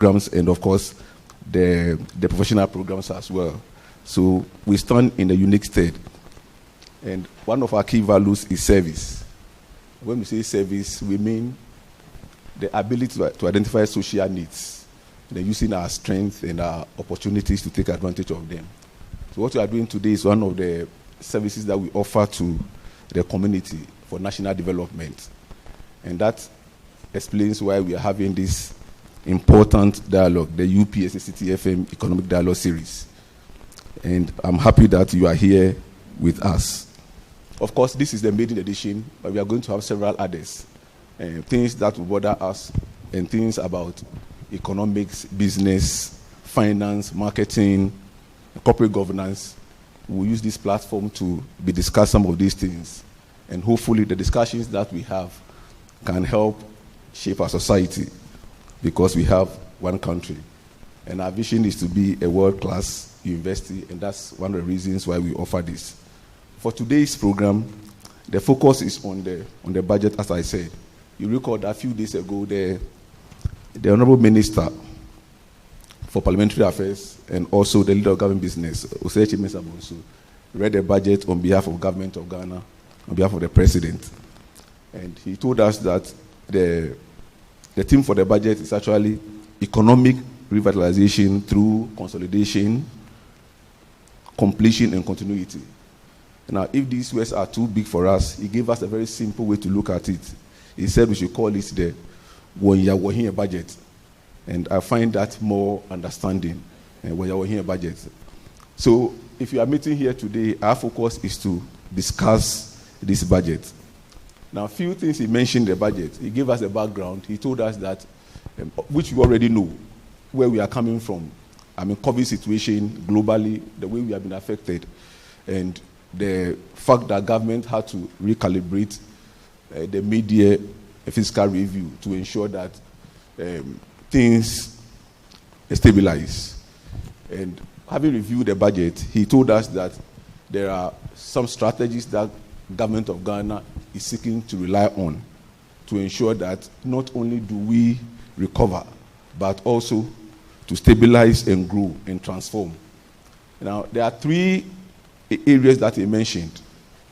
programs and, of course, the professional programs as well. So we stand in a unique state. And one of our key values is service. When we say service, we mean the ability to identify social needs, and using our strength and our opportunities to take advantage of them. So what we are doing today is one of the services that we offer to the community for national development. And that explains why we are having this important dialogue, the UPSACT-FM Economic Dialogue Series. And I'm happy that you are here with us. Of course, this is the maiden edition, but we are going to have several others. Things that will bother us, and things about economics, business, finance, marketing, corporate governance. We'll use this platform to be discuss some of these things. And hopefully the discussions that we have can help shape our society, because we have one country. And our vision is to be a world-class university, and that's one of the reasons why we offer this. For today's program, the focus is on the budget, as I said. You recall that a few days ago, the Honorable Minister for Parliamentary Affairs and also the Leader of Government Business, Osechi Mensah-Bonsu, read the budget on behalf of the Government of Ghana, on behalf of the President. And he told us that the theme for the budget is actually economic revitalization through consolidation, completion, and continuity. Now, if these words are too big for us, he gave us a very simple way to look at it. He said we should call it the Wonya budget. And I find that more understanding, Wonya budget. So, if you are meeting here today, our focus is to discuss this budget. Now, a few things he mentioned the budget. He gave us a background. He told us that, which we already know, where we are coming from. I mean, COVID situation globally, the way we have been affected, and the fact that government had to recalibrate the mid-year fiscal review to ensure that things stabilize. And having reviewed the budget, he told us that there are some strategies that government of Ghana is seeking to rely on to ensure that not only do we recover, but also to stabilize and grow and transform. Now, there are three areas that he mentioned,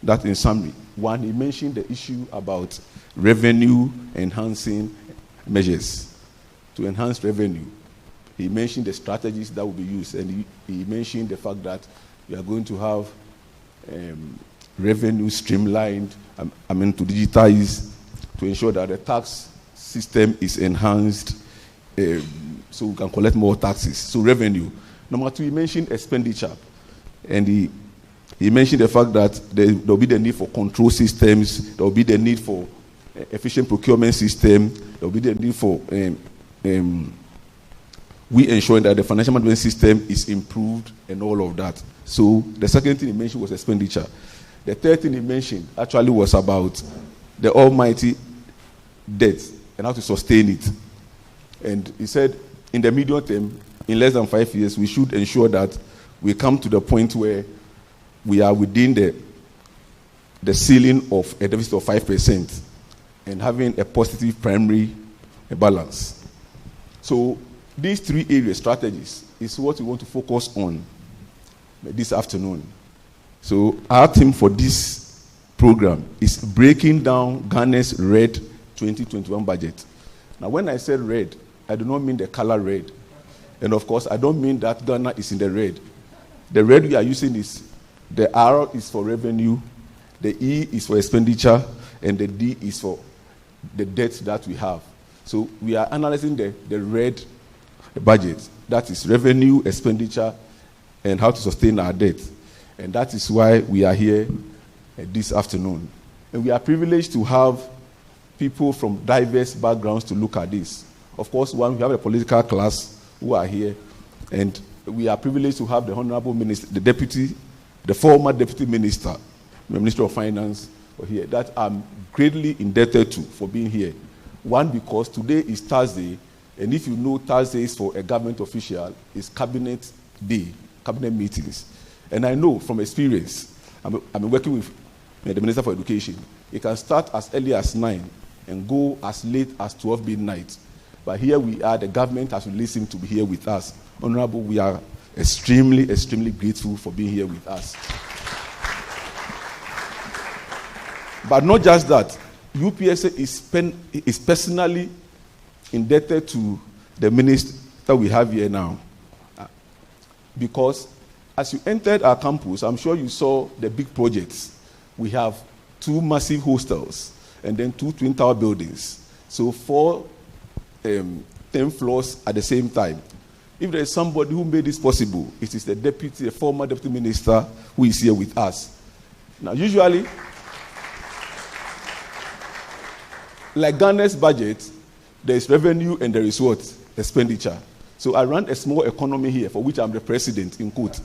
that in summary. One, he mentioned the issue about revenue enhancing measures to enhance revenue. He mentioned the strategies that will be used, and he mentioned the fact that we are going to have revenue streamlined, to digitize, to ensure that the tax system is enhanced so we can collect more taxes. So revenue. Number two, he mentioned expenditure. And he mentioned the fact that there will be the need for control systems, there will be the need for efficient procurement system, there will be the need for we ensuring that the financial management system is improved and all of that. So the second thing he mentioned was expenditure. The third thing he mentioned actually was about the almighty debt and how to sustain it. And he said in the medium term, in less than 5 years, we should ensure that we come to the point where we are within the ceiling of a deficit of 5% and having a positive primary balance. So these three areas, strategies, is what we want to focus on this afternoon. So our theme for this program is breaking down Ghana's red 2021 budget. Now, when I said red, I do not mean the color red. And of course, I don't mean that Ghana is in the red. The red we are using is, the R is for revenue, the E is for expenditure, and the D is for the debt that we have. So we are analyzing the red budget. That is revenue, expenditure, and how to sustain our debt. And that is why we are here this afternoon. And we are privileged to have people from diverse backgrounds to look at this. Of course, one, we have a political class who are here, and we are privileged to have the Honorable Minister, the former Deputy Minister, the Minister of Finance, here, that I'm greatly indebted to for being here. One, because today is Thursday, and if you know Thursdays for a government official is cabinet day, cabinet meetings. And I know from experience, I'm working with the Minister for Education, it can start as early as 9 and go as late as 12 midnight. But here we are, the government has released him to be here with us. Honorable, we are extremely, extremely grateful for being here with us. But not just that, UPSA is personally indebted to the minister we have here now. Because as you entered our campus, I'm sure you saw the big projects. We have 2 massive hostels and then 2 twin tower buildings. So 4 10 floors at the same time. If there is somebody who made this possible, it is the former deputy minister who is here with us. Now, usually, like Ghana's budget, there is revenue and there is what? Expenditure. So I run a small economy here for which I'm the president, in quote.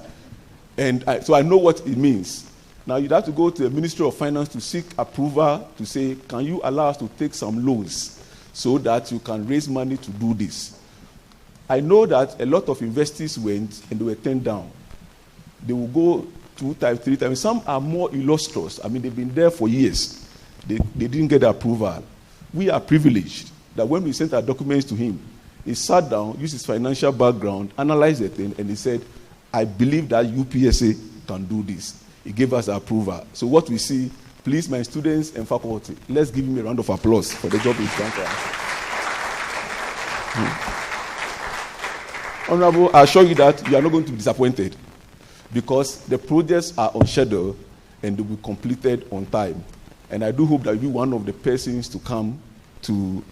And so I know what it means. Now you'd have to go to the Ministry of Finance to seek approval to say, can you allow us to take some loans so that you can raise money to do this? I know that a lot of investors went and they were turned down. They will go 2 times, 3 times. Some are more illustrious. I mean, they've been there for years. They didn't get the approval. We are privileged that when we sent our documents to him, he sat down, used his financial background, analyzed the thing, and he said, I believe that UPSA can do this. He gave us the approval. So what we see, please, my students and faculty, let's give him a round of applause for the job he's done for us. Honorable, I assure you that you are not going to be disappointed because the projects are on schedule and they will be completed on time. And I do hope that you'll be one of the persons to come to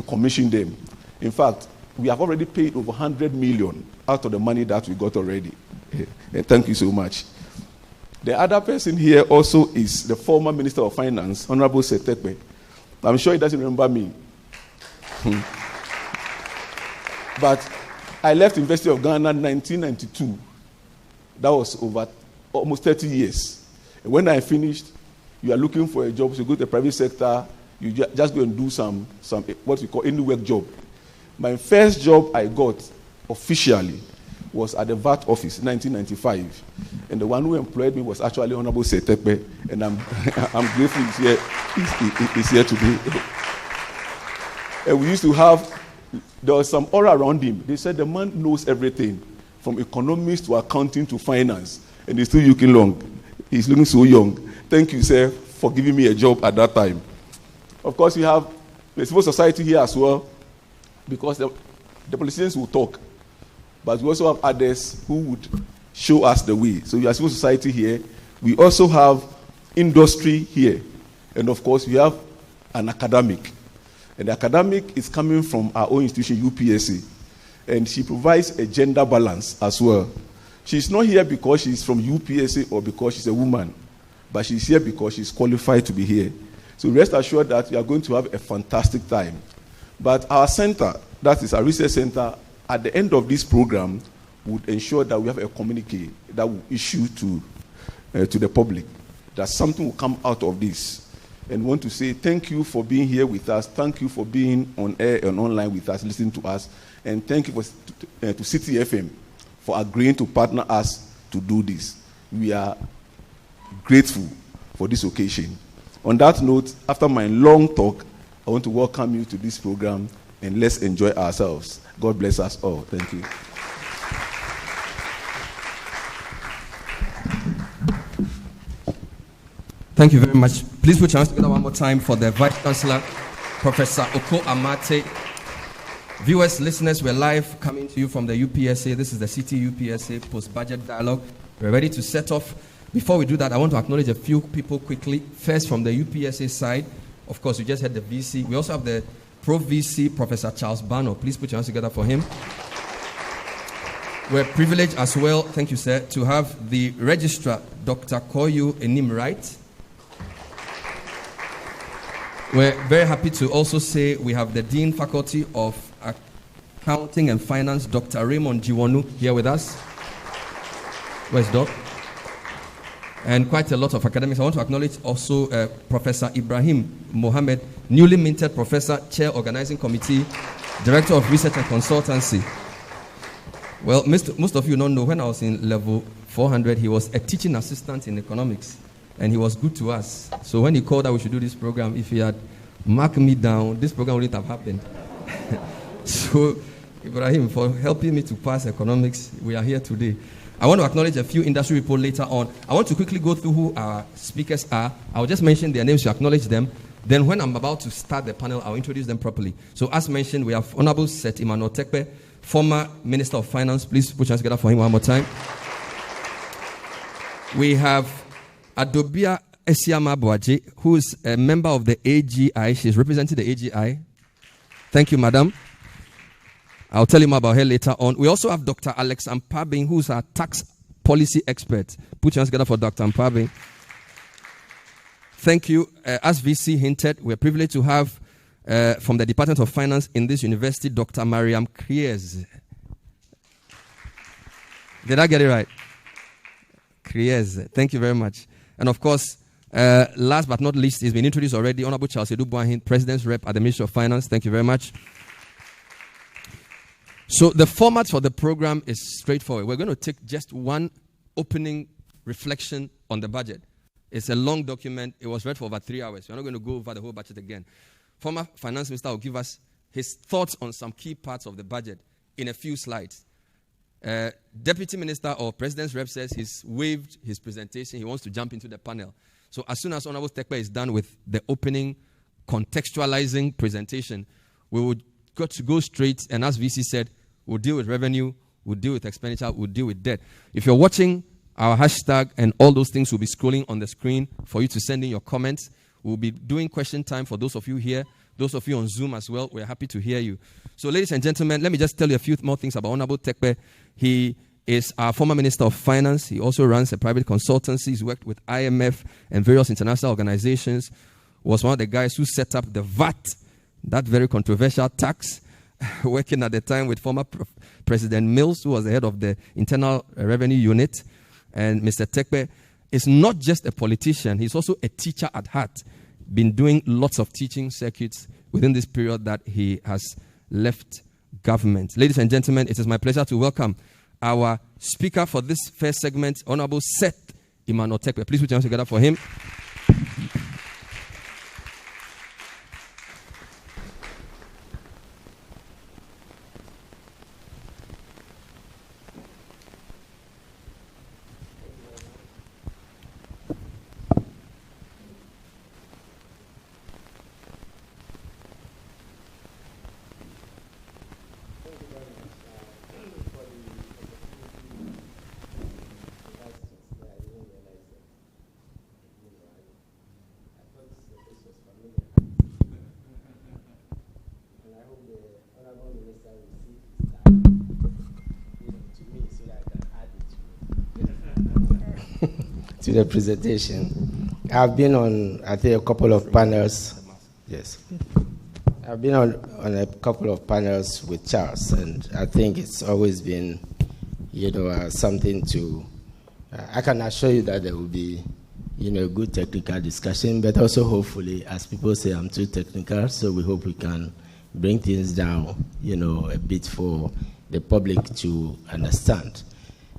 commission them. In fact, we have already paid over 100 million out of the money that we got already. Thank you so much. The other person here also is the former Minister of Finance, Honorable Setekpe. I'm sure he doesn't remember me. But I left University of Ghana in 1992. That was over almost 30 years. And when I finished, you are looking for a job, so you go to the private sector, you just go and do some what we call any work job. My first job I got officially was at the VAT office in 1995. And the one who employed me was actually Honorable Setekpe, and I'm grateful he's here today. And we used to have, there was some aura around him. They said the man knows everything, from economics to accounting to finance, and he's still looking long. He's looking so young. Thank you, sir, for giving me a job at that time. Of course, we have the civil society here as well, because the politicians will talk, but we also have others who would show us the way. So we have civil society here. We also have industry here. And of course, we have an academic. And the academic is coming from our own institution, UPSA. And she provides a gender balance as well. She's not here because she's from UPSA or because she's a woman, but she's here because she's qualified to be here. So rest assured that we are going to have a fantastic time. But our center, that is our research center, at the end of this program, would ensure that we have a communique that will issue to the public, that something will come out of this. And want to say thank you for being here with us. Thank you for being on air and online with us, listening to us. And thank you to City FM for agreeing to partner us to do this. We are grateful for this occasion. On that note, after my long talk, I want to welcome you to this program, and let's enjoy ourselves. God bless us all. Thank you. Thank you very much. Please put your hands together one more time for the Vice Chancellor, Professor Oko Amate. Viewers, listeners, we're live coming to you from the UPSA. This is the City UPSA Post-Budget Dialogue. We're ready to set off. Before we do that, I want to acknowledge a few people quickly. First, from the UPSA side, of course, we just had the VC. We also have the Pro VC, Professor Charles Bano. Please put your hands together for him. We're privileged as well, thank you, sir, to have the Registrar, Dr. Koyu Enim Wright. We're very happy to also say we have the Dean Faculty of Accounting and Finance, Dr. Raymond Jiwonu, here with us. Where's Doc? And quite a lot of academics. I want to acknowledge also Professor Ibrahim Mohammed, newly minted Professor, Chair Organizing Committee, Director of Research and Consultancy. Well, most of you don't know, when I was in level 400, he was a teaching assistant in economics. And he was good to us. So when he called that we should do this program, if he had marked me down, this program wouldn't have happened. So, Ibrahim, for helping me to pass economics, we are here today. I want to acknowledge a few industry reports later on. I want to quickly go through who our speakers are. I'll just mention their names to acknowledge them. Then when I'm about to start the panel, I'll introduce them properly. So as mentioned, we have Honorable Seth Emmanuel Tekpe, former Minister of Finance. Please put your hands together for him one more time. We have Adobia Esiama Boaji, who is a member of the AGI. She's representing the AGI. Thank you, madam. I'll tell you more about her later on. We also have Dr. Alex Ampabing, who's our tax policy expert. Put your hands together for Dr. Ampabing. Thank you. As VC hinted, we're privileged to have from the Department of Finance in this university, Dr. Mariam Kriez. Did I get it right? Kriez. Thank you very much. And of course, last but not least, he's been introduced already, Honorable Charles Edubuahin, President's Rep at the Ministry of Finance. Thank you very much. So the format for the program is straightforward. We're going to take just one opening reflection on the budget. It's a long document. It was read for over 3 hours. We're not going to go over the whole budget again. Former Finance Minister will give us his thoughts on some key parts of the budget in a few slides. Deputy Minister or President's Rep says he's waived his presentation. He wants to jump into the panel. So as soon as Honorable Tekpe is done with the opening contextualizing presentation, we would got to go straight, and as VC said, we'll deal with revenue, we'll deal with expenditure, we'll deal with debt. If you're watching, our hashtag and all those things will be scrolling on the screen for you to send in your comments. We'll be doing question time for those of you here, those of you on Zoom as well. We're happy to hear you. So ladies and gentlemen, let me just tell you a few more things about Honorable Tekpe. He is our former Minister of Finance. He also runs a private consultancy. He's worked with IMF and various international organizations. Was one of the guys who set up the VAT, that very controversial tax, working at the time with former President Mills, who was the head of the Internal Revenue Unit. And Mr. Tekpe is not just a politician, he's also a teacher at heart. Been doing lots of teaching circuits within this period that he has left government. Ladies and gentlemen, it is my pleasure to welcome our speaker for this first segment, Honorable Seth Emmanuel Tekpe. Please put your hands together for him. To the presentation. I've been on, I think, a couple of panels. Yes. I've been on a couple of panels with Charles, and I think it's always been, something to, I can assure you that there will be, good technical discussion, but also hopefully, as people say, I'm too technical, so we hope we can bring things down, a bit for the public to understand.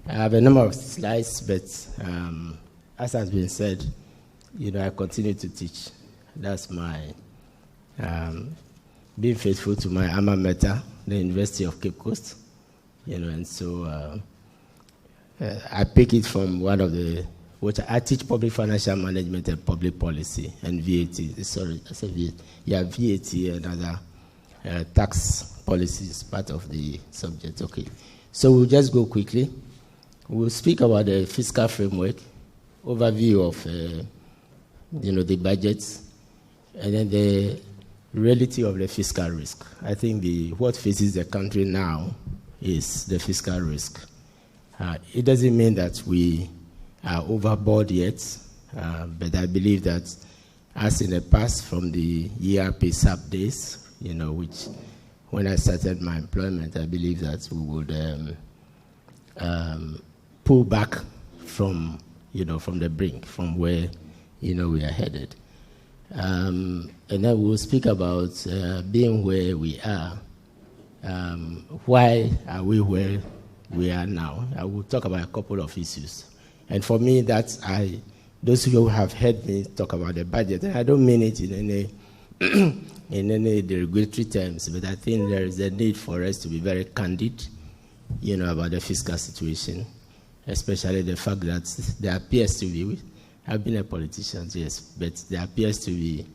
I have a number of slides, but as has been said, I continue to teach. That's my being faithful to my alma mater, the University of Cape Coast, and so I pick it from one of the, which I teach public financial management and public policy and VAT. Sorry, I said VAT. Yeah, VAT and other tax policies, part of the subject. Okay, so we'll just go quickly. We'll speak about the fiscal framework, overview of, the budgets, and then the reality of the fiscal risk. I think what faces the country now is the fiscal risk. It doesn't mean that we are overboard yet, but I believe that as in the past from the ERP SAP days, which when I started my employment, I believe that we would pull back from the brink, from where, we are headed. And then we'll speak about being where we are. Why are we where we are now? I will talk about a couple of issues. And for me, those of you who have heard me talk about the budget, and I don't mean it in any in any derogatory terms, but I think there is a need for us to be very candid, about the fiscal situation, especially the fact that there appears to be, I've been a politician, yes, but there appears to be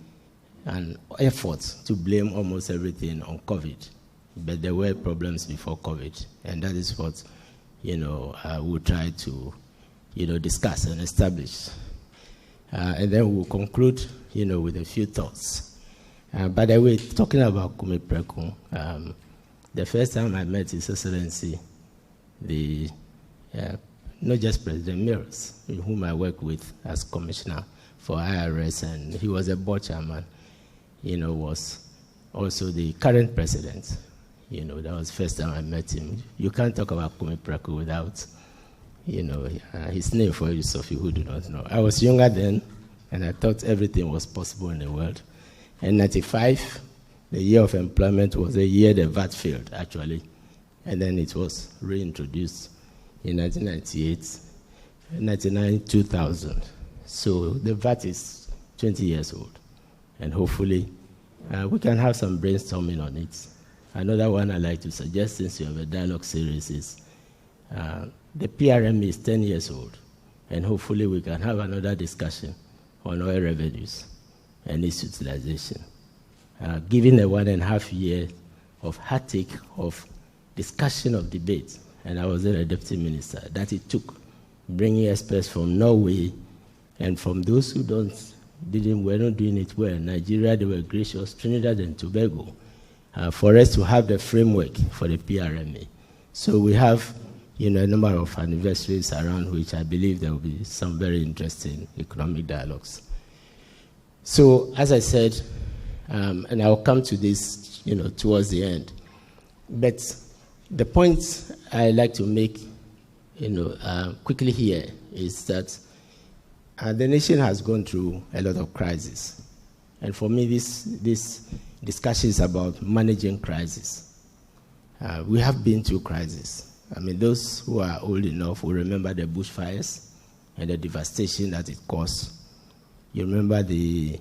an effort to blame almost everything on COVID. But there were problems before COVID, and that is what, we'll try to, discuss and establish. And then we'll conclude, with a few thoughts. By the way, talking about Kwame Preku, the first time I met His Excellency, not just President Mills, whom I work with as Commissioner for IRS, and he was a board chairman, was also the current president. That was the first time I met him. You can't talk about Kwame Preku without, his name for those of you who do not know. I was younger then, and I thought everything was possible in the world. In 1995, the year of employment was the year the VAT failed, actually. And then it was reintroduced in 1998, 1999, 2000. So the VAT is 20 years old. And hopefully, we can have some brainstorming on it. Another one I'd like to suggest, since you have a dialogue series, is the PRM is 10 years old. And hopefully we can have another discussion on oil revenues and its utilization. Given a 1.5 year of heartache of discussion of debate, and I was then a deputy minister, that it took bringing experts from Norway and from those who were not doing it well. Nigeria, they were gracious, Trinidad and Tobago, for us to have the framework for the PRMA. So we have, a number of anniversaries around which I believe there will be some very interesting economic dialogues. So, as I said, and I'll come to this, towards the end. But the point I like to make, quickly here is that the nation has gone through a lot of crises. And for me, this discussion is about managing crisis. We have been through crises. I mean, those who are old enough will remember the bushfires and the devastation that it caused. You remember the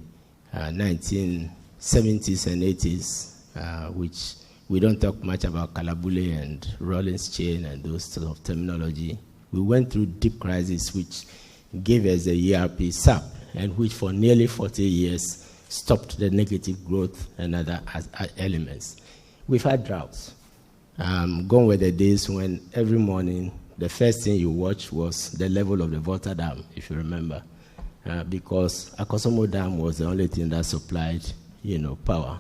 1970s and 80s, which we don't talk much about Kalabule and Rawlins chain and those sort of terminology. We went through deep crisis, which gave us the ERP SAP, and which for nearly 40 years stopped the negative growth and other elements. We've had droughts. Gone were the days when every morning the first thing you watched was the level of the Volta Dam, if you remember, because Akosomo Dam was the only thing that supplied, power.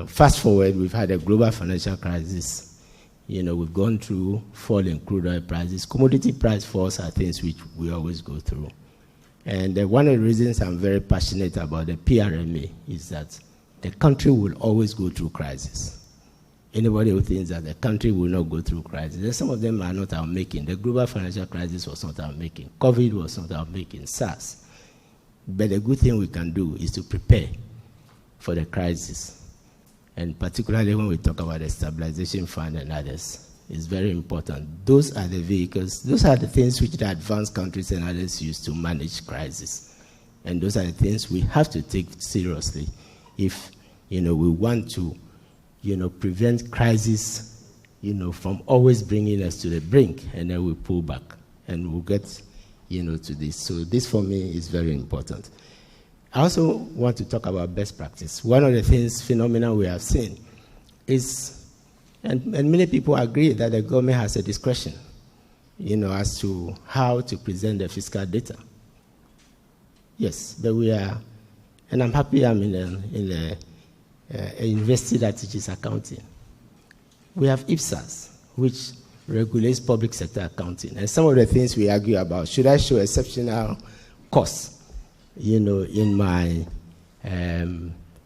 Fast forward, we've had a global financial crisis. We've gone through falling crude oil prices. Commodity price falls are things which we always go through. And one of the reasons I'm very passionate about the PRMA is that the country will always go through crisis. Anybody who thinks that the country will not go through crisis, and some of them are not our making. The global financial crisis was not our making. COVID was not our making. SARS. But the good thing we can do is to prepare for the crisis. And particularly when we talk about the stabilization fund and others, it's very important. Those are the vehicles, those are the things which the advanced countries and others use to manage crisis. And those are the things we have to take seriously if, we want to, prevent crisis, from always bringing us to the brink, and then we pull back, and we'll get, to this. So this for me is very important. I also want to talk about best practice. One of the phenomena we have seen is, and many people agree that the government has a discretion, as to how to present the fiscal data. Yes, but we are, and I'm happy I'm in a university that teaches accounting. We have IPSAS, which regulates public sector accounting. And some of the things we argue about, should I show exceptional costs, in my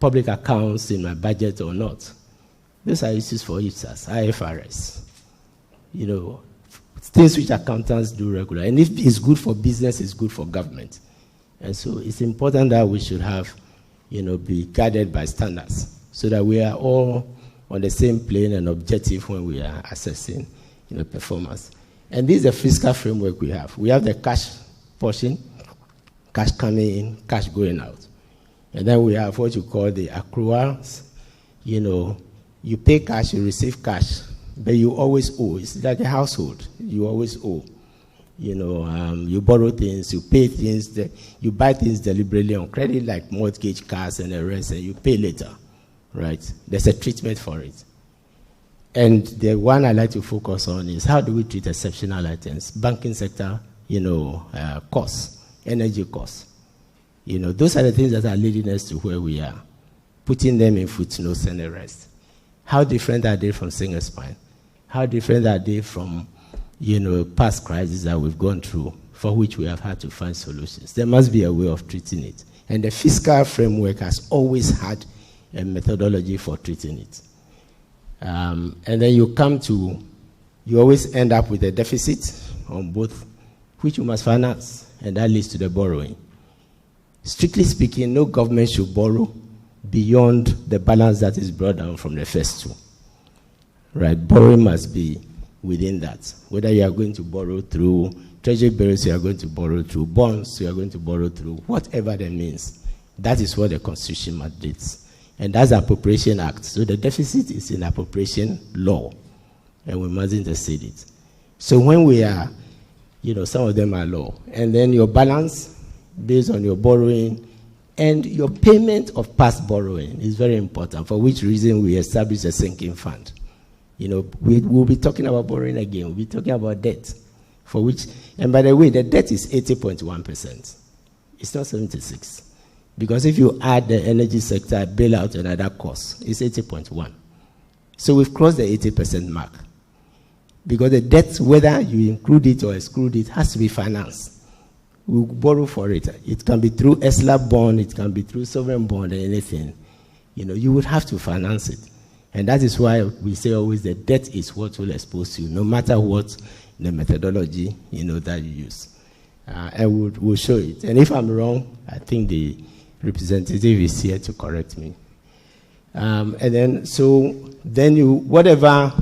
public accounts, in my budget or not? Those are issues for IPSAS, IFRS. Things which accountants do regularly. And if it's good for business, it's good for government. And so it's important that we should have, be guided by standards so that we are all on the same plane and objective when we are assessing, performance. And this is the fiscal framework we have. We have the cash portion, cash coming in, cash going out. And then we have what you call the accruals. You know, you pay cash, you receive cash, but you always owe. It's like a household. You always owe. You know, you borrow things, you pay things, you buy things deliberately on credit, like mortgage, cars, and the rest, and you pay later, right? There's a treatment for it. And the one I like to focus on is how do we treat exceptional items? Banking sector, you know, costs, energy costs. You know, those are the things that are leading us to where we are, putting them in footnotes and the rest. How different are they from single spine? How different are they from, you know, past crises that we've gone through, for which we have had to find solutions? There must be a way of treating it. And the fiscal framework has always had a methodology for treating it. And then you always end up with a deficit on both, which you must finance, and that leads to the borrowing. Strictly speaking, no government should borrow beyond the balance that is brought down from the first two. Right? Borrowing must be within that. Whether you are going to borrow through treasury bills, you are going to borrow through bonds, you are going to borrow through whatever that means. That is what the Constitution mandates. And that's the Appropriation Act. So the deficit is in appropriation law, and we mustn't exceed it. So when we are, you know, some of them are law, and then your balance based on your borrowing and your payment of past borrowing is very important, for which reason we establish a sinking fund. You know, we'll be talking about borrowing again. We'll be talking about debt, for which, and by the way, the debt is 80.1%. It's not 76%. Because if you add the energy sector, bailout, and other costs, it's 80.1%. So we've crossed the 80% mark. Because the debt, whether you include it or exclude it, has to be financed. We'll borrow for it. It can be through ESLA bond, it can be through sovereign bond, or anything. You know, you would have to finance it. And that is why we say always the debt is what will expose you, no matter what the methodology, you know, that you use. And we'll show it. And if I'm wrong, I think the representative is here to correct me. And then you, whatever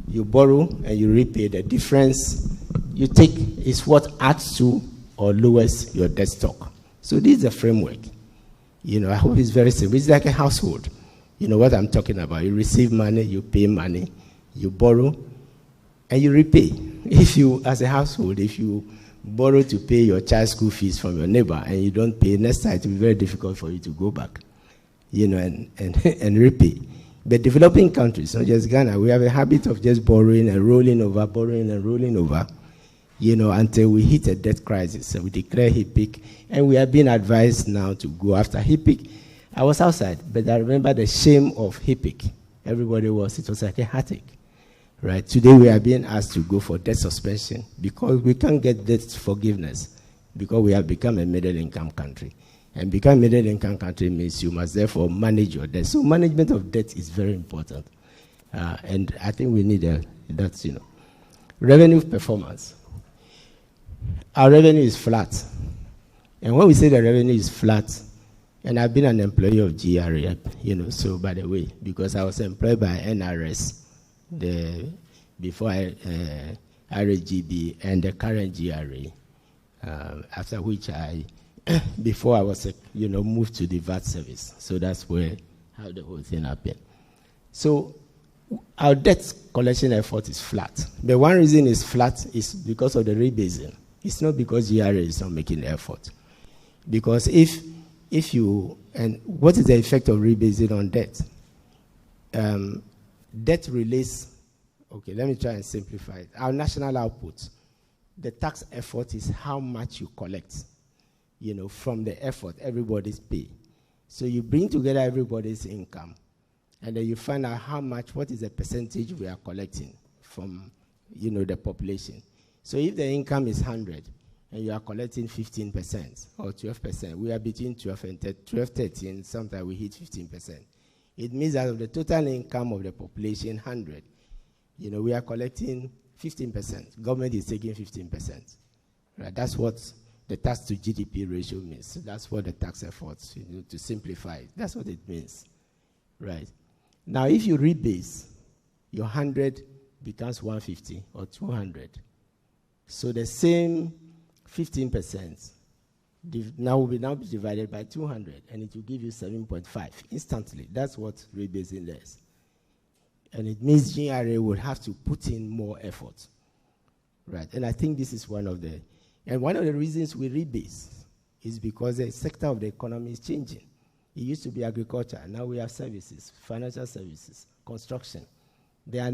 you borrow and you repay, the difference you take is what adds to or lowers your debt stock. So this is a framework. You know, I hope it's very simple. It's like a household. You know what I'm talking about. You receive money, you pay money, you borrow, and you repay. If you, as a household, if you borrow to pay your child's school fees from your neighbor and you don't pay, next time it will be very difficult for you to go back, you know, and repay. But developing countries, not just Ghana, we have a habit of just borrowing and rolling over, you know, until we hit a debt crisis. So we declare HIPC, and we are being advised now to go after HIPC. I was outside, but I remember the shame of HIPC. It was like a heartache. Right? Today we are being asked to go for debt suspension because we can't get debt forgiveness because we have become a middle-income country. And becoming a middle-income country means you must therefore manage your debt. So management of debt is very important. And I think we need that, you know. Revenue performance. Our revenue is flat. And when we say the revenue is flat, and I've been an employee of GRA, you know, so by the way, because I was employed by NRS, before RAGB and the current GRA, after which before I was, you know, moved to the VAT service. So that's how the whole thing happened. So our debt collection effort is flat. The one reason it's flat is because of the rebasing. It's not because GRA is not making the effort. Because if you, and what is the effect of rebasing on debt? Debt relates, okay, let me try and simplify it. Our national output, the tax effort is how much you collect, you know, from the effort, everybody's pay. So you bring together everybody's income, and then you find out what is the percentage we are collecting from, you know, the population. So if the income is 100, and you are collecting 15% or 12%, we are between 12 and 12, 13, sometimes we hit 15%. It means that of the total income of the population, 100, you know, we are collecting 15%. Government is taking 15%. Right? That's what the tax to GDP ratio means. So that's what the tax efforts, you know, to simplify it. That's what it means. Right? Now, if you rebase, your 100 becomes 150 or 200. So the same 15% Now will be divided by 200, and it will give you 7.5 instantly. That's what rebasing does. And it means GRA will have to put in more effort. Right. And I think this is one of the reasons we rebase is because the sector of the economy is changing. It used to be agriculture. Now we have services, financial services, construction. There are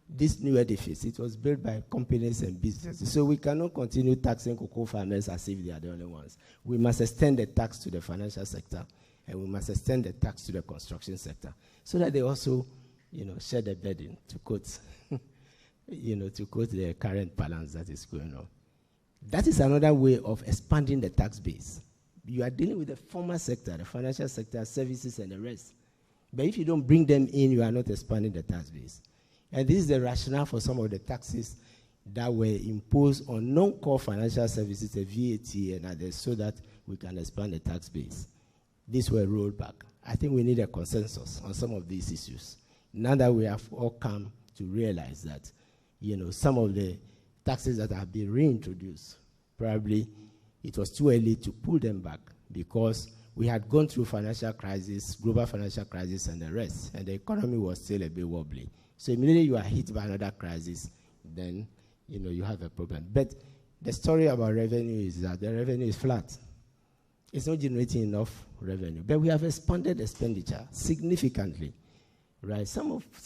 this new edifice. It was built by companies and businesses. So we cannot continue taxing cocoa farmers as if they are the only ones. We must extend the tax to the financial sector, and we must extend the tax to the construction sector so that they also, share the burden, to quote, to quote the current balance that is going on. That is another way of expanding the tax base. You are dealing with the formal sector, the financial sector, services, and the rest. But if you don't bring them in, you are not expanding the tax base. And this is the rationale for some of the taxes that were imposed on non-core financial services, the VAT and others, so that we can expand the tax base. These were rolled back. I think we need a consensus on some of these issues. Now that we have all come to realize that, some of the taxes that have been reintroduced, probably it was too early to pull them back because we had gone through financial crisis, global financial crisis, and the rest, and the economy was still a bit wobbly. So immediately you are hit by another crisis, then you have a problem. But the story about revenue is that the revenue is flat. It's not generating enough revenue. But we have expanded expenditure significantly, right?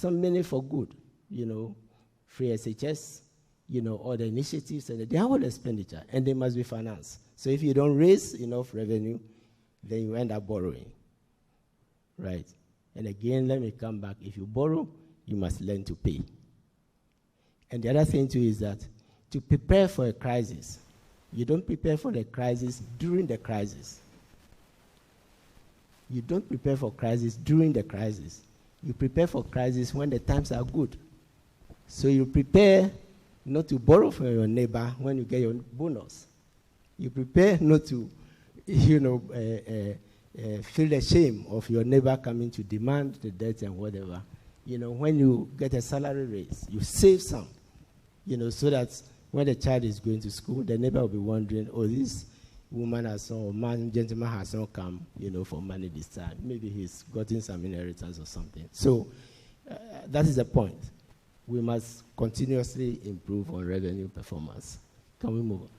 Many for good, free SHS, all the initiatives, and they have all the expenditure, and they must be financed. So if you don't raise enough revenue, then you end up borrowing, right? And again, let me come back. If you borrow, you must learn to pay. And the other thing too is that to prepare for a crisis, you don't prepare for the crisis during the crisis. You don't prepare for crisis during the crisis. You prepare for crisis when the times are good. So you prepare not to borrow from your neighbor when you get your bonus. You prepare not to, feel the shame of your neighbor coming to demand the debt and whatever. When you get a salary raise, you save some, so that when the child is going to school, the neighbor will be wondering, oh, this woman has not, or gentleman has not come, for money this time. Maybe he's gotten some inheritance or something. So that is the point. We must continuously improve on revenue performance. Can we move on?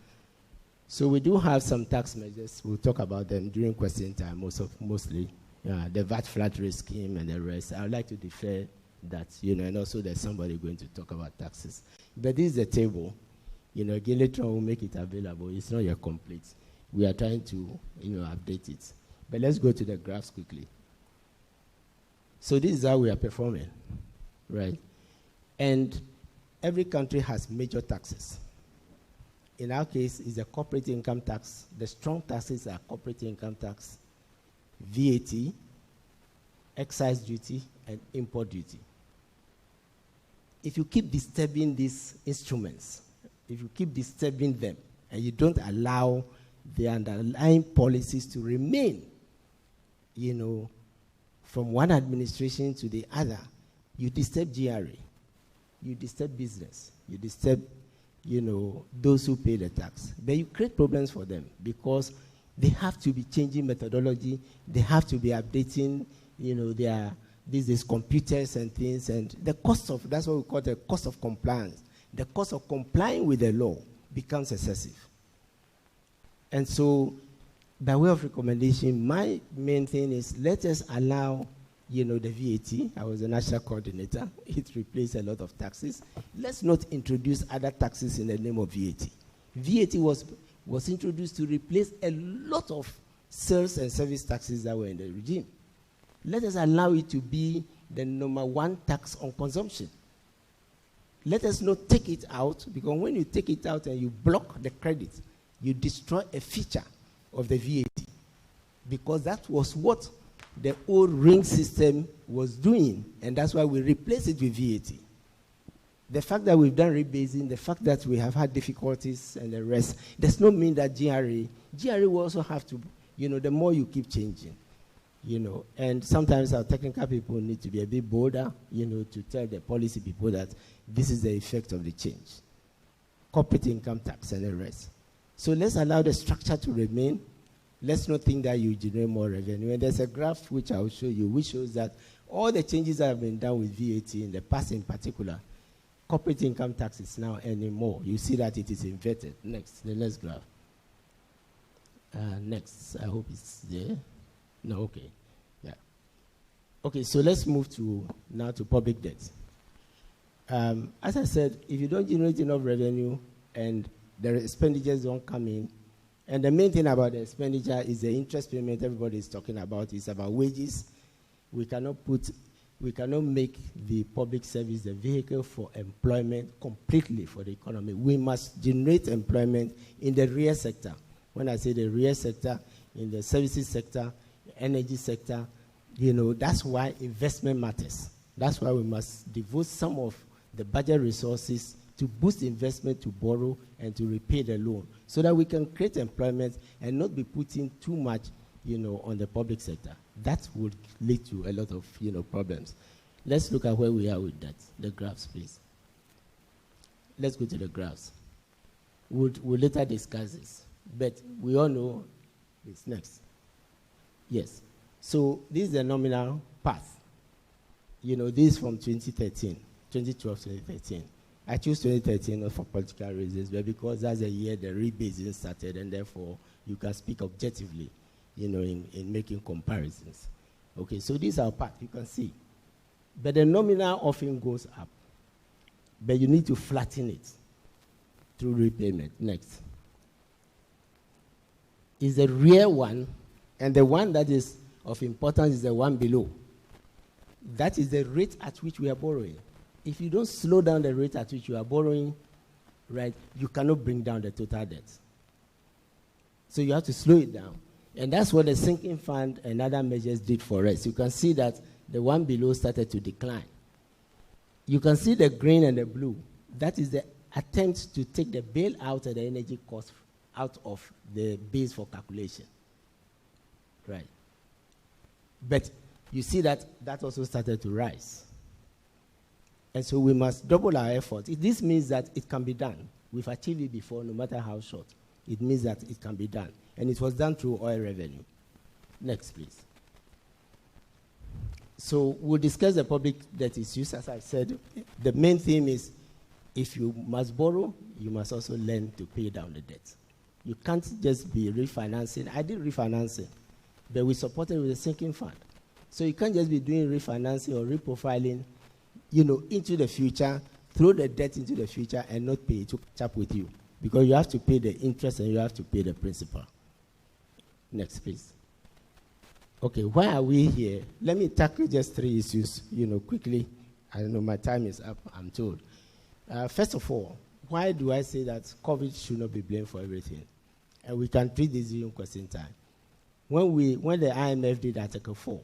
So we do have some tax measures. We'll talk about them during question time, mostly. The VAT flat rate scheme and the rest. I would like to defer that, and also there's somebody going to talk about taxes. But this is the table. Again, later on we'll make it available. It's not yet complete. We are trying to, update it. But let's go to the graphs quickly. So this is how we are performing, right? And every country has major taxes. In our case, it's the corporate income tax. The strong taxes are corporate income tax, VAT, excise duty, and import duty. If you keep disturbing these instruments, if you keep disturbing them, and you don't allow the underlying policies to remain, from one administration to the other, you disturb GRA, you disturb business, you disturb, those who pay the tax. But you create problems for them because they have to be changing methodology, they have to be updating, these computers and things, and the cost of, that's what we call the cost of compliance. The cost of complying with the law becomes excessive. And so, by way of recommendation, my main thing is let us allow, the VAT. I was the national coordinator. It replaced a lot of taxes. Let's not introduce other taxes in the name of VAT. VAT was introduced to replace a lot of sales and service taxes that were in the regime. Let us allow it to be the number one tax on consumption. Let us not take it out, because when you take it out and you block the credit, you destroy a feature of the VAT, because that was what the old ring system was doing, and that's why we replaced it with VAT. The fact that we've done rebasing, the fact that we have had difficulties and the rest, does not mean that GRA will also have to, the more you keep changing, and sometimes our technical people need to be a bit bolder, to tell the policy people that this is the effect of the change. Corporate income tax and the rest. So let's allow the structure to remain. Let's not think that you generate more revenue. And there's a graph which I will show you, which shows that all the changes that have been done with VAT in the past in particular, corporate income tax is now earning more. You see that it is inverted. Next, the next graph. Next, I hope it's there. No, okay. Yeah. Okay, so let's move now to public debt. As I said, if you don't generate enough revenue and the expenditures don't come in, and the main thing about the expenditure is the interest payment everybody is talking about. It's about wages. We cannot make the public service the vehicle for employment completely for the economy. We must generate employment in the real sector. When I say the real sector, in the services sector, energy sector, that's why investment matters. That's why we must devote some of the budget resources to boost investment, to borrow, and to repay the loan, so that we can create employment and not be putting too much, on the public sector. That would lead to a lot of, problems. Let's look at where we are with that. The graphs, please. Let's go to the graphs. We'll later discuss this, but we all know it's next. Yes. So this is the nominal path. This is from 2012, 2013. I choose 2013 not for political reasons, but because that's the year the rebasing started, and therefore you can speak objectively, in making comparisons. Okay, so this is our path, you can see. But the nominal often goes up. But you need to flatten it through repayment. Next. Is the real one, and the one that is of importance is the one below. That is the rate at which we are borrowing. If you don't slow down the rate at which you are borrowing, right, you cannot bring down the total debt. So you have to slow it down. And that's what the sinking fund and other measures did for us. You can see that the one below started to decline. You can see the green and the blue. That is the attempt to take the bailout and the energy cost out of the base for calculation. Right. But you see that also started to rise. And so we must double our effort. This means that it can be done. We've achieved it before, no matter how short. It means that it can be done. And it was done through oil revenue. Next, please. So we'll discuss the public debt issues. As I said, the main theme is if you must borrow, you must also learn to pay down the debt. You can't just be refinancing. I did refinancing, but we supported with a sinking fund. So you can't just be doing refinancing or reprofiling, into the future, throw the debt into the future and not pay it to catch up with you. Because you have to pay the interest and you have to pay the principal. Next, please. Okay, why are we here? Let me tackle just 3 issues, quickly. I know my time is up, I'm told. First of all, why do I say that COVID should not be blamed for everything? And we can treat this during question time. When the IMF did Article 4,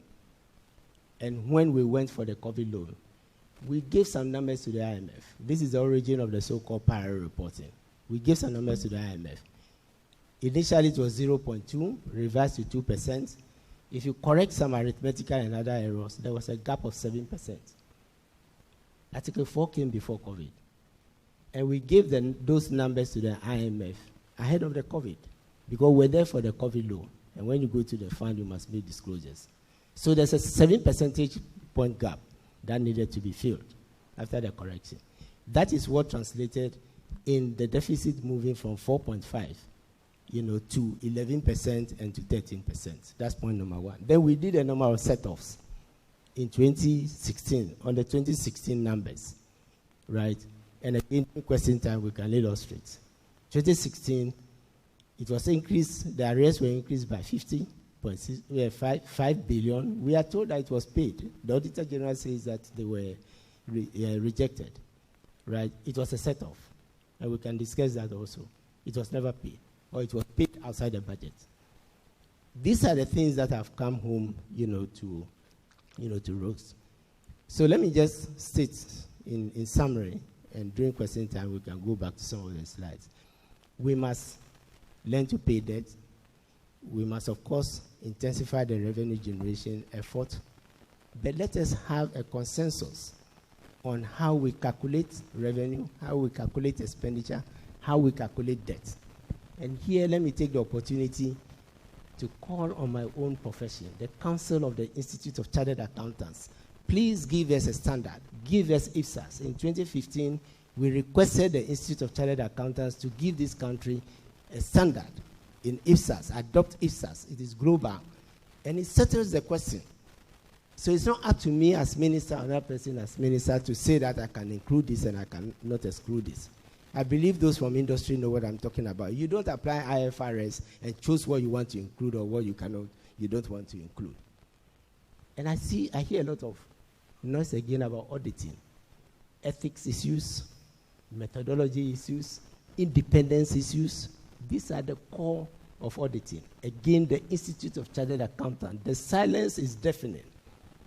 and when we went for the COVID loan, we gave some numbers to the IMF. This is the origin of the so-called parallel reporting. We gave some numbers to the IMF. Initially, it was 0.2, reversed to 2%. If you correct some arithmetical and other errors, there was a gap of 7%. Article 4 came before COVID. And we gave those numbers to the IMF ahead of the COVID, because we're there for the COVID loan. And when you go to the fund, you must make disclosures. So there's a 7 percentage point gap that needed to be filled after the correction. That is what translated in the deficit moving from 4.5, to 11% and to 13%. That's point number one. Then we did a number of set-offs in 2016, on the 2016 numbers, right? And again, in question time, we can illustrate. 2016, it was increased, the arrears were increased by 5 billion. We are told that it was paid. The Auditor General says that they were rejected, right? It was a set-off, and we can discuss that also. It was never paid, or it was paid outside the budget. These are the things that have come home, to roast. So let me just state in summary, and during question time, we can go back to some of the slides. We must learn to pay debt. We must, of course, intensify the revenue generation effort. But let us have a consensus on how we calculate revenue, how we calculate expenditure, how we calculate debt. And here, let me take the opportunity to call on my own profession, the Council of the Institute of Chartered Accountants. Please give us a standard. Give us IFSAS. In 2015, we requested the Institute of Chartered Accountants to give this country a standard in IFSAS, adopt IFSAS. It is global. And it settles the question. So it's not up to me as minister or another person as minister to say that I can include this and I cannot exclude this. I believe those from industry know what I'm talking about. You don't apply IFRS and choose what you want to include or what you don't want to include. And I hear a lot of noise again about auditing, ethics issues, methodology issues, independence issues. These are the core of auditing. Again, the Institute of Chartered Accountants, the silence is deafening.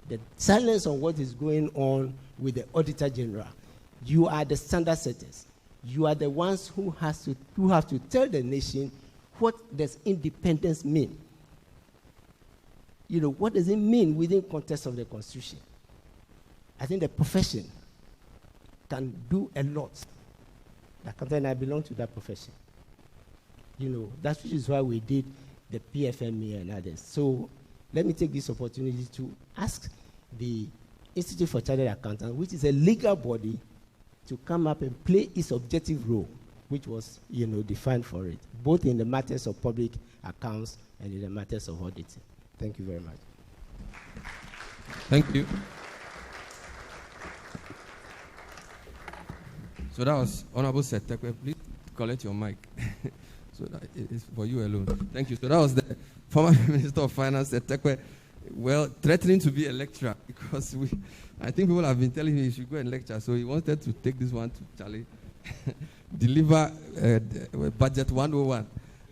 The silence on what is going on with the Auditor General. You are the standard setters. You are the ones who have to tell the nation what does independence mean. You know, what does it mean within context of the Constitution? I think the profession can do a lot. I belong to that profession. You know, that is why we did the PFME and others. So let me take this opportunity to ask the Institute for Chartered Accountants, which is a legal body, to come up and play its objective role, which was, defined for it, both in the matters of public accounts and in the matters of auditing. Thank you very much. Thank you. So that was Honorable Setekwe. Please collect your mic. So that is for you alone. Thank you. So that was the former Minister of Finance, Setekwe, threatening to be a lecturer, because I think people have been telling me he should go and lecture. So he wanted to take this one to Charlie, deliver Budget 101.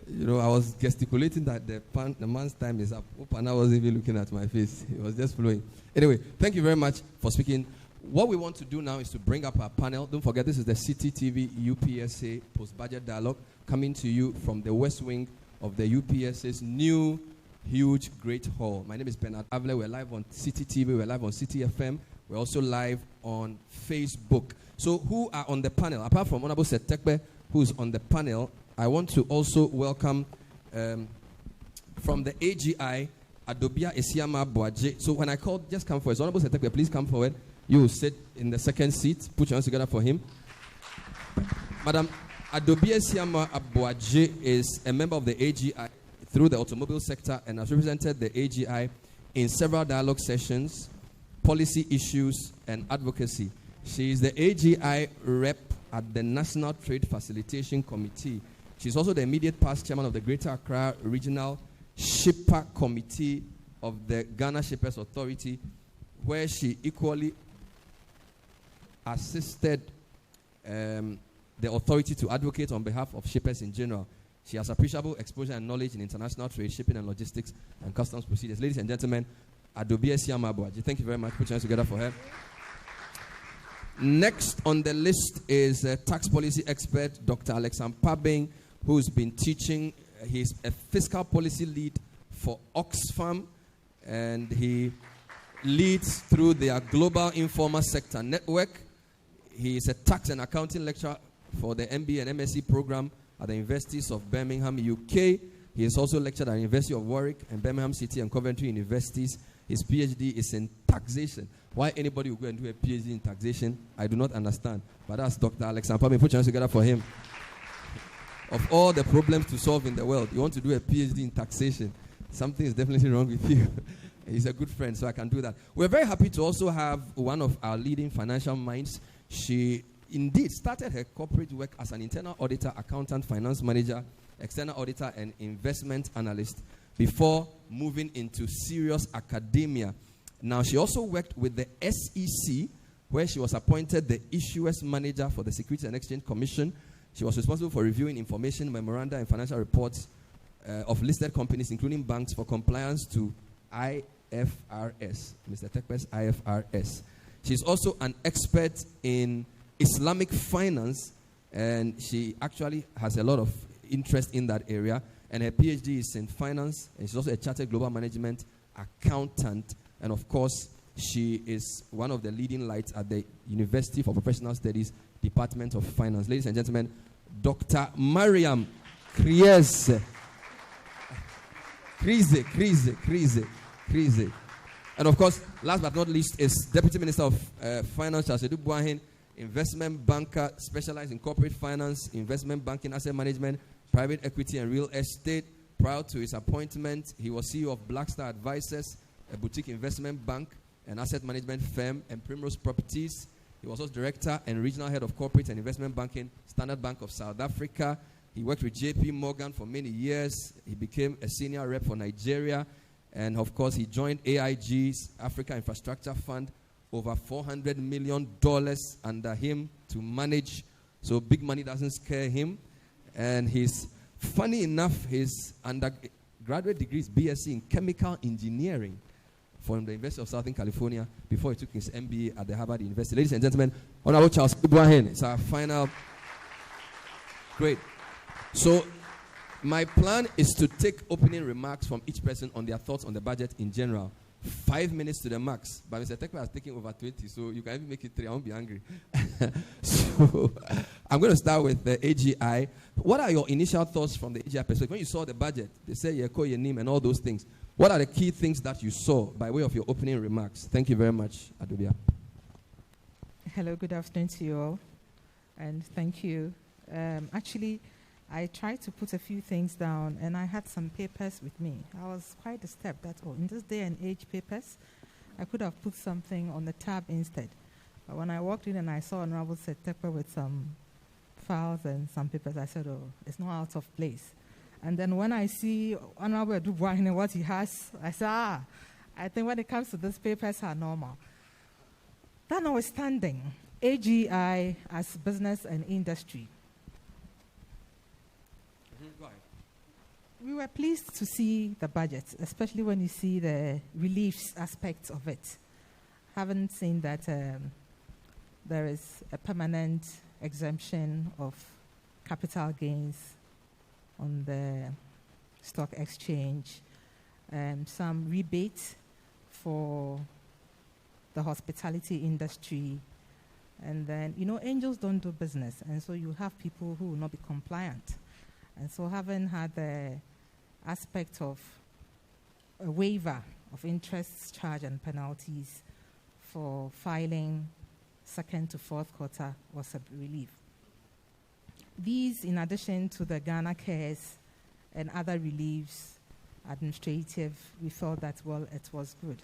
I was gesticulating that the man's time is up. And I wasn't even looking at my face. It was just flowing. Anyway, thank you very much for speaking. What we want to do now is to bring up our panel. Don't forget, this is the City TV UPSA Post-Budget Dialogue, coming to you from the West Wing of the UPSA's new, huge, great hall. My name is Bernard Avle. We're live on City TV. We're live on City FM. We're also live on Facebook. So who are on the panel? Apart from Honorable Setekwe, who's on the panel, I want to also welcome from the AGI, Adobia Esiama Boaje. So when I call, just come forward. So Honorable Setekwe, please come forward. You will sit in the second seat. Put your hands together for him. Madam Adobia Esiama Boaje is a member of the AGI through the automobile sector and has represented the AGI in several dialogue sessions, policy issues, and advocacy. She is the AGI rep at the National Trade Facilitation Committee. She's also the immediate past chairman of the Greater Accra Regional Shipper Committee of the Ghana Shippers Authority, where she equally assisted the authority to advocate on behalf of shippers in general. She has appreciable exposure and knowledge in international trade, shipping and logistics, and customs procedures. Ladies and gentlemen, Adobia Esiama Boaje. Thank you very much. Put your hands together for her. Next on the list is tax policy expert, Dr. Alexander Pabing, who's been teaching. He's a fiscal policy lead for Oxfam, and he leads through their Global Informal Sector Network. He is a tax and accounting lecturer for the MBA and MSc program at the Universities of Birmingham, UK. He has also lectured at the University of Warwick and Birmingham City and Coventry Universities. His PhD is in taxation. Why anybody would go and do a PhD in taxation, I do not understand. But that's Dr. Alexander Pabing. Put your hands together for him. Of all the problems to solve in the world, you want to do a PhD in taxation. Something is definitely wrong with you. He's a good friend, so I can do that. We're very happy to also have one of our leading financial minds. She indeed started her corporate work as an internal auditor, accountant, finance manager, external auditor, and investment analyst before moving into serious academia. Now, she also worked with the SEC, where she was appointed the issuers manager for the Securities and Exchange Commission. She was responsible for reviewing information, memoranda, and financial reports of listed companies, including banks, for compliance to IFRS, Mr. Tekwe's IFRS. She's also an expert in Islamic finance, and she actually has a lot of interest in that area. And her PhD is in finance, and she's also a chartered global management accountant. And of course, she is one of the leading lights at the University for Professional Studies Department of Finance. Ladies and gentlemen, Dr. Mariam Crazy. And of course, last but not least, is Deputy Minister of Finance, Charles Edu Buahin, investment banker, specialized in corporate finance, investment banking, asset management, private equity, and real estate. Prior to his appointment, he was CEO of Blackstar Advisors, a boutique investment bank, an asset management firm, and Primrose Properties. He was also director and regional head of corporate and investment banking, Standard Bank of South Africa. He worked with JP Morgan for many years. He became a senior rep for Nigeria. And of course, he joined AIG's Africa Infrastructure Fund, over $400 million under him to manage. So big money doesn't scare him. And he's, funny enough, his undergraduate degree is BSc in chemical engineering from the University of Southern California before he took his MBA at the Harvard University. Ladies and gentlemen, Honorable Charles Buahin. It's our final. Great. So my plan is to take opening remarks from each person on their thoughts on the budget in general. 5 minutes to the max. But Mr. Tekpa has taken over 20, so you can even make it 3. I won't be angry. So I'm going to start with the AGI. What are your initial thoughts from the AGI perspective? When you saw the budget, they say Yeko, Yenim, and all those things. What are the key things that you saw by way of your opening remarks? Thank you very much, Adubia. Hello, good afternoon to you all. And thank you. Actually, I tried to put a few things down, and I had some papers with me. I was quite disturbed that, in this day and age papers, I could have put something on the tab instead. But when I walked in and I saw Honorable Setepa with some files and some papers, I said, it's not out of place. And then when I see Honorable Dubois and what he has, I said, I think when it comes to these papers are normal. That notwithstanding, AGI as business and industry, we were pleased to see the budget, especially when you see the reliefs aspects of it. Haven't seen that there is a permanent exemption of capital gains on the stock exchange, some rebate for the hospitality industry, and then, angels don't do business, and so you have people who will not be compliant. And so having had the aspect of a waiver of interest charge and penalties for filing second to fourth quarter was a relief. These, in addition to the Ghana Cares and other reliefs, administrative, we thought that, it was good.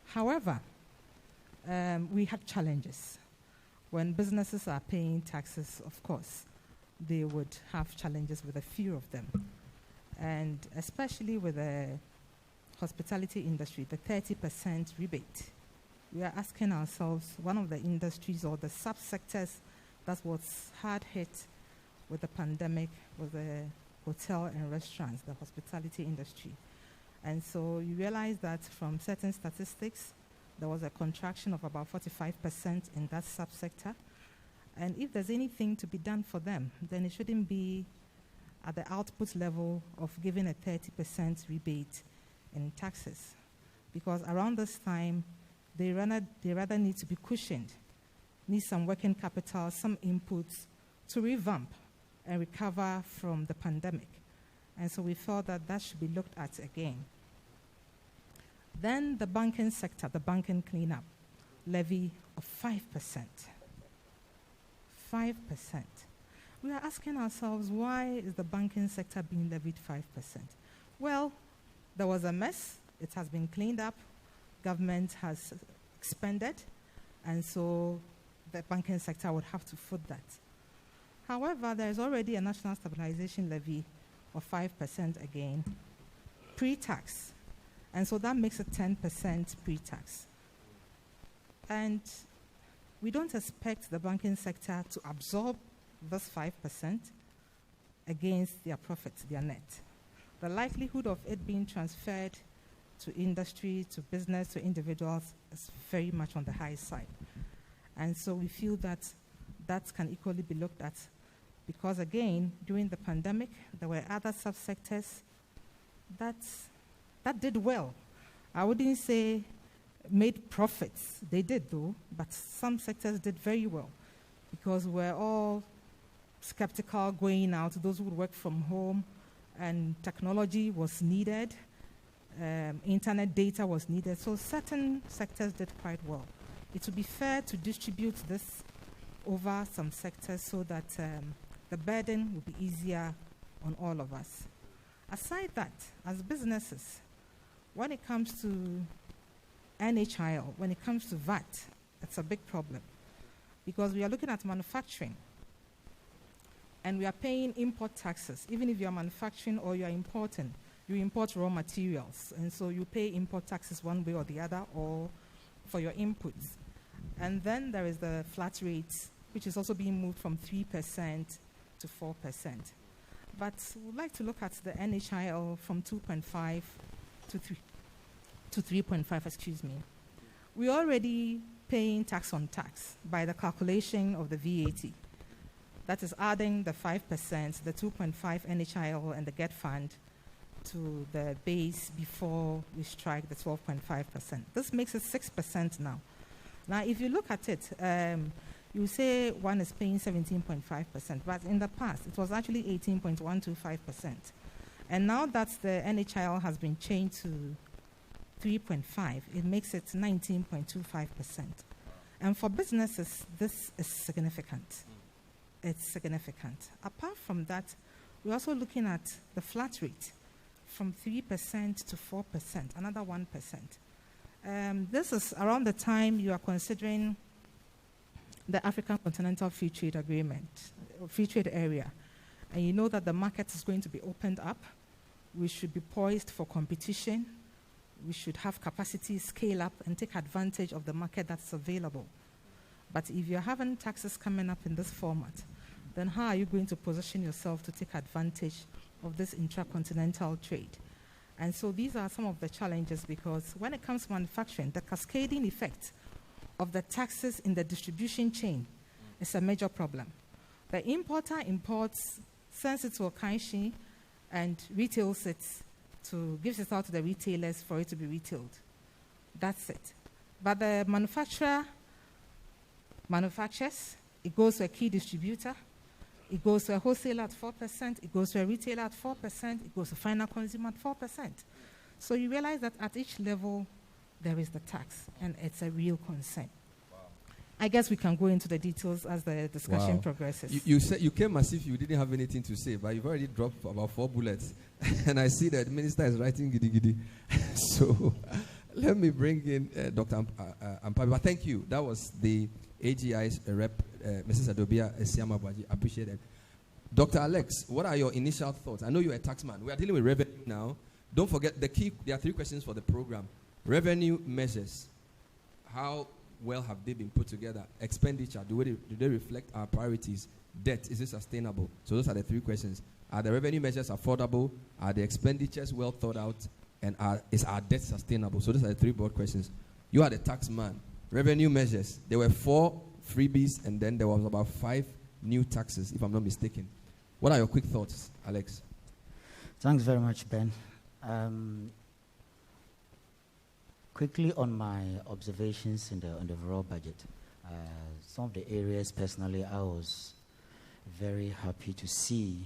However, we had challenges. When businesses are paying taxes, of course, they would have challenges with a few of them. And especially with the hospitality industry, the 30% rebate. We are asking ourselves, one of the industries or the subsectors that was hard hit with the pandemic was the hotel and restaurants, the hospitality industry. And so you realize that from certain statistics, there was a contraction of about 45% in that subsector. And if there's anything to be done for them, then it shouldn't be at the output level of giving a 30% rebate in taxes. Because around this time, they rather need to be cushioned, need some working capital, some inputs to revamp and recover from the pandemic. And so we felt that that should be looked at again. Then the banking sector, the banking cleanup, levy of 5%. 5%. We are asking ourselves, why is the banking sector being levied 5%? Well, there was a mess. It has been cleaned up. Government has expended, and so the banking sector would have to foot that. However, there is already a national stabilization levy of 5% again, pre-tax, and so that makes it 10% pre-tax. And we don't expect the banking sector to absorb this 5% against their profits, their net. The likelihood of it being transferred to industry, to business, to individuals is very much on the high side. And so we feel that that can equally be looked at because, again, during the pandemic, there were other subsectors that did well. I wouldn't say made profits. They did, though, but some sectors did very well because we're all skeptical going out, those who would work from home, and technology was needed, internet data was needed, so certain sectors did quite well. It would be fair to distribute this over some sectors so that the burden will be easier on all of us. Aside that, as businesses, when it comes to NHIL, when it comes to VAT, it's a big problem because we are looking at manufacturing and we are paying import taxes. Even if you are manufacturing or you are importing, you import raw materials, and so you pay import taxes one way or the other or for your inputs. And then there is the flat rate, which is also being moved from 3% to 4%. But we'd like to look at the NHIL from 2.5 to 3.5, excuse me. We're already paying tax on tax by the calculation of the VAT. That is adding the 5%, the 2.5 NHIL and the GET fund to the base before we strike the 12.5%. This makes it 6% now. Now, if you look at it, you say one is paying 17.5%, but in the past, it was actually 18.125%. And now that the NHIL has been changed to 3.5, it makes it 19.25%. And for businesses, this is significant. It's significant. Apart from that, we're also looking at the flat rate from 3% to 4%, another 1%. This is around the time you are considering the African Continental Free Trade Agreement, Free Trade Area. And you know that the market is going to be opened up. We should be poised for competition. We should have capacity, scale up, and take advantage of the market that's available. But if you're having taxes coming up in this format, then how are you going to position yourself to take advantage of this intracontinental trade? And so these are some of the challenges, because when it comes to manufacturing, the cascading effect of the taxes in the distribution chain is a major problem. The importer imports, sends it to Okanshi, and retails it gives it out to the retailers for it to be retailed. That's it. But the manufacturer manufactures, it goes to a key distributor, it goes to a wholesaler at 4%, it goes to a retailer at 4%, it goes to final consumer at 4%. So you realize that at each level, there is the tax, and it's a real concern. Wow. I guess we can go into the details as the discussion progresses. You said you came as if you didn't have anything to say, but you've already dropped about 4 bullets. And I see that the minister is writing giddy giddy. So let me bring in Dr. Ampabi. But thank you. That was the AGI's rep, Mrs. Adobia Esiamabaji. Appreciate it. Dr. Alex, what are your initial thoughts? I know you're a taxman. We are dealing with revenue now. Don't forget the key. There are 3 questions for the program. Revenue measures. How well have they been put together? Expenditure. Do they reflect our priorities? Debt. Is it sustainable? So those are the 3 questions. Are the revenue measures affordable? Are the expenditures well thought out? And is our debt sustainable? So those are the 3 broad questions. You are the tax man. Revenue measures. There were 4 freebies, and then there was about 5 new taxes, if I'm not mistaken. What are your quick thoughts, Alex? Thanks very much, Ben. Quickly on my observations on the overall budget. Some of the areas, personally, I was very happy to see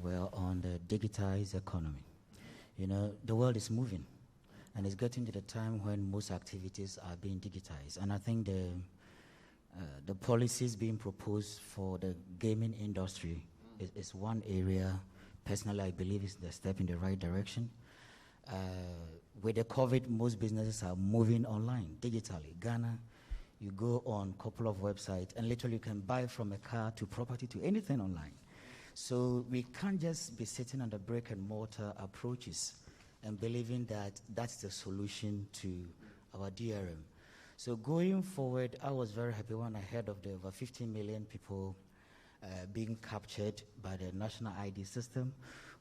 on the digitized economy. You know, the world is moving, and it's getting to the time when most activities are being digitized. And I think the policies being proposed for the gaming industry is one area. Personally, I believe is the step in the right direction. With the COVID, most businesses are moving online, digitally. Ghana, you go on a couple of websites, and literally you can buy from a car to property to anything online. So we can't just be sitting on the brick and mortar approaches and believing that that's the solution to our DRM. So going forward, I was very happy when I heard of the over 15 million people being captured by the national ID system,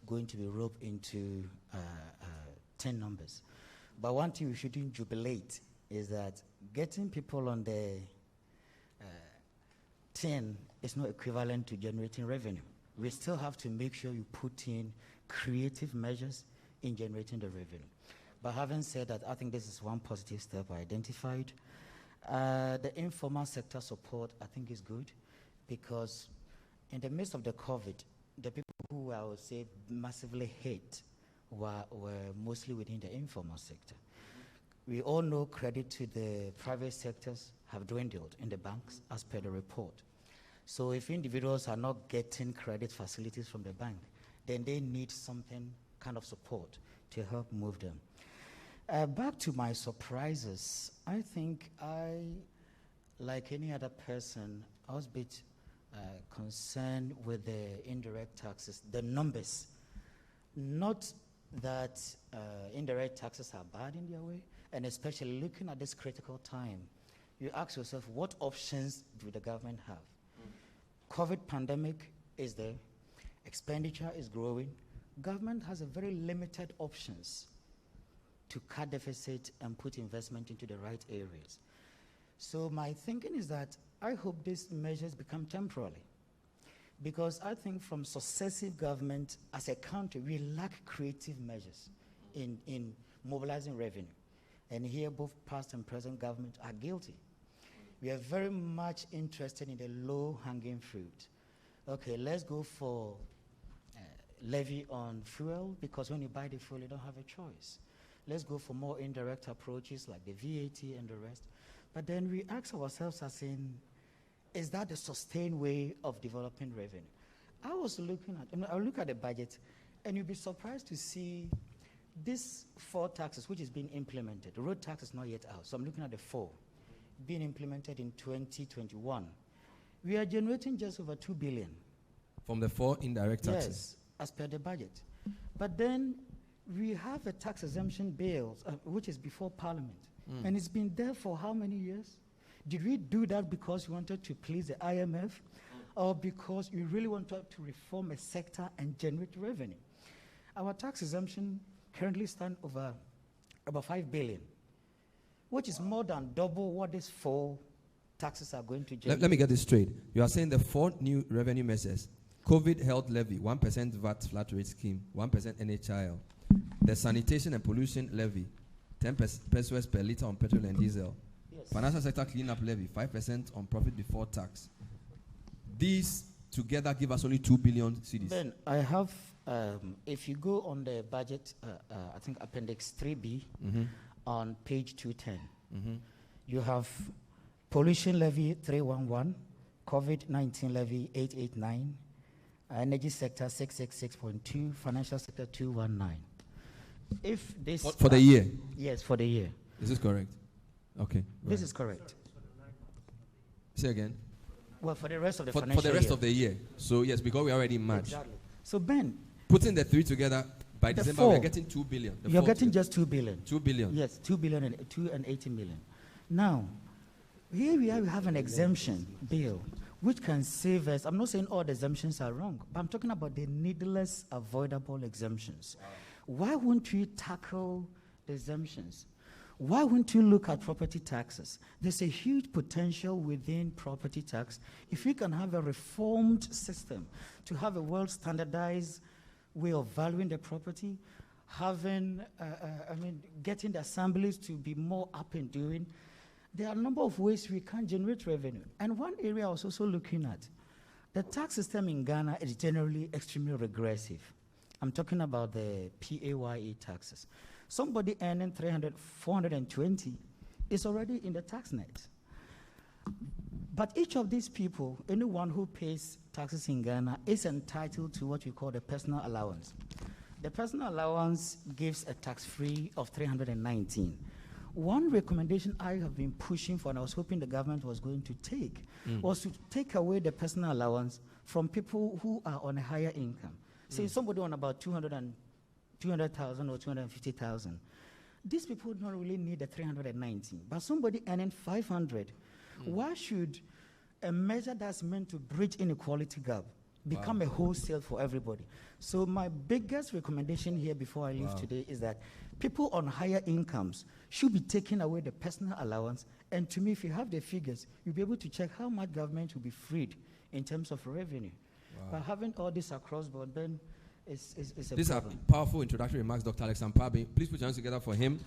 going to be roped into 10 numbers. But one thing we shouldn't jubilate is that getting people on the 10 is not equivalent to generating revenue. We still have to make sure you put in creative measures in generating the revenue. But having said that, I think this is one positive step I identified. The informal sector support, I think, is good, because in the midst of the COVID, the people who I would say massively hit were mostly within the informal sector. We all know credit to the private sectors have dwindled in the banks as per the report. So if individuals are not getting credit facilities from the bank, then they need something kind of support to help move them. Back to my surprises, I think like any other person, I was a bit concerned with the indirect taxes, the numbers. Not that indirect taxes are bad in their way, and especially looking at this critical time, you ask yourself, what options do the government have? COVID pandemic is there, expenditure is growing. Government has a very limited options to cut deficit and put investment into the right areas. So my thinking is that I hope these measures become temporary, because I think from successive government as a country, we lack creative measures in mobilizing revenue. And here both past and present government are guilty. We are very much interested in the low-hanging fruit. Okay, let's go for levy on fuel, because when you buy the fuel, you don't have a choice. Let's go for more indirect approaches like the VAT and the rest. But then we ask ourselves as in, is that the sustained way of developing revenue? I was looking at, I look at the budget, and you'll be surprised to see these 4 taxes which is being implemented. The road tax is not yet out, so I'm looking at the 4 being implemented in 2021. We are generating just over 2 billion. From the 4 indirect taxes? Yes, as per the budget. But then we have a tax exemption bill, which is before Parliament. And it's been there for how many years? Did we do that because we wanted to please the IMF, or because we really wanted to reform a sector and generate revenue? Our tax exemption currently stands over about 5 billion, which is more than double what these 4 taxes are going to generate. Let me get this straight. You are saying the 4 new revenue measures: COVID health levy, 1% VAT flat rate scheme, 1% NHIL, the sanitation and pollution levy, 10 pesos per litre on petrol and diesel, Yes. financial sector cleanup levy, 5% on profit before tax. These together give us only 2 billion cedis. Ben, I have, if you go on the budget, I think Appendix 3B, on page 210, you have pollution levy 311, COVID-19 levy 889, energy sector 666.2, financial sector 219. If this For the year? Yes, for the year. Is this correct? Okay. This is correct. Say again. Well, for the rest of the For financial the rest year. of the year. So yes, because we are already in March. Exactly. So Ben, Putting the 3 together, by The December 4. we're getting 2 billion. The you're 4 getting together. just 2 billion. 2 billion. Yes, 2 billion and 280 million. Now, here we have an exemption bill which can save us. I'm not saying all the exemptions are wrong, but I'm talking about the needless, avoidable exemptions. Why won't we tackle the exemptions? Why won't you look at property taxes? There's a huge potential within property tax. If we can have a reformed system to have a well-standardized way of valuing the property, having, getting the assemblies to be more up and doing, there are a number of ways we can generate revenue. And one area I was also looking at, the tax system in Ghana is generally extremely regressive. I'm talking about the PAYE taxes. Somebody earning 420 is already in the tax net. But each of these people, anyone who pays taxes in Ghana, is entitled to what we call the personal allowance. The personal allowance gives a tax-free of 319. One recommendation I have been pushing for, and I was hoping the government was going to take, was to take away the personal allowance from people who are on a higher income. Say somebody on about 200,000 or 250,000. These people don't really need the 319, but somebody earning 500, why should a measure that's meant to bridge inequality gap become a wholesale for everybody? So my biggest recommendation here before I leave today is that people on higher incomes should be taking away the personal allowance. And to me, if you have the figures, you'll be able to check how much government will be freed in terms of revenue. But having all this across board, then is a These problem. are powerful introductory remarks, Dr. Alex Ampabi. Please put your hands together for him.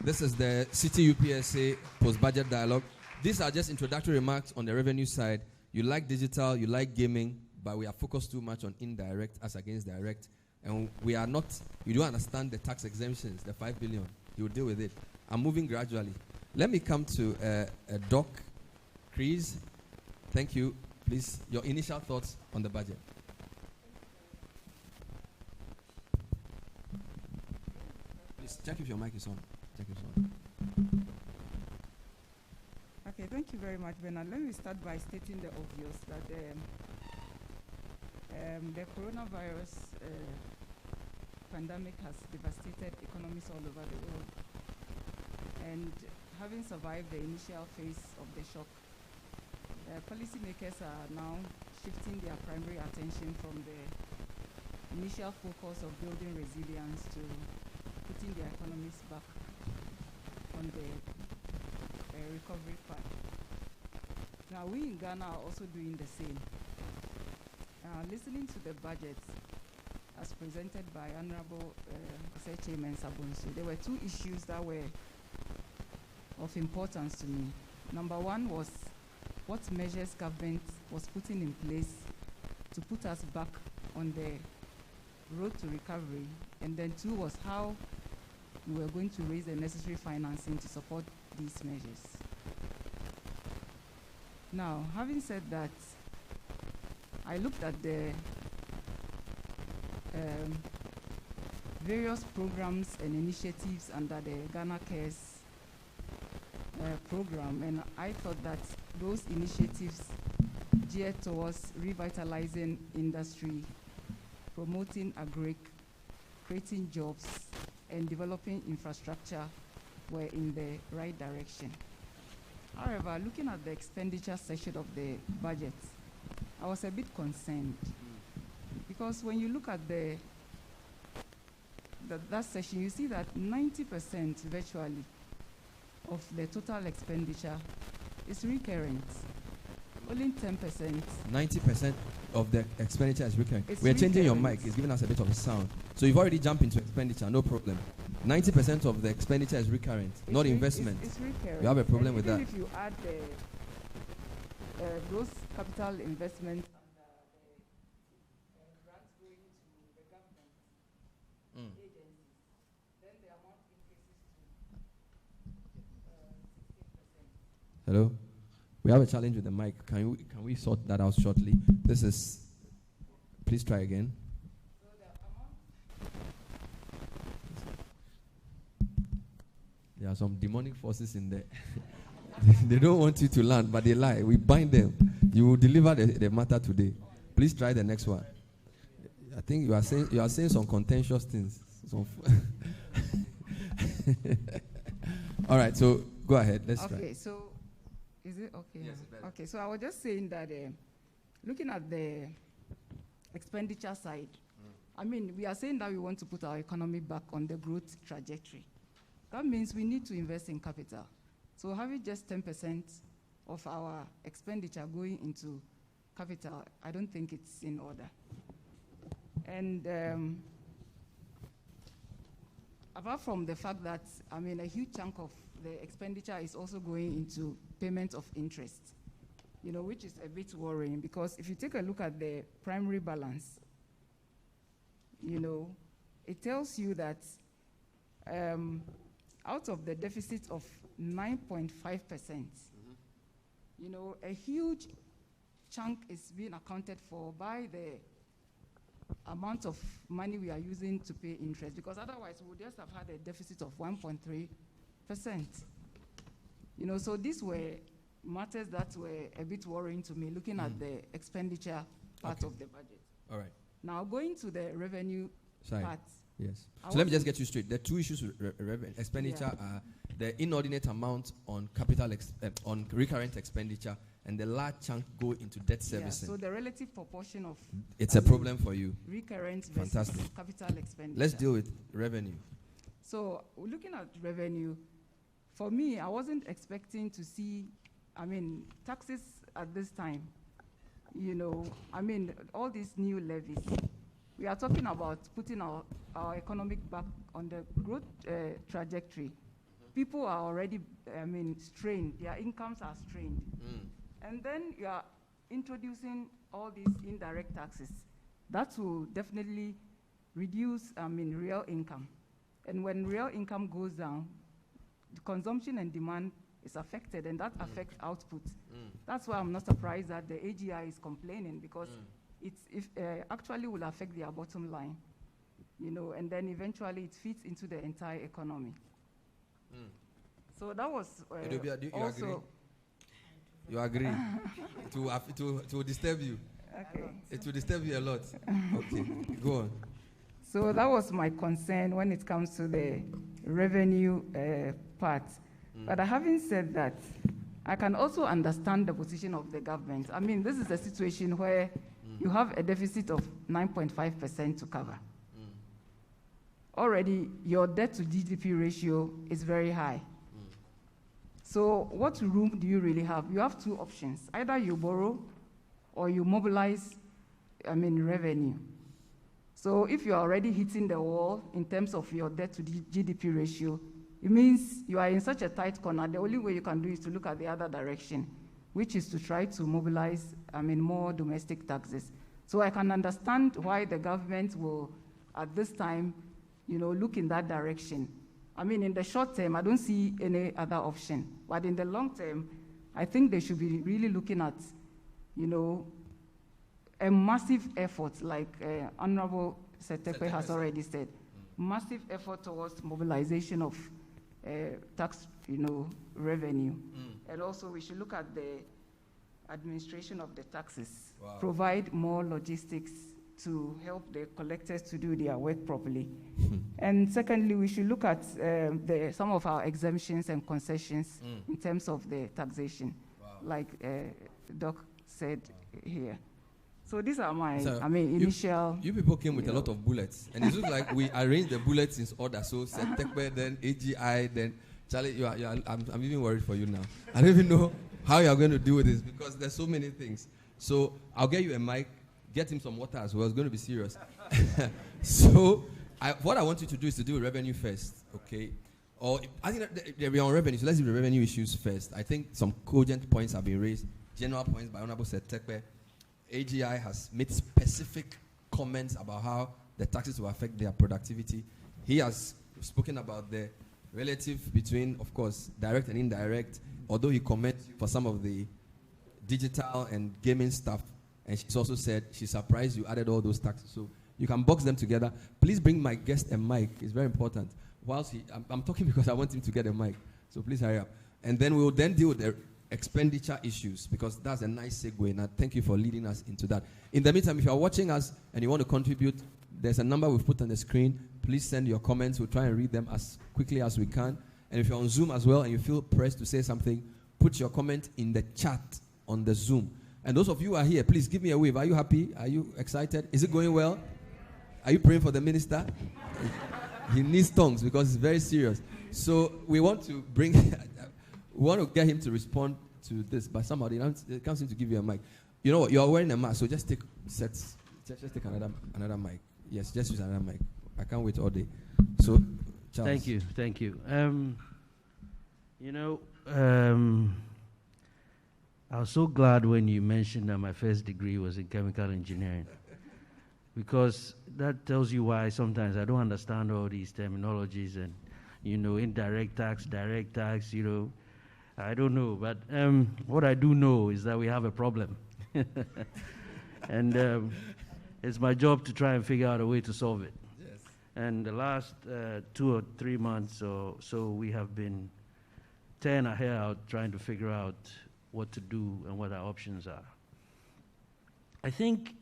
This is the City UPSA post-budget dialogue. These are just introductory remarks on the revenue side. You like digital, you like gaming, but we are focused too much on indirect as against direct. And we don't understand the tax exemptions, the 5 billion. You will deal with it. I'm moving gradually. Let me come to Doc Chris. Thank you. Please, your initial thoughts on the budget. Please check if your mic is on. Check if it's on. Okay, thank you very much, Bernard. Let me start by stating the obvious that the coronavirus pandemic has devastated economies all over the world. And having survived the initial phase of the shock, policymakers are now shifting their primary attention from the initial focus of building resilience to putting their economies back on the recovery path. Now, we in Ghana are also doing the same. Listening to the budget as presented by Honorable Chairman Sabonsu, there were two issues that were of importance to me. Number one was what measures government was putting in place to put us back on the road to recovery, and then two was how we were going to raise the necessary financing to support these measures. Now, having said that, I looked at the various programs and initiatives under the Ghana Cares program, and I thought that those initiatives geared towards revitalizing industry, promoting agric, creating jobs, and developing infrastructure were in the right direction. However, looking at the expenditure section of the budget, I was a bit concerned because when you look at that section, you see that 90% virtually of the total expenditure is recurrent. Only 10%. 90% of the expenditure is recurring. It's We're changing your recurrent. mic. It's giving us a bit of a sound. So you've already jumped into expenditure. No problem. 90% of the expenditure is recurrent, not investment. It's recurrent. You have a problem And with even that. if you add those capital investments and the grants going to the government agencies, then the amount increases to 16%. Hello? We have a challenge with the mic. Can we sort that out shortly? Please try again. So the amount. There are some demonic forces in there. They don't want you to land, but they lie. We bind them. You will deliver the matter today. Please try the next one. I think you are saying some contentious things. All right, so go ahead. Let's try. Okay, so is it okay? Yes, it's better. Okay, so I was just saying that looking at the expenditure side, I mean, we are saying that we want to put our economy back on the growth trajectory. That means we need to invest in capital. So having just 10% of our expenditure going into capital, I don't think it's in order. And apart from the fact that, I mean, a huge chunk of the expenditure is also going into payment of interest, which is a bit worrying because if you take a look at the primary balance, it tells you that out of the deficit of 9.5%, a huge chunk is being accounted for by the amount of money we are using to pay interest, because otherwise we would just have had a deficit of 1.3%. So these were matters that were a bit worrying to me, looking at the expenditure part of the budget. All right. Now, going to the revenue part. Yes. So let me just get you straight. The two issues with expenditure are the inordinate amount on on recurrent expenditure, and the large chunk go into debt servicing. So the relative proportion of it's a problem for you. Recurrent versus capital expenditure. Let's deal with revenue. So looking at revenue, for me, I wasn't expecting to see, taxes at this time. All these new levies. We are talking about putting our economic back on the growth trajectory. People are already, strained. Their incomes are strained. And then you are introducing all these indirect taxes, that will definitely reduce, real income. And when real income goes down, the consumption and demand is affected, and that affects output. That's why I'm not surprised that the AGI is complaining, because it actually will affect their bottom line, and then eventually it feeds into the entire economy. So that was also... You agree? It will disturb you. Okay. It will disturb you a lot. Okay, go on. So that was my concern when it comes to the revenue part. But having said that, I can also understand the position of the government. I mean, this is a situation where you have a deficit of 9.5% to cover. Already, your debt to GDP ratio is very high. So what room do you really have? You have two options. Either you borrow or you mobilize, revenue. So if you're already hitting the wall in terms of your debt to GDP ratio, it means you are in such a tight corner. The only way you can do is to look at the other direction, which is to try to mobilize, more domestic taxes. So I can understand why the government will, at this time, look in that direction. In the short term, I don't see any other option. But in the long term, I think they should be really looking at, a massive effort, like Honorable Setekwe has already said, massive effort towards mobilization of tax, revenue. And also we should look at the administration of the taxes, provide more logistics to help the collectors to do their work properly. And secondly, we should look at some of our exemptions and concessions in terms of the taxation, like Doc said here. So these are my, initial... You people came with a lot of bullets, and it looks like we arranged the bullets in order. So Setekwe, then AGI, then Charlie, I'm even worried for you now. I don't even know how you are going to deal with this, because there's so many things. So I'll get you a mic. Get him some water as well. It's going to be serious. So, what I want you to do is to do revenue first, okay? Or I think that we're on revenue, so let's do the revenue issues first. I think some cogent points have been raised, general points by Honorable Setekwe. AGI has made specific comments about how the taxes will affect their productivity. He has spoken about the relative between, of course, direct and indirect, although he comments for some of the digital and gaming stuff. And she's also said she's surprised you added all those taxes. So you can box them together. Please bring my guest a mic. It's very important. Whilst I'm talking because I want him to get a mic. So please hurry up. And then we will then deal with the expenditure issues, because that's a nice segue. And I thank you for leading us into that. In the meantime, if you are watching us and you want to contribute, there's a number we've put on the screen. Please send your comments. We'll try and read them as quickly as we can. And if you're on Zoom as well and you feel pressed to say something, put your comment in the chat on the Zoom. And those of you who are here, please give me a wave. Are you happy? Are you excited? Is it going well? Are you praying for the minister? He needs tongues because it's very serious. So we want to get him to respond to this, but somebody can't seem to give you a mic. You know what? You are wearing a mask, so just take sets. Just take another mic. Yes, just use another mic. I can't wait all day. So, Charles. Thank you. I was so glad when you mentioned that my first degree was in chemical engineering, because that tells you why sometimes I don't understand all these terminologies and, indirect tax, direct tax, I don't know. But what I do know is that we have a problem. And it's my job to try and figure out a way to solve it. Yes. And the last 2 or 3 months or so, we have been tearing our hair out trying to figure out what to do and what our options are. I think,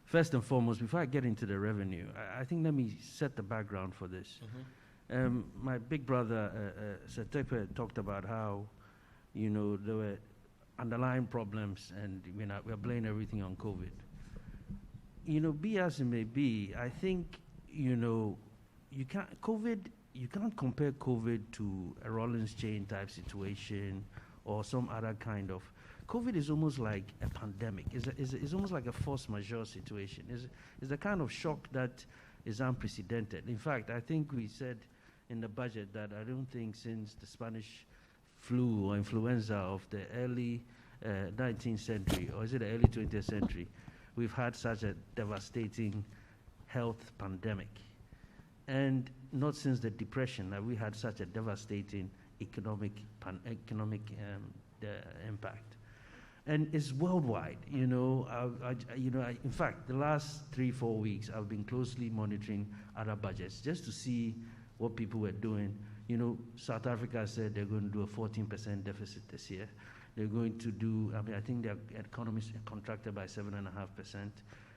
first and foremost, before I get into the revenue, I think let me set the background for this. My big brother, Setekwe, talked about how, there were underlying problems and we're blaming everything on COVID. Be as it may be, I think, you can't compare COVID to a Rollins chain type situation or some other kind of. COVID is almost like a pandemic. It's almost like a force majeure situation. It's the kind of shock that is unprecedented. In fact, I think we said in the budget that I don't think since the Spanish flu or influenza of the early 19th century, or is it the early 20th century, we've had such a devastating health pandemic. And not since the Depression have we had such a devastating economic impact. And it's worldwide, you know. In fact, the last 3-4 weeks, I've been closely monitoring other budgets just to see what people were doing. You know, South Africa said they're going to do a 14% deficit this year. They're going to do, I think their economies contracted by 7.5%.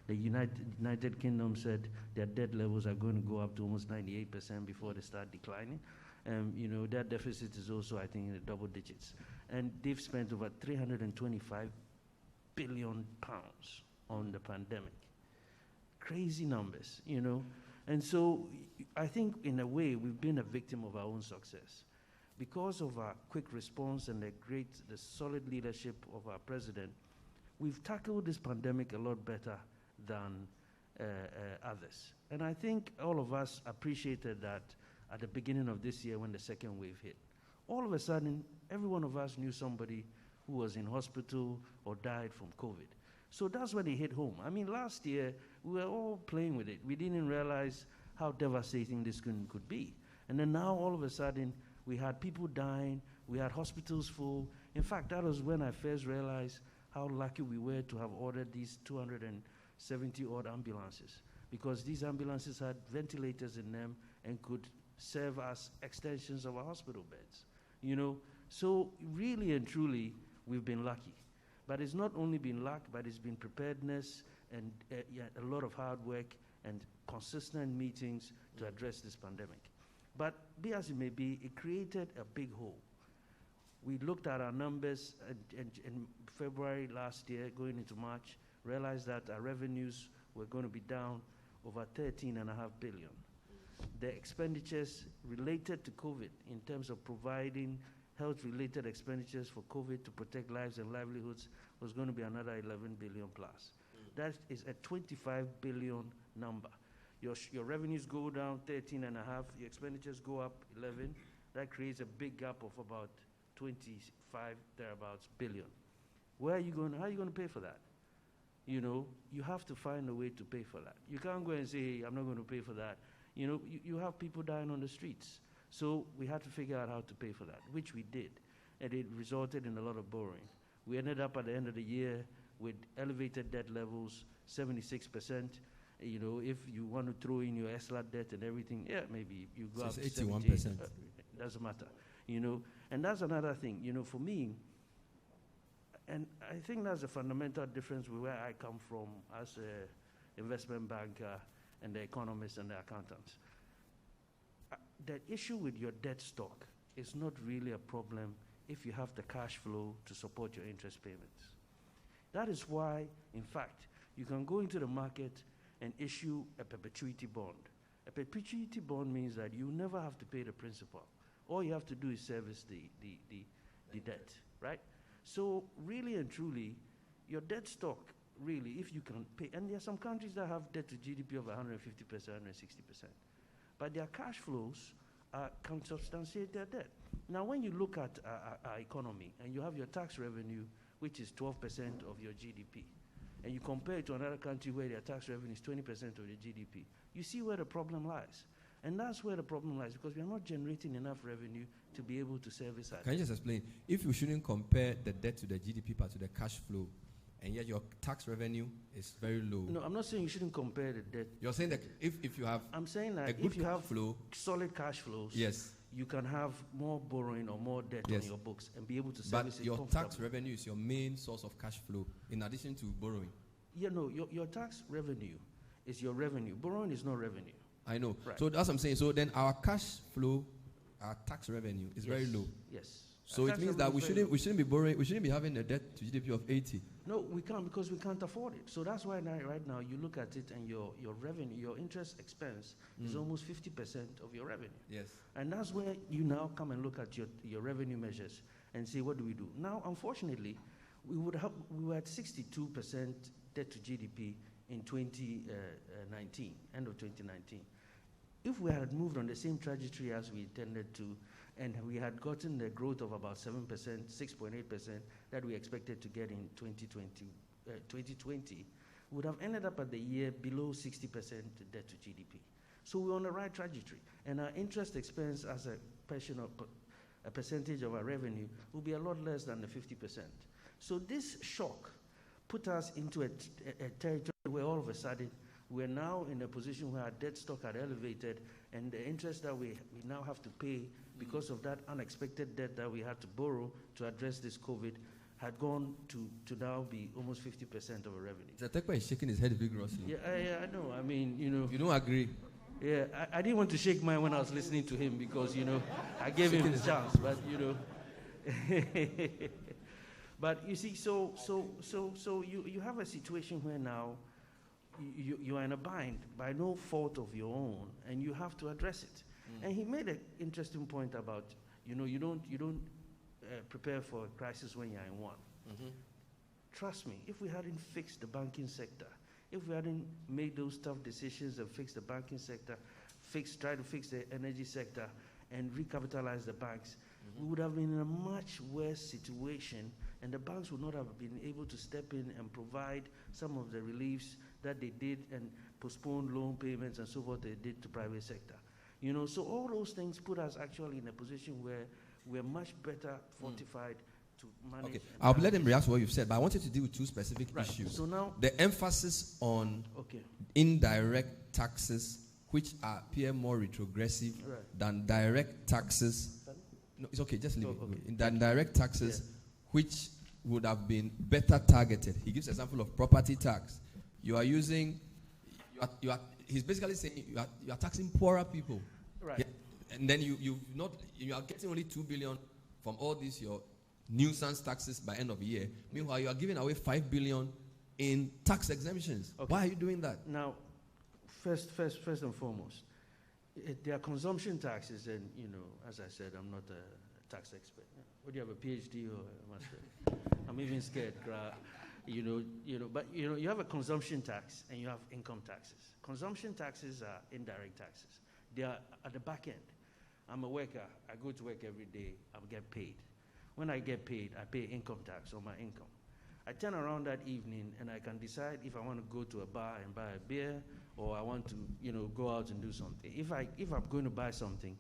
The United Kingdom said their debt levels are going to go up to almost 98% before they start declining. You know, their deficit is also, I think, in the double digits. And they've spent over 325 billion pounds on the pandemic. Crazy numbers, you know. And so I think, in a way, we've been a victim of our own success. Because of our quick response and the solid leadership of our president, we've tackled this pandemic a lot better than others. And I think all of us appreciated that at the beginning of this year when the second wave hit. All of a sudden, every one of us knew somebody who was in hospital or died from COVID. So that's when it hit home. I mean, last year, we were all playing with it. We didn't realize how devastating this could be. And then now, all of a sudden, we had people dying, we had hospitals full. In fact, that was when I first realized how lucky we were to have ordered these 270-odd ambulances, because these ambulances had ventilators in them and could serve as extensions of our hospital beds. You know, so really and truly, we've been lucky. But it's not only been luck, but it's been preparedness and a lot of hard work and consistent meetings to address this pandemic. But be as it may be, it created a big hole. We looked at our numbers in February last year, going into March, realized that our revenues were going to be down over 13.5 billion. The expenditures related to COVID, in terms of providing health-related expenditures for COVID to protect lives and livelihoods, was going to be another 11 billion plus. That is a 25 billion number. Your revenues go down 13.5, your expenditures go up 11. That creates a big gap of about 25 thereabouts billion. How are you going to pay for that? You know, you have to find a way to pay for that. You can't go and say, hey, I'm not going to pay for that. You know, you have people dying on the streets. So we had to figure out how to pay for that, which we did. And it resulted in a lot of borrowing. We ended up at the end of the year with elevated debt levels, 76%. You know, if you want to throw in your ESLA debt and everything, yeah, maybe you go up to 81%. Doesn't matter, you know. And that's another thing, you know, for me, and I think that's a fundamental difference with where I come from as an investment banker and the economists and the accountants. The issue with your debt stock is not really a problem if you have the cash flow to support your interest payments. That is why, in fact, you can go into the market and issue a perpetuity bond. A perpetuity bond means that you never have to pay the principal. All you have to do is service the debt, right? So really and truly, your debt stock, really, if you can pay, and there are some countries that have debt to GDP of 150%, 160%, but their cash flows can substantiate their debt. Now, when you look at our economy and you have your tax revenue, which is 12% of your GDP, and you compare it to another country where their tax revenue is 20% of the GDP, you see where the problem lies. And that's where the problem lies, because we are not generating enough revenue to be able to service our Can you just explain, if you shouldn't compare the debt to the GDP part to the cash flow, and yet your tax revenue is very low? No, I'm not saying you shouldn't compare the debt. You're saying that if you have I'm saying that a good if you have flow, solid cash flows, yes, you can have more borrowing or more debt on your books and be able to service but it your comfortably. tax revenue is your main source of cash flow, in addition to borrowing. Yeah, no, your tax revenue is your revenue. Borrowing is not revenue. I know. Right. So that's what I'm saying. So then our cash flow, our tax revenue is very low. Yes. So it means that we shouldn't be borrowing, we shouldn't be having a debt to GDP of 80. No, we can't, because we can't afford it. So that's why right now you look at it and your revenue, your interest expense is almost 50% of your revenue. Yes. And that's where you now come and look at your revenue measures and say, what do we do? Now, unfortunately, we were at 62% debt to GDP in 2019, end of 2019. If we had moved on the same trajectory as we intended to, and we had gotten the growth of about 7%, 6.8% that we expected to get in 2020, would have ended up at the year below 60% debt to GDP. So we're on the right trajectory. And our interest expense as a percentage of our revenue will be a lot less than the 50%. So this shock put us into a territory where all of a sudden we're now in a position where our debt stock had elevated, and the interest that we now have to pay because of that unexpected debt that we had to borrow to address this COVID had gone to now be almost 50% of our revenue. Zatekwa is shaking his head vigorously. Yeah, I know. I mean, you know. You don't agree? Yeah, I didn't want to shake mine when I was listening to him because, you know, I gave him his chance, but, you know. But you see, so you have a situation where now you are in a bind by no fault of your own, and you have to address it. And he made an interesting point about, you know, you don't prepare for a crisis when you're in one. Trust me, if we hadn't fixed the banking sector, if we hadn't made those tough decisions and fixed the banking sector, try to fix the energy sector, and recapitalize the banks, we would have been in a much worse situation, and the banks would not have been able to step in and provide some of the reliefs that they did and postpone loan payments and so forth they did to private sector. You know, so all those things put us actually in a position where we're much better fortified to manage. Okay, I'll let him react to what you've said, but I wanted to deal with two specific issues. So now, the emphasis on indirect taxes, which appear more retrogressive than direct taxes. No, it's okay, just leave it. Than direct taxes, which would have been better targeted. He gives an example of property tax. You are using, he's basically saying you are taxing poorer people. Right. And then you are getting only 2 billion from all these your nuisance taxes by end of the year. Meanwhile, you are giving away 5 billion in tax exemptions. Okay. Why are you doing that? Now, first and foremost, there are consumption taxes, and you know, as I said, I'm not a tax expert. Would you have a PhD or a master? I'm even scared. But you have a consumption tax and you have income taxes. Consumption taxes are indirect taxes. They are at the back end. I'm a worker. I go to work every day. I get paid. When I get paid, I pay income tax on my income. I turn around that evening and I can decide if I want to go to a bar and buy a beer, or I want to, go out and do something. If I'm going to buy something,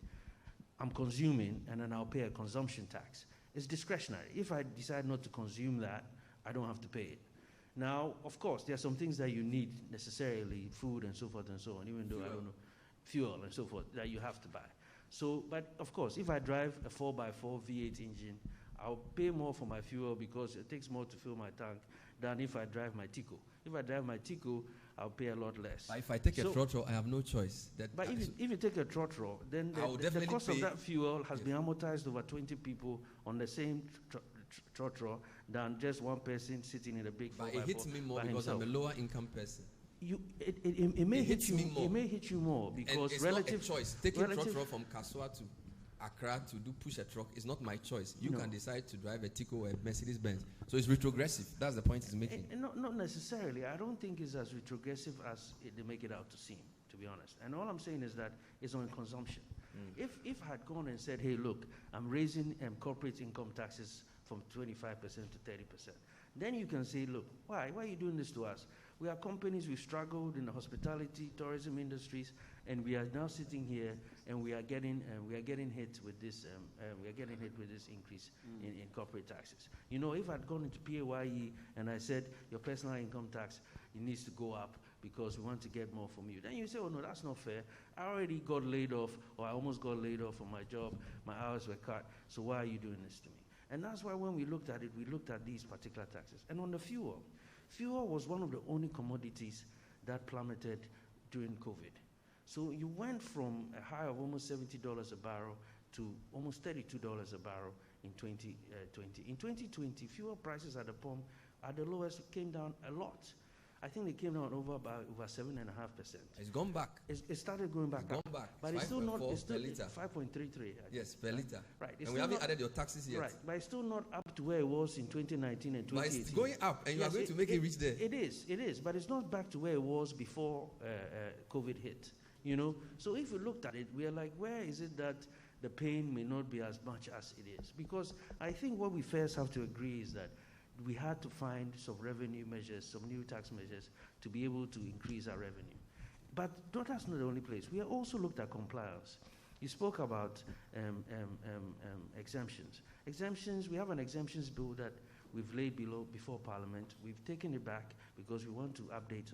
I'm consuming, and then I'll pay a consumption tax. It's discretionary. If I decide not to consume that, I don't have to pay it. Now, of course, there are some things that you need necessarily, food and so forth and so on, even though fuel and so forth, that you have to buy. So, but of course, if I drive a 4x4 V8 engine, I'll pay more for my fuel because it takes more to fill my tank than if I drive my Tico. If I drive my Tico, I'll pay a lot less. But if I take a trotro, I have no choice. But if you take a trotro, then the cost of that fuel has been amortized over 20 people on the same trotro than just one person sitting in a big 4x4. But it hits me more because I'm a lower income person. It may hit you more. It may hit you more because and it's relative not a choice. Taking trotro from Kaswa to Accra to do push a truck is not my choice. You can decide to drive a Tico or a Mercedes Benz. So it's retrogressive. That's the point he's making. Not necessarily. I don't think it's as retrogressive as they make it out to seem, to be honest. And all I'm saying is that it's on consumption. If I had gone and said, hey, look, I'm raising corporate income taxes from 25% to 30%, then you can say, look, why are you doing this to us? We are companies, we've struggled in the hospitality, tourism industries, and we are now sitting here and we are getting hit with this increase in corporate taxes. If I'd gone into PAYE and I said your personal income tax, it needs to go up because we want to get more from you, then you say, oh no, that's not fair. I already got laid off, or I almost got laid off from my job, my hours were cut, so why are you doing this to me? And that's why when we looked at it, we looked at these particular taxes. And on the fuel was one of the only commodities that plummeted during COVID. So you went from a high of almost $70 a barrel to almost $32 a barrel in 2020. In 2020, fuel prices at the pump at the lowest came down a lot. I think they came down over 7.5%. It's gone back. It started going back up. But it's still not. It's still 5.33. Yes, per liter. Right. And we haven't added your taxes yet. Right. But it's still not up to where it was in 2019 and 2018. But it's going up, and you are going to make it reach there. It is. But it's not back to where it was before COVID hit. So if you looked at it, we are like, where is it that the pain may not be as much as it is. Because I think what we first have to agree is that we had to find some revenue measures, some new tax measures to be able to increase our revenue. But that's not the only place. We have also looked at compliance. You spoke about exemptions. Exemptions, we have an exemptions bill that we've laid before Parliament. We've taken it back because we want to update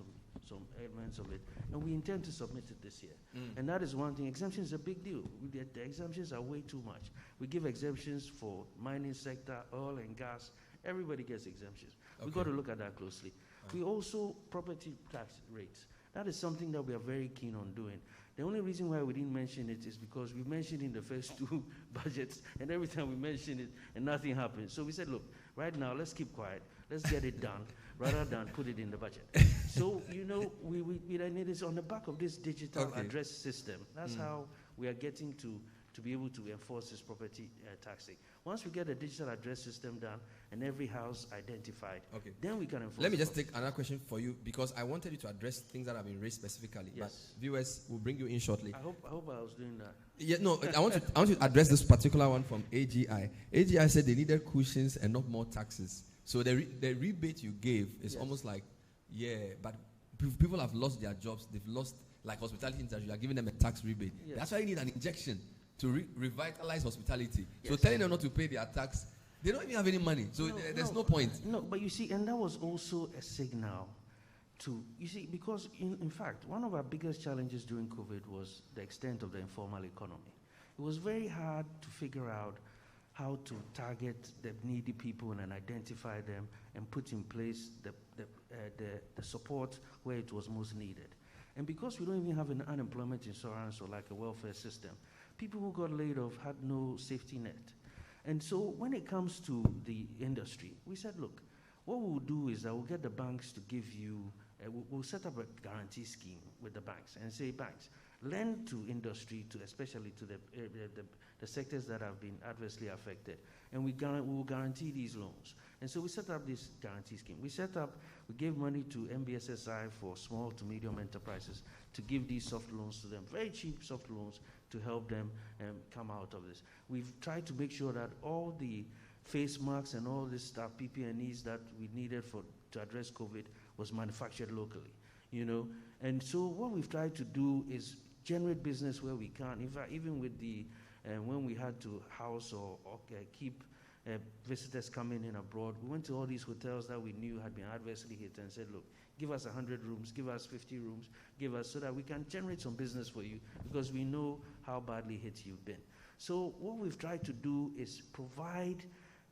some elements of it, and we intend to submit it this year. And that is one thing. Exemptions is a big deal. The exemptions are way too much. We give exemptions for mining sector, oil and gas. Everybody gets exemptions. We've got to look at that closely. We also, property tax rates. That is something that we are very keen on doing. The only reason why we didn't mention it is because we mentioned in the first two budgets, and every time we mentioned it, and nothing happened. So we said, look, right now, let's keep quiet. Let's get it done, rather than put it in the budget. So, it is on the back of this digital address system. That's how we are getting to be able to enforce this property taxing. Once we get a digital address system done and every house identified, then we can enforce. Let me just take another question for you, because I wanted you to address things that have been raised specifically. Yes. But viewers will bring you in shortly. I hope I was doing that. Yeah, no, I want to address this particular one from AGI. AGI said they needed cushions and not more taxes. So the rebate you gave is almost like, but people have lost their jobs. They've lost, like hospitality industry, you are giving them a tax rebate. Yes. That's why you need an injection to revitalize hospitality. Yes. So telling them not to pay their tax, they don't even have any money. So there's no point. No, but you see, and that was also a signal to, you see, because in fact, one of our biggest challenges during COVID was the extent of the informal economy. It was very hard to figure out how to target the needy people and identify them and put in place the support where it was most needed. And because we don't even have an unemployment insurance or like a welfare system, people who got laid off had no safety net. And so when it comes to the industry, we said, look, what we'll do is that we'll get the banks to give you, we'll set up a guarantee scheme with the banks and say, banks, lend to industry, especially to the sectors that have been adversely affected, and we will guarantee these loans. And so we set up this guarantee scheme. We gave money to MBSSI for small to medium enterprises to give these soft loans to them, very cheap soft loans to help them come out of this. We've tried to make sure that all the face masks and all this stuff, PPEs that we needed to address COVID was manufactured locally, And so what we've tried to do is generate business where we can. In fact, even with when we had to house or keep visitors coming in abroad, we went to all these hotels that we knew had been adversely hit and said, look, give us 100 rooms, give us 50 rooms, so that we can generate some business for you, because we know how badly hit you've been. So what we've tried to do is provide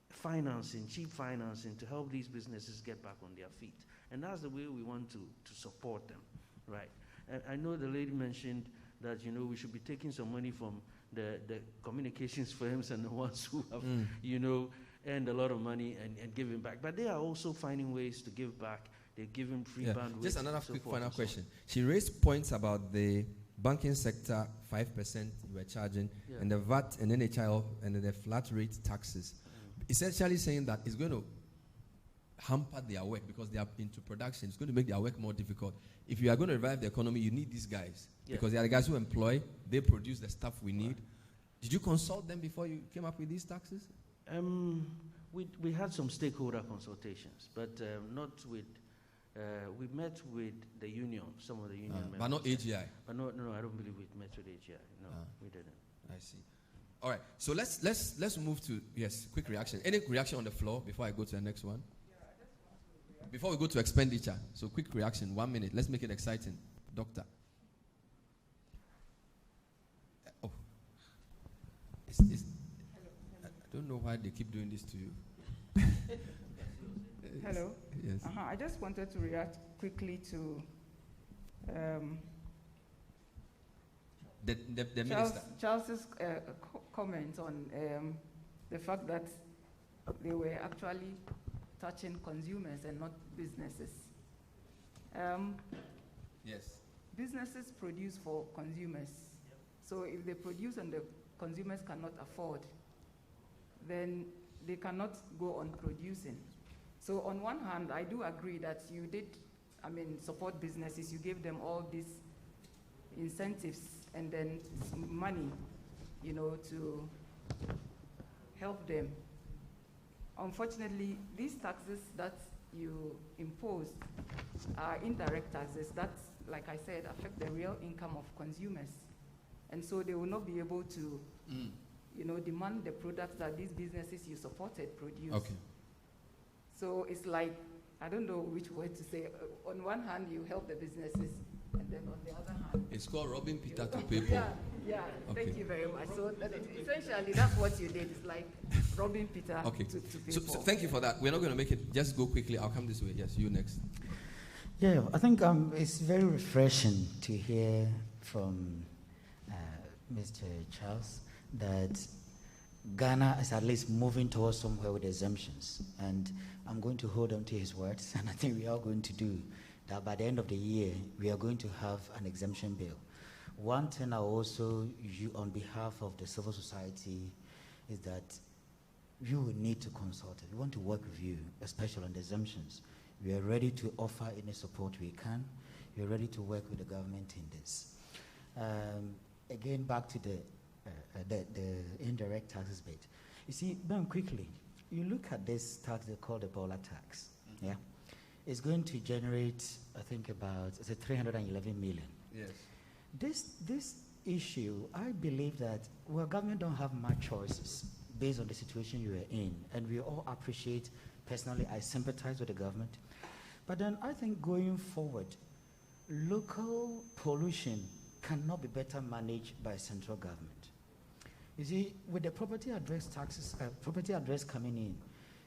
financing, cheap financing, to help these businesses get back on their feet. And that's the way we want to support them, right? And I know the lady mentioned that, we should be taking some money from the communications firms and the ones who have, earned a lot of money and giving back. But they are also finding ways to give back. They're giving free bandwidth. Just another quick final question. She raised points about the banking sector, 5% you were charging, and the VAT and NHIL and the flat rate taxes. Essentially saying that it's going to hamper their work because they are into production. It's going to make their work more difficult. If you are going to revive the economy, you need these guys. Because they are the guys who employ, they produce the stuff we need. Did you consult them before you came up with these taxes? We had some stakeholder consultations, but not with, we met with the union, some of the union members. But not AGI? But no, I don't believe we met with AGI. No, we didn't. I see. All right, so let's move to, quick reaction. Any reaction on the floor before I go to the next one? Before we go to expenditure, so quick reaction, 1 minute. Let's make it exciting. Doctor. I don't know why they keep doing this to you. Hello. Yes. I just wanted to react quickly to the minister. Charles's comment on the fact that they were actually touching consumers and not businesses. Yes. Businesses produce for consumers. So if they produce and the consumers cannot afford, then they cannot go on producing. So on one hand, I do agree that you did, support businesses. You gave them all these incentives and then money to help them. Unfortunately, these taxes that you impose are indirect taxes that, like I said, affect the real income of consumers. And so they will not be able to, demand the products that these businesses you supported produce. Okay. So it's like, I don't know which word to say. On one hand, you help the businesses, and then on the other hand... It's called robbing Peter to pay Paul. Yeah, okay. Thank you very much. So essentially, that's what you did. It's like robbing Peter to pay Paul. So thank you for that. We're not going to make it. Just go quickly. I'll come this way. Yes, you next. Yeah, I think it's very refreshing to hear from Mr. Charles that Ghana is at least moving towards somewhere with exemptions. And I'm going to hold on to his words, and I think we are going to do that. By the end of the year, we are going to have an exemption bill. One thing I also, on behalf of the civil society, is that you will need to consult it. We want to work with you, especially on the exemptions. We are ready to offer any support we can. We are ready to work with the government in this. Again, back to the indirect taxes bit. You see, very quickly, you look at this tax they call the Ebola tax. Mm-hmm. Yeah, it's going to generate, I think, about 311 million. Yes. This issue, I believe that government don't have much choices based on the situation you are in, and we all appreciate. Personally, I sympathize with the government, but then I think going forward, local pollution cannot be better managed by central government. You see, with the property address taxes, property address coming in,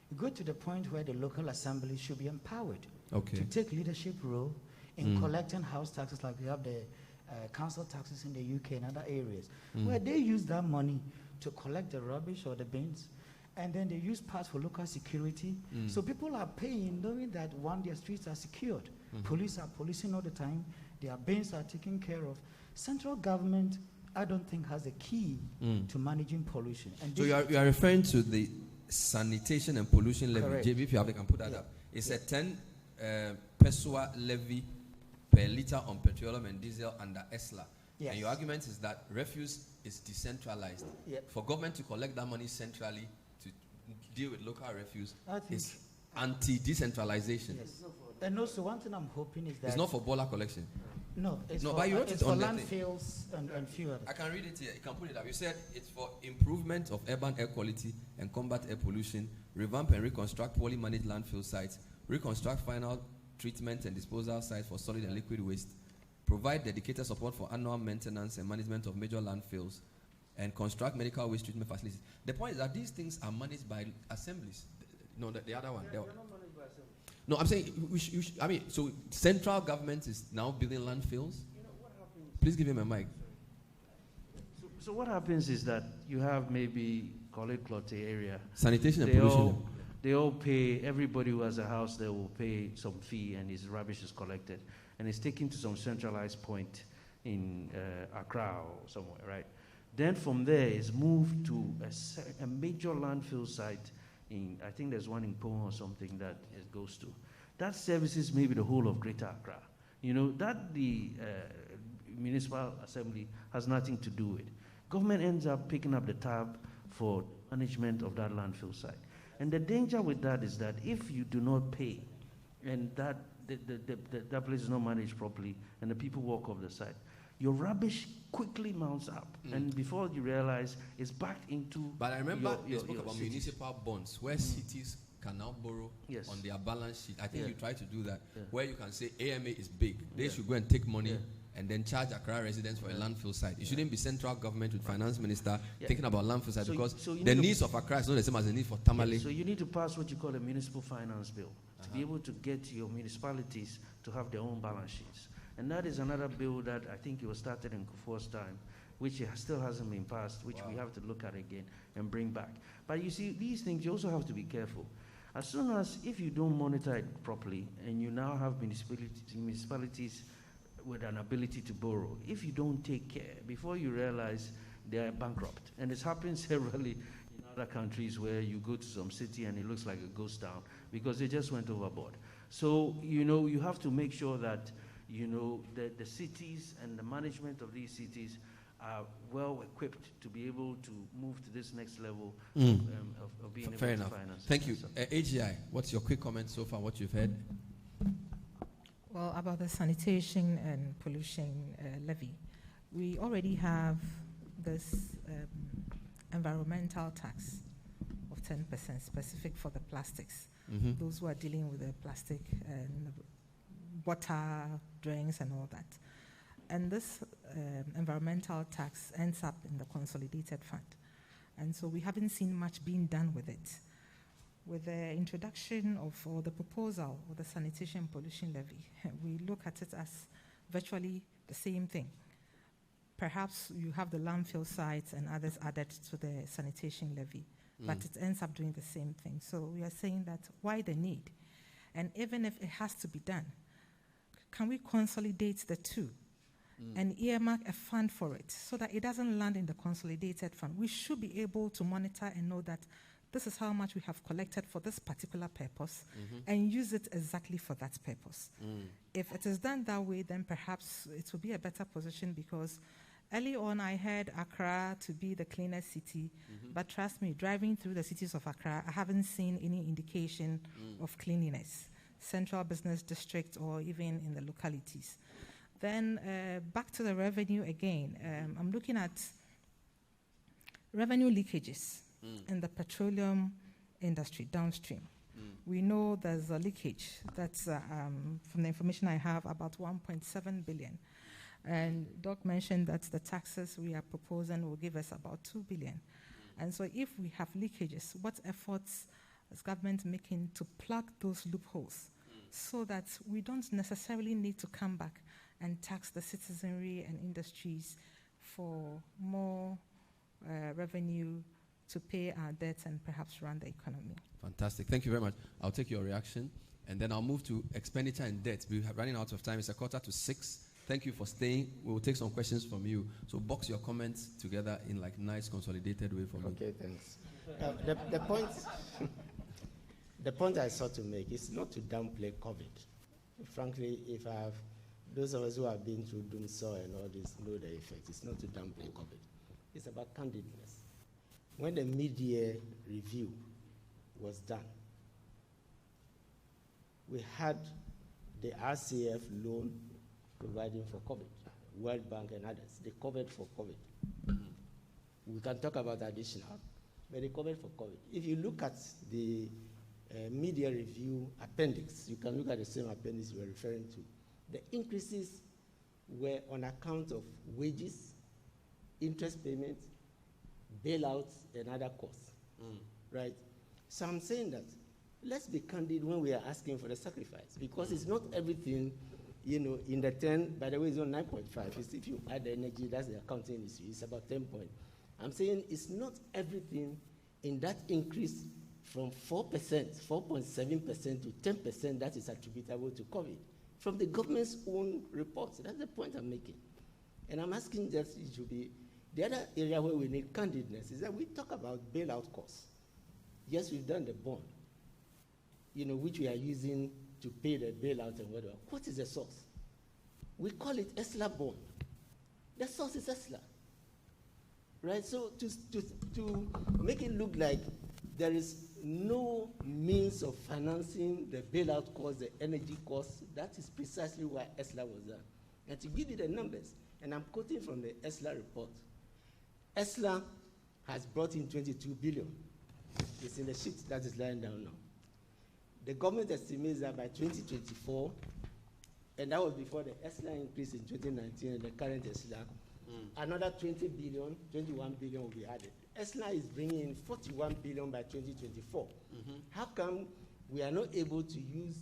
you go to the point where the local assembly should be empowered to take leadership role in collecting house taxes, like we have the council taxes in the UK and other areas, where they use that money to collect the rubbish or the bins, and then they use parts for local security. So people are paying knowing that, one, their streets are secured. Police are policing all the time. Their bins are taken care of. Central government, I don't think, has a key to managing pollution. And so you are referring to the sanitation and pollution levy. Correct. JB, if you have, I can put that up. It's a 10 peswa levy per litre on petroleum and diesel under ESLA. Yes. And your argument is that refuse is decentralized. Yep. For government to collect that money centrally to deal with local refuse is anti-decentralization. Yes. And also, one thing I'm hoping is that... It's not for bola collection. No, it's for, but you wrote it's it for on landfills and few other. I can read it here. You can put it up. You said it's for improvement of urban air quality and combat air pollution, revamp and reconstruct poorly managed landfill sites, reconstruct final treatment and disposal sites for solid and liquid waste, provide dedicated support for annual maintenance and management of major landfills, and construct medical waste treatment facilities. The point is that these things are managed by assemblies. No, the other one. They're not managed by assemblies. No, I'm saying, so central government is now building landfills? What happens? Please give him a mic. So what happens is that you have maybe, call it Clotte area. Sanitation and pollution. They all pay, everybody who has a house, they will pay some fee and his rubbish is collected. And it's taken to some centralized point in Accra or somewhere, right? Then from there, it's moved to a major landfill site in, I think there's one in Pong or something that it goes to. That services maybe the whole of Greater Accra. That the municipal assembly has nothing to do with. Government ends up picking up the tab for management of that landfill site. And the danger with that is that if you do not pay, and that place is not managed properly, and the people walk off the site, your rubbish quickly mounts up, and before you realize, it's backed into. But I remember you your spoke about cities. municipal bonds, where cities can now borrow on their balance sheet. I think you try to do that, where you can say AMA is big. They should go and take money and then charge Accra residents for a landfill site. It shouldn't be central government with finance minister thinking about landfill site, because the needs of Accra is not the same as the need for Tamale. So you need to pass what you call a municipal finance bill to be able to get your municipalities to have their own balance sheets. And that is another bill that I think it was started in Kufuor's time, which still hasn't been passed, which we have to look at again and bring back. But you see, these things, you also have to be careful. As soon as, if you don't monitor it properly, and you now have municipalities with an ability to borrow, if you don't take care, before you realize they are bankrupt. And it's happened severally in other countries where you go to some city and it looks like a ghost town because they just went overboard. So, you have to make sure that, the cities and the management of these cities are well equipped to be able to move to this next level of being able Fair to enough. finance. Thank you. AGI, what's your quick comment so far, what you've heard? Well, about the sanitation and pollution levy, we already have this environmental tax of 10% specific for the plastics. Those who are dealing with the plastic and water drains and all that. And this environmental tax ends up in the consolidated fund. And so we haven't seen much being done with it. With the introduction of, or the proposal of the sanitation pollution levy, we look at it as virtually the same thing. Perhaps you have the landfill sites and others added to the sanitation levy, but it ends up doing the same thing. So we are saying that why the need? And even if it has to be done, can we consolidate the two and earmark a fund for it so that it doesn't land in the consolidated fund? We should be able to monitor and know that this is how much we have collected for this particular purpose and use it exactly for that purpose. If it is done that way, then perhaps it will be a better position, because early on I heard Accra to be the cleanest city, but trust me, driving through the cities of Accra, I haven't seen any indication of cleanliness, central business district or even in the localities. Then back to the revenue again. I'm looking at revenue leakages in the petroleum industry downstream. We know there's a leakage that's, from the information I have, about 1.7 billion. And Doc mentioned that the taxes we are proposing will give us about 2 billion. And so if we have leakages, what efforts is government making to plug those loopholes so that we don't necessarily need to come back and tax the citizenry and industries for more revenue to pay our debts and perhaps run the economy? Fantastic. Thank you very much. I'll take your reaction, and then I'll move to expenditure and debt. We're running out of time. It's 5:45. Thank you for staying. We will take some questions from you. So box your comments together in like nice consolidated way for me. Okay, thanks. The point I sought to make is not to downplay COVID. Frankly, if I have those of us who have been through doomsday and all this know the effect. It's not to downplay COVID. It's about candidness. When the mid-year review was done, we had the RCF loan providing for COVID, World Bank and others. They covered for COVID. We can talk about additional, but they covered for COVID. If you look at the mid-year review appendix, you can look at the same appendix you were referring to. The increases were on account of wages, interest payments, bailouts, and other costs, right? So I'm saying that let's be candid when we are asking for the sacrifice, because it's not everything, in the 10, by the way, it's on 9.5. If you add the energy, that's the accounting issue. It's about 10 points. I'm saying it's not everything in that increase from 4%, 4.7% to 10% that is attributable to COVID. From the government's own reports. That's the point I'm making. And I'm asking that it should be, the other area where we need candidness is that we talk about bailout costs. Yes, we've done the bond, which we are using to pay the bailout and whatever. What is the source? We call it ESLA bond. The source is ESLA, right? So to make it look like there is no means of financing the bailout costs, the energy costs, that is precisely why ESLA was done. And to give you the numbers, and I'm quoting from the ESLA report, ESLA has brought in 22 billion. It's in the sheet that is lying down now. The government estimates that by 2024, and that was before the ESLA increase in 2019 and the current ESLA, another 20 billion, 21 billion will be added. ESLA is bringing in 41 billion by 2024. How come we are not able to use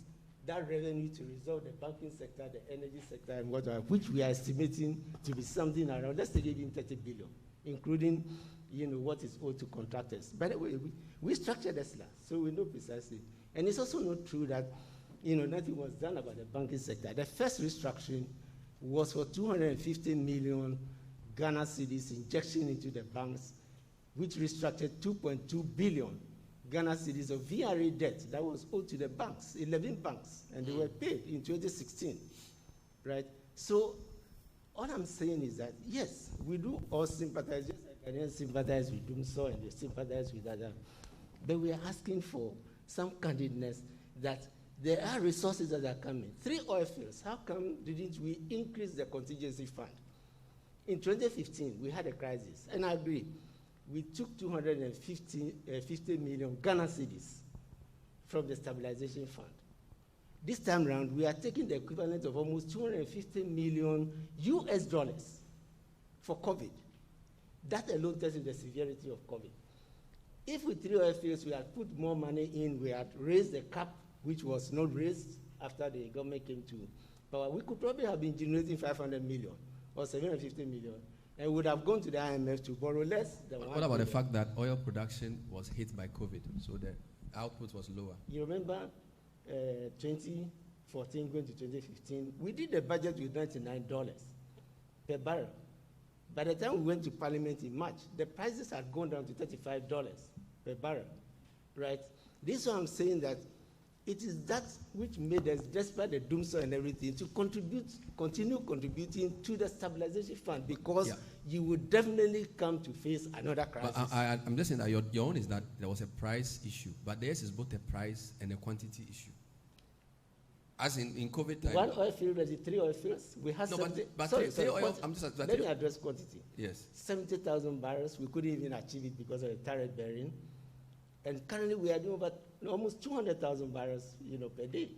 that revenue to resolve the banking sector, the energy sector, and whatever, which we are estimating to be something around, let's take even 30 billion, including what is owed to contractors. By the way, we structured ESLA, so we know precisely. And it's also not true that nothing was done about the banking sector. The first restructuring was for 250 million Ghana cedis injection into the banks, which restructured 2.2 billion Ghana cedis of VRA debt that was owed to the banks, 11 banks, and they were paid in 2016, right? So All I'm saying is that, yes, we do all sympathize, just like Ghanaians sympathize with Dumso and they sympathize with other. But we are asking for some candidness that there are resources that are coming. 3 oil fields, how come didn't we increase the contingency fund? In 2015, we had a crisis, and I agree. We took 250 million Ghana cedis from the stabilization fund. This time around, we are taking the equivalent of almost 250 million US dollars for COVID. That alone tells you the severity of COVID. If with 3 oil fields we had put more money in, we had raised the cap, which was not raised after the government came to power, we could probably have been generating 500 million or 750 million, and would have gone to the IMF to borrow less than What about the fact that oil production was hit by COVID, so the output was lower? You remember 2014 going to 2015, we did the budget with $99 per barrel. By the time we went to Parliament in March, the prices had gone down to $35 per barrel, right? This is why I'm saying that it is that which made us, despite the doomsday and everything, to continue contributing to the stabilization fund, because you would definitely come to face another crisis. But I'm just saying that your own is that there was a price issue, but theirs is both a price and a quantity issue. As in COVID time. 1 oil field, there's 3 oil fields. We had no, 70, but sorry, oil, I'm just, let me address quantity. Yes. 70,000 barrels, we couldn't even achieve it because of the tariff bearing. And currently we are doing almost 200,000 barrels, per day,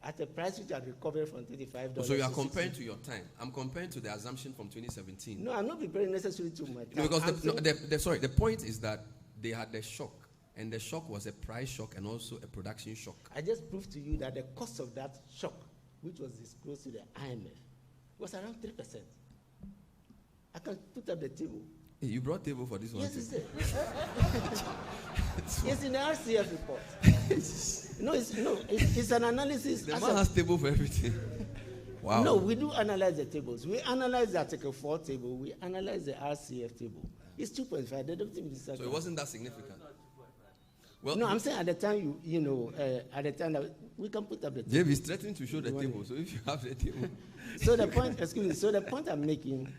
at a price which had recovered from $35. So you are comparing to your time. I'm comparing to the assumption from 2017. No, I'm not comparing necessarily to my time. No, because the point is that they had the shock, and the shock was a price shock and also a production shock. I just proved to you that the cost of that shock, which was disclosed to the IMF, was around 3%. I can put up the table. Hey, you brought table for this one? Yes, it's in the RCF report. It's an analysis. The man has table for everything. Wow. No, we do analyze the tables. We analyze the Article 4 table. We analyze the RCF table. It's 2.5. They don't think it's so it wasn't that significant. Well, no, I'm saying at the time at the time that we can put up the table. JB is threatening to show the table. So if you have the table. So the point, excuse me. So the point I'm making.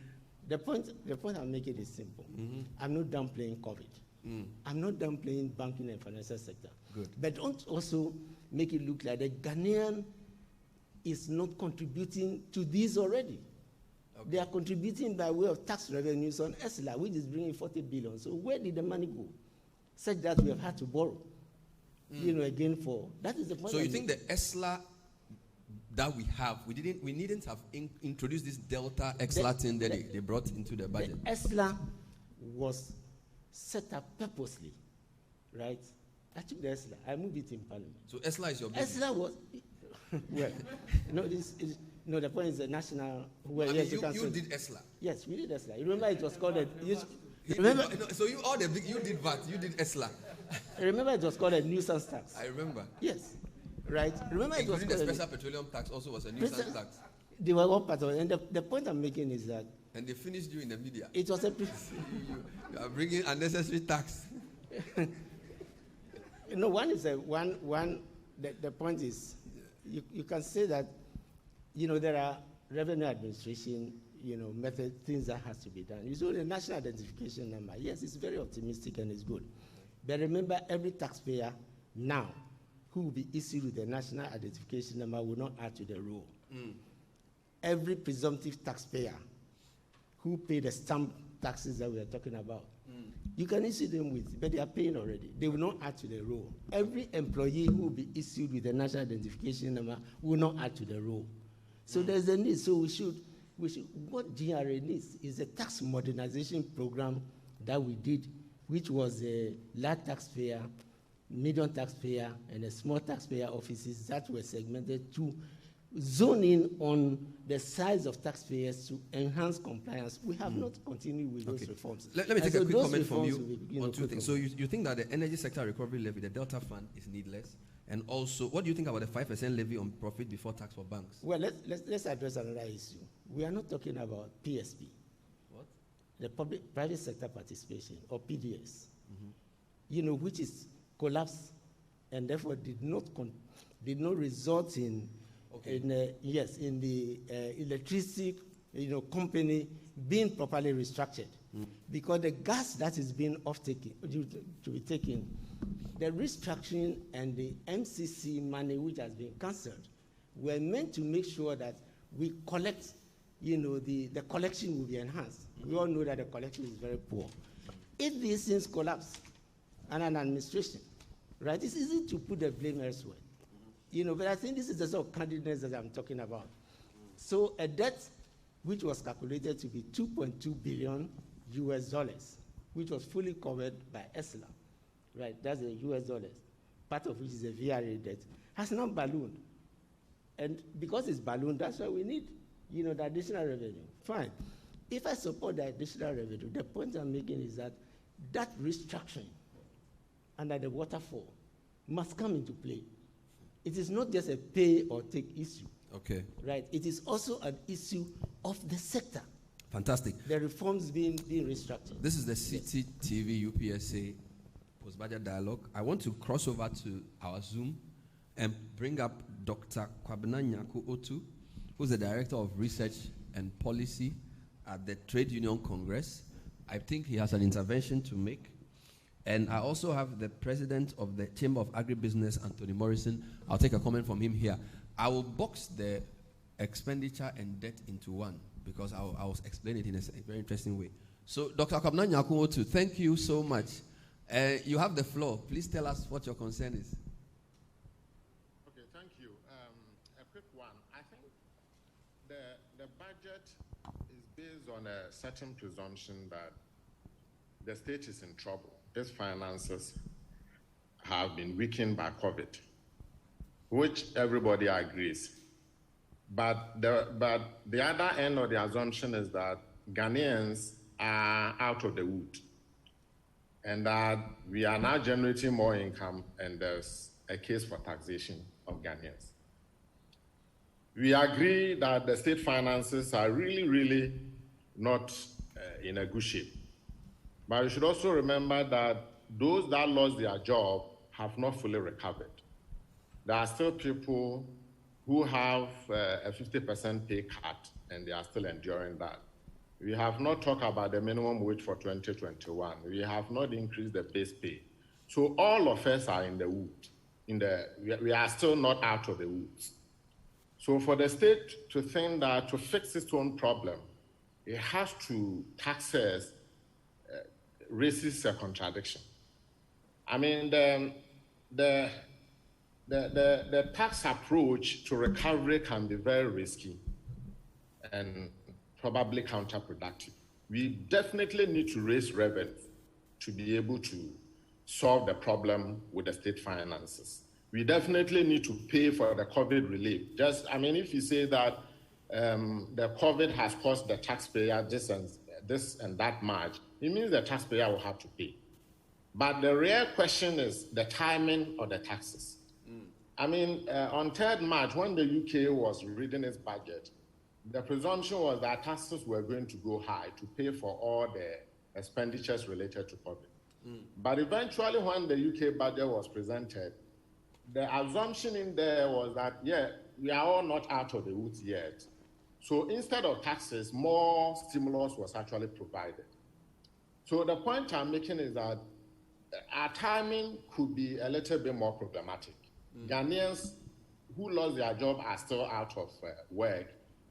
The point I'm making is simple. Mm-hmm. I'm not downplaying COVID. I'm not downplaying banking and financial sector. Good. But don't also make it look like the Ghanaian is not contributing to this already. Okay. They are contributing by way of tax revenues on ESLA, which is bringing 40 billion. So where did the money go? Such that we have had to borrow, again for, that is the point. So you think the ESLA that we have, we needn't have introduced this Delta ESLA thing that they brought into the budget. The ESLA was set up purposely, right? I took the ESLA, I moved it in Parliament. So ESLA is your baby? ESLA was, the point is the national. Well, you did ESLA. Yes, we did ESLA. You remember it was called so you all the big, you did VAT, you did ESLA. Remember it was called a nuisance tax. I remember. Yes. Right. Remember, it was the special petroleum tax also was a nuisance tax. They were all part of it. And the point I'm making is that. And they finished you in the media. It was a. You are bringing unnecessary tax. One is the point is, you can say that, there are revenue administration, method, things that has to be done. You saw the national identification number. Yes, it's very optimistic and it's good. But remember, every taxpayer now who will be issued with the national identification number will not add to the roll. Every presumptive taxpayer who pay the stamp taxes that we are talking about, you can issue them with, but they are paying already. They will not add to the roll. Every employee who will be issued with the national identification number will not add to the roll. So there's a need. So we should, what GRA needs is a tax modernization program that we did, which was a large taxpayer, medium taxpayer, and a small taxpayer offices that were segmented to zone in on the size of taxpayers to enhance compliance. We have not continued with those reforms. Let me take a quick comment from you on two things. So you think that the energy sector recovery levy, the Delta Fund, is needless? And also, what do you think about the 5% levy on profit before tax for banks? Well, let's address another issue. We are not talking about PSP. What? The private sector participation, or PDS, which is collapsed and therefore did not result in the electricity company being properly restructured. Because the gas that is being to be taken, the restructuring and the MCC money which has been cancelled were meant to make sure that we collect, the collection will be enhanced. We all know that the collection is very poor. If these things collapse and an administration, right, it's easy to put the blame elsewhere. But I think this is the sort of candidness that I'm talking about. So a debt which was calculated to be $2.2 billion, which was fully covered by ESLA, right? That's the US dollars, part of which is a VRA debt, has not ballooned. And because it's ballooned, that's why we need, the additional revenue. Fine. If I support the additional revenue, the point I'm making is that restructuring under the waterfall must come into play. It is not just a pay or take issue. Okay. Right. It is also an issue of the sector. Fantastic. The reforms being restructured. This is the CTV UPSA post-budget dialogue. I want to cross over to our Zoom and bring up Dr. Kwabena Nyako Otu, who's the Director of Research and Policy at the Trade Union Congress. I think he has an intervention to make. And I also have the President of the Chamber of Agribusiness, Anthony Morrison. I'll take a comment from him here. I will box the expenditure and debt into one because I will explain it in a very interesting way. So, Dr. Kwabena Nyako Otu, thank you so much. You have the floor. Please tell us what your concern is. Okay, thank you. A quick one. I think the budget is based on a certain presumption that the state is in trouble. Its finances have been weakened by COVID, which everybody agrees. But the other end of the assumption is that Ghanaians are out of the wood and that we are now generating more income and there's a case for taxation of Ghanaians. We agree that the state finances are really, really not in a good shape. But we should also remember that those that lost their job have not fully recovered. There are still people who have a 50% pay cut, and they are still enduring that. We have not talked about the minimum wage for 2021. We have not increased the base pay. So all of us are in the wood. We are still not out of the woods. So for the state to think that to fix its own problem, it has to tax us raises a contradiction. I mean, the tax approach to recovery can be very risky and probably counterproductive. We definitely need to raise revenue to be able to solve the problem with the state finances. We definitely need to pay for the COVID relief. If you say that the COVID has cost the taxpayer this and that much, it means the taxpayer will have to pay. But the real question is the timing of the taxes. On 3rd March, when the UK was reading its budget, the presumption was that taxes were going to go high to pay for all the expenditures related to COVID. But eventually, when the UK budget was presented, the assumption in there was that, we are all not out of the woods yet. So instead of taxes, more stimulus was actually provided. So the point I'm making is that our timing could be a little bit more problematic. Ghanaians who lost their job are still out of work.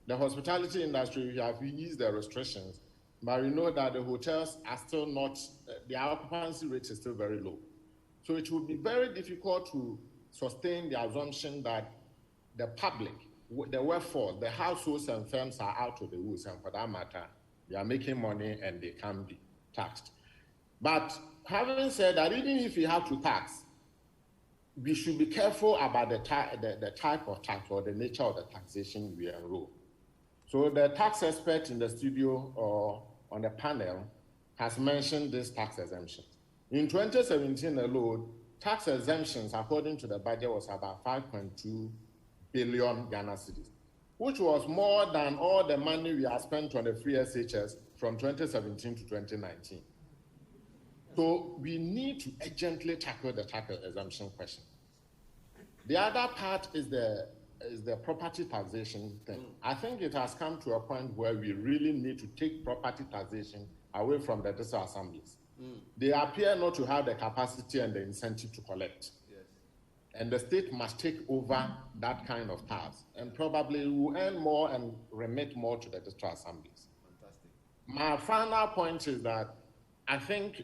The hospitality industry, we have eased the restrictions, but we know that the hotels are still not, their occupancy rate is still very low. So it would be very difficult to sustain the assumption that the public, the workforce, the households and firms are out of the woods, and for that matter, they are making money and they can be taxed. But having said that, even if we have to tax, we should be careful about the type of tax or the nature of the taxation we enroll. So the tax expert in the studio or on the panel has mentioned these tax exemptions. In 2017 alone, tax exemptions, according to the budget, was about 5.2 billion Ghana cedis, which was more than all the money we have spent on the free SHS from 2017 to 2019. So we need to urgently tackle the tax exemption question. The other part is the is the property taxation thing. I think it has come to a point where we really need to take property taxation away from the district assemblies. They appear not to have the capacity and the incentive to collect. And the state must take over that kind of task, and probably will earn more and remit more to the district assemblies. Fantastic. My final point is that I think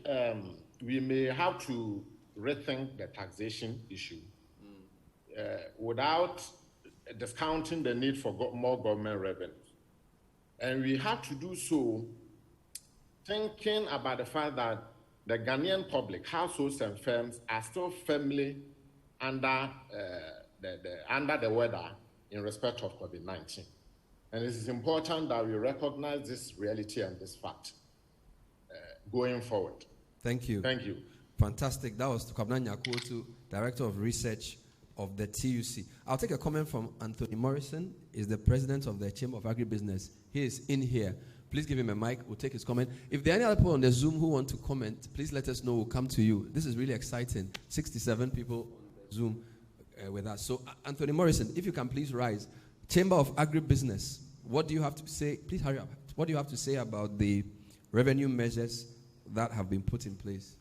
we may have to rethink the taxation issue without discounting the need for more government revenues. And we have to do so thinking about the fact that the Ghanaian public, households and firms are still firmly under the weather in respect of COVID-19. And it is important that we recognize this reality and this fact going forward. Thank you. Thank you. Fantastic. That was Kwabena Nyakotu, Director of Research of the TUC. I'll take a comment from Anthony Morrison, is the President of the Chamber of Agribusiness. He is in here. Please give him a mic. We'll take his comment. If there are any other people on the Zoom who want to comment, please let us know. We'll come to you. This is really exciting. 67 people Zoom with us. So, Anthony Morrison, if you can please rise. Chamber of Agribusiness, what do you have to say? Please hurry up. What do you have to say about the revenue measures that have been put in place?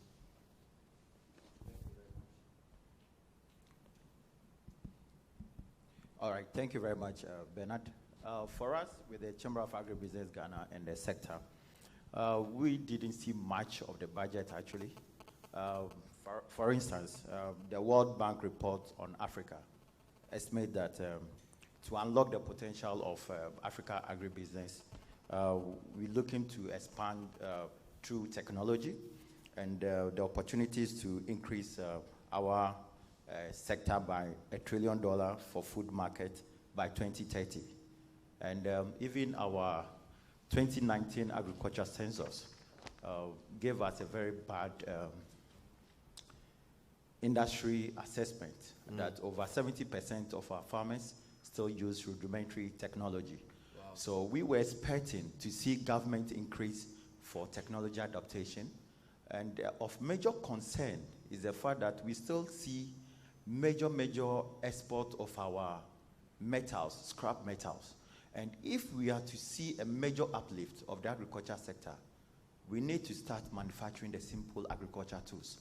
All right, thank you very much, Bernard. For us, with the Chamber of Agribusiness Ghana and the sector, we didn't see much of the budget, actually. For instance, the World Bank report on Africa estimates that to unlock the potential of Africa agribusiness, we're looking to expand through technology and the opportunities to increase our sector by $1 trillion for food market by 2030. And even our 2019 agriculture census gave us a very bad industry assessment that over 70% of our farmers still use rudimentary technology. Wow. So we were expecting to see government increase for technology adaptation. And of major concern is the fact that we still see major export of our metals, scrap metals. And if we are to see a major uplift of the agriculture sector, we need to start manufacturing the simple agriculture tools.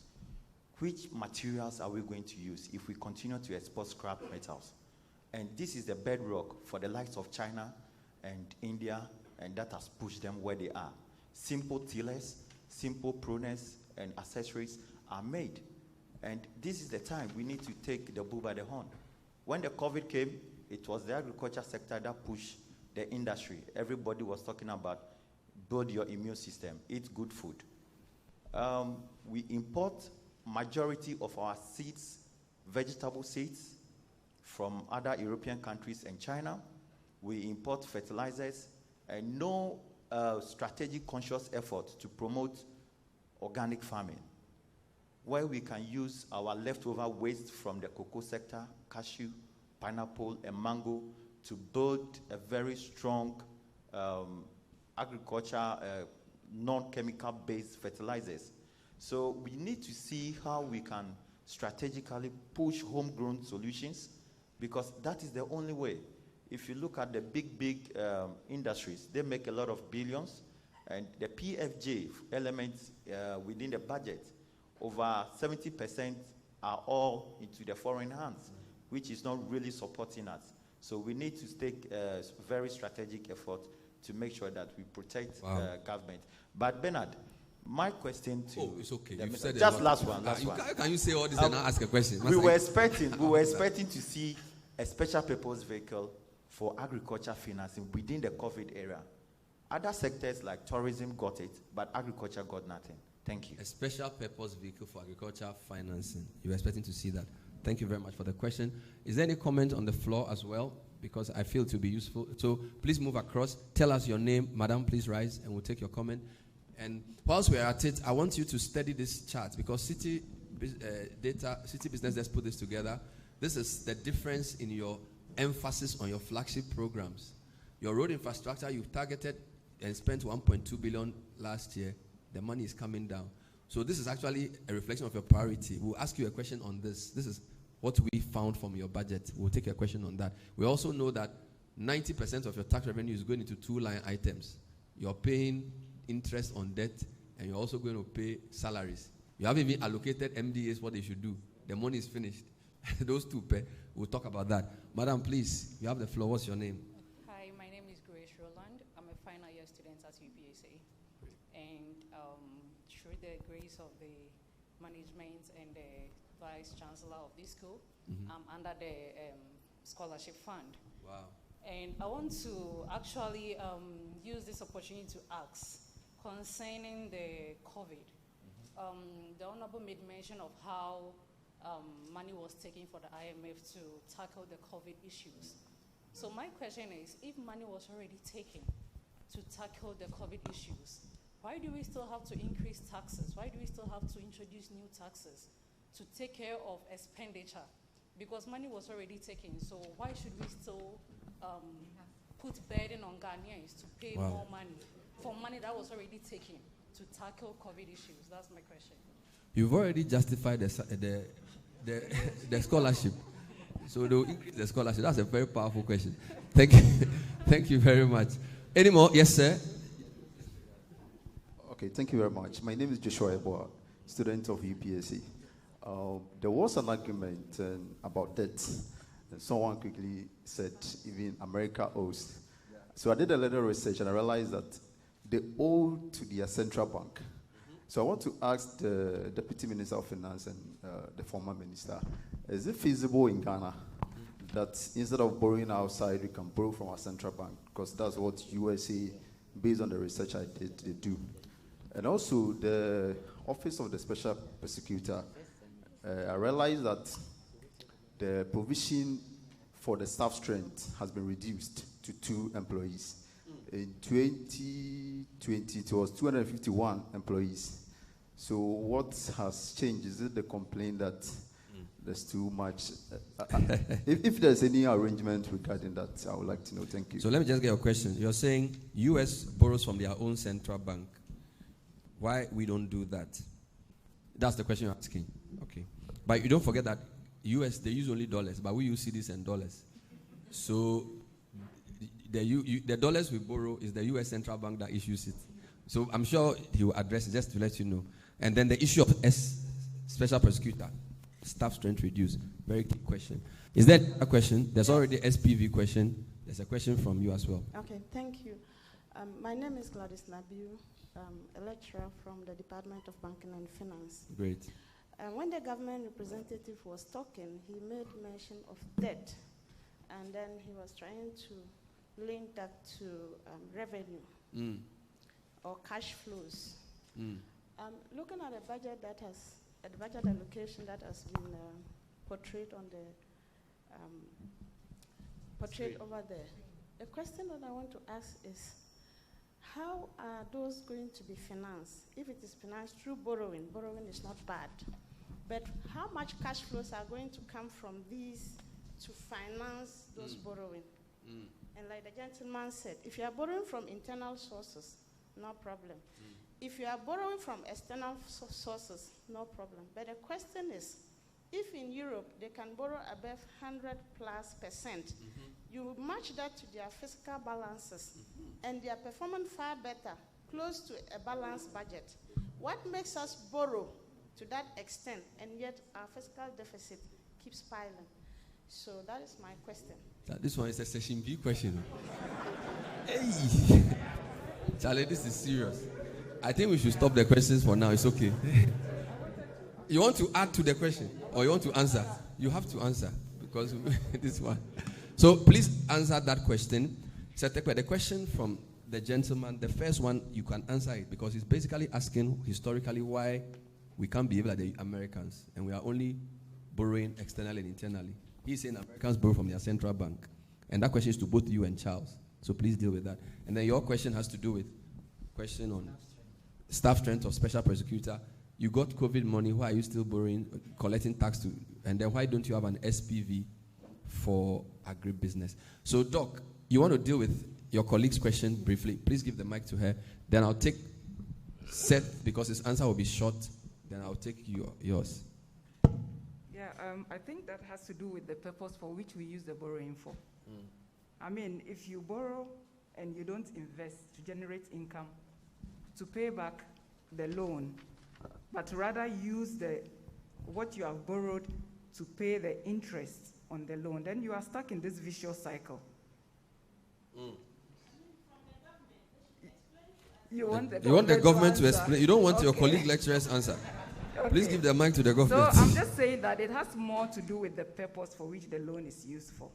Which materials are we going to use if we continue to export scrap metals? And this is the bedrock for the likes of China and India, and that has pushed them where they are. Simple tillers, simple pruners, and accessories are made. And this is the time we need to take the bull by the horn. When the COVID came, it was the agriculture sector that pushed the industry. Everybody was talking about build your immune system, eat good food. We import majority of our seeds, vegetable seeds, from other European countries and China. We import fertilizers and no strategic conscious effort to promote organic farming, where we can use our leftover waste from the cocoa sector, cashew, pineapple, and mango to build a very strong agriculture, non-chemical based fertilizers. So we need to see how we can strategically push homegrown solutions, because that is the only way. If you look at the big industries, they make a lot of billions, and the PFJ elements within the budget, over 70% are all into the foreign hands, which is not really supporting us. So we need to take a very strategic effort to make sure that we protect government. But Bernard, my question to you. Oh, it's okay. You've said just last one. Can you say all this and not ask a question? We were expecting to see a special purpose vehicle for agriculture financing within the COVID era. Other sectors like tourism got it, but agriculture got nothing. Thank you. A special purpose vehicle for agriculture financing. You were expecting to see that. Thank you very much for the question. Is there any comment on the floor as well? Because I feel it will be useful. So please move across. Tell us your name. Madam, please rise and we'll take your comment. And whilst we're at it, I want you to study this chart, because City Business Desk put this together. This is the difference in your emphasis on your flagship programs. Your road infrastructure, you've targeted and spent 1.2 billion last year. The money is coming down. So this is actually a reflection of your priority. We'll ask you a question on this. This is what we found from your budget. We'll take a question on that. We also know that 90% of your tax revenue is going into 2 line items. You're paying interest on debt, and you're also going to pay salaries. You haven't even allocated MDAs what they should do. The money is finished. Those two pay. We'll talk about that. Madam, please, you have the floor. What's your name? Hi, my name is Grace Roland. I'm a final year student at UPSA. And through the grace of the management and the Vice Chancellor of this school, I'm under the scholarship fund. Wow. And I want to actually use this opportunity to ask concerning the COVID. The Honorable made mention of how money was taken for the IMF to tackle the COVID issues. So my question is, if money was already taken to tackle the COVID issues, why do we still have to increase taxes? Why do we still have to introduce new taxes to take care of expenditure? Because money was already taken, so why should we still put burden on Ghanaians to pay more money for money that was already taken to tackle COVID issues? That's my question. You've already justified the scholarship. So they'll increase the scholarship. That's a very powerful question. Thank you. Thank you very much. Any more? Yes, sir. Okay, thank you very much. My name is Joshua Eboa, student of UPSC. There was an argument about debt. And someone quickly said even America owes. So I did a little research and I realized that they owe to their central bank. So I want to ask the Deputy Minister of Finance and the former minister, is it feasible in Ghana that instead of borrowing outside, we can borrow from our central bank? Because that's what USA, based on the research I did, they do. And also the Office of the Special Prosecutor, I realized that the provision for the staff strength has been reduced to 2 employees. In 2020, it was 251 employees. So what has changed? Is it the complaint that there's too much? If there's any arrangement regarding that, I would like to know. Thank you. So let me just get a question. You're saying U.S. borrows from their own central bank. Why we don't do that? That's the question you're asking. Okay. But you don't forget that US, they use only dollars, but we use cedis and dollars. So the dollars we borrow is the US central bank that issues it. So I'm sure he will address it, just to let you know. And then the issue of special prosecutor, staff strength reduced. Very key question. Is there a question? There's already SPV question. There's a question from you as well. Okay, thank you. My name is Gladys Nabiu, a lecturer from the Department of Banking and Finance. Great. When the government representative was talking, he made mention of debt, and then he was trying to link that to revenue or cash flows. Looking at the budget that has, the budget allocation that has been portrayed on the portrayed over there, the question that I want to ask is, how are those going to be financed? If it is financed through borrowing, borrowing is not bad. But how much cash flows are going to come from these to finance those borrowing? And like the gentleman said, if you are borrowing from internal sources, no problem. If you are borrowing from external sources, no problem. But the question is, if in Europe they can borrow above 100+%, you match that to their fiscal balances, and they are performing far better, close to a balanced budget. What makes us borrow to that extent, and yet our fiscal deficit keeps piling? So that is my question. This one is a session B question. Hey, Charlie, this is serious. I think we should stop the questions for now. It's okay. You want to add to the question, or you want to answer? You have to answer, because this one. So please answer that question. The question from the gentleman, the first one, you can answer it, because he's basically asking historically why we can't behave like the Americans, and we are only borrowing externally and internally. He's saying Americans borrow from their central bank. And that question is to both you and Charles. So please deal with that. And then your question has to do with question on staff strength of special prosecutor. You got COVID money. Why are you still borrowing, collecting tax to? And then why don't you have an SPV for agribusiness? So, Doc, you want to deal with your colleague's question briefly. Please give the mic to her. Then I'll take Seth, because his answer will be short. Then I'll take yours. Yeah, I think that has to do with the purpose for which we use the borrowing for. I mean, if you borrow and you don't invest to generate income, to pay back the loan, but rather use what you have borrowed to pay the interest on the loan, then you are stuck in this vicious cycle. You want the government to explain. You don't want your colleague lecturer's answer. Okay. Please give the mic to the government. So I'm just saying that it has more to do with the purpose for which the loan is used for.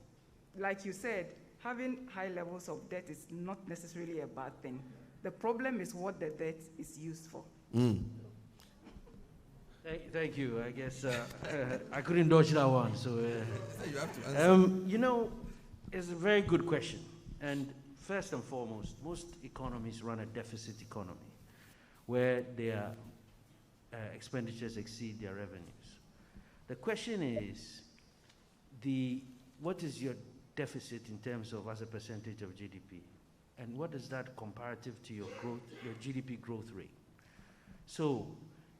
Like you said, having high levels of debt is not necessarily a bad thing. The problem is what the debt is used for. Thank you. I guess I couldn't dodge that one. So you have to answer. You know, it's a very good question. And first and foremost, most economies run a deficit economy, where their expenditures exceed their revenues. The question is, what is your deficit in terms of as a percentage of GDP? And what is that comparative to your growth, your GDP growth rate? So,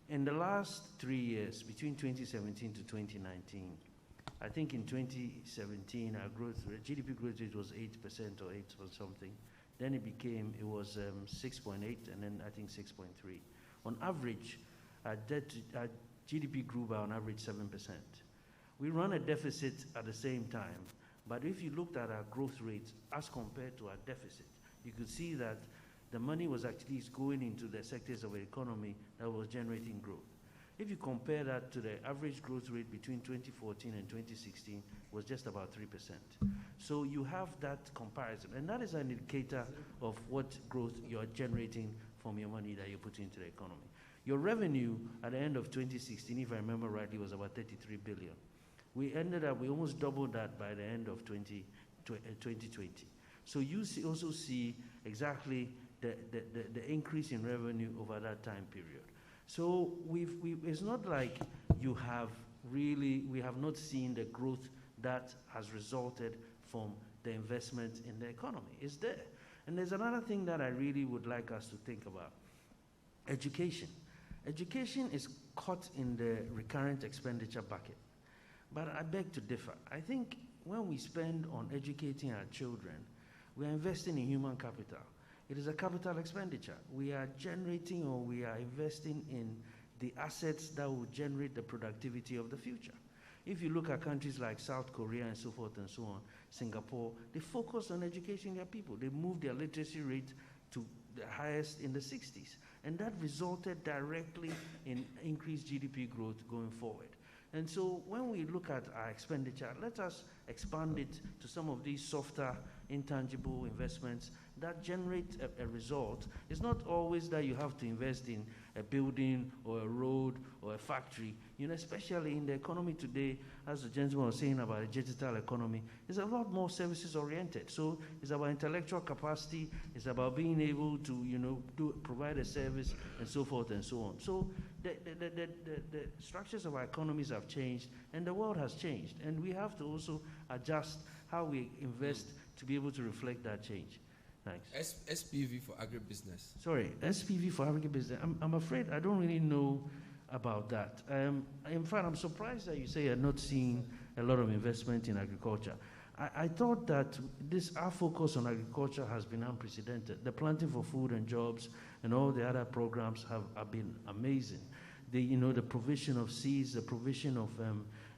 in the last 3 years, between 2017 to 2019, I think in 2017, our GDP growth rate was 8% or 8 or something. Then it was 6.8, and then I think 6.3. On average, our GDP grew by on average 7%. We run a deficit at the same time, but if you looked at our growth rates as compared to our deficit, you could see that the money was actually going into the sectors of the economy that was generating growth. If you compare that to the average growth rate between 2014 and 2016, was just about 3%. So you have that comparison, and that is an indicator of what growth you're generating from your money that you put into the economy. Your revenue at the end of 2016, if I remember rightly, was about 33 billion. We almost doubled that by the end of 2020. So you also see exactly the increase in revenue over that time period. So it's not like we have not seen the growth that has resulted from the investment in the economy. It's there. And there's another thing that I really would like us to think about. Education. Education is caught in the recurrent expenditure bucket. But I beg to differ. I think when we spend on educating our children, we are investing in human capital. It is a capital expenditure. We are generating, or we are investing in the assets that will generate the productivity of the future. If you look at countries like South Korea and so forth and so on, Singapore, they focus on educating their people. They moved their literacy rate to the highest in the 60s. And that resulted directly in increased GDP growth going forward. And so when we look at our expenditure, let us expand it to some of these softer, intangible investments that generate a result. It's not always that you have to invest in a building or a road or a factory. You know, especially in the economy today, as the gentleman was saying about the digital economy, it's a lot more services oriented. So it's about intellectual capacity, it's about being able to, provide a service and so forth and so on. So the structures of our economies have changed and the world has changed. And we have to also adjust how we invest to be able to reflect that change. Thanks. SPV for agribusiness. Sorry, SPV for agribusiness. I'm afraid I don't really know about that. In fact, I'm surprised that you say you're not seeing a lot of investment in agriculture. I thought that our focus on agriculture has been unprecedented. The Planting for Food and Jobs and all the other programs have been amazing. The provision of seeds, the provision of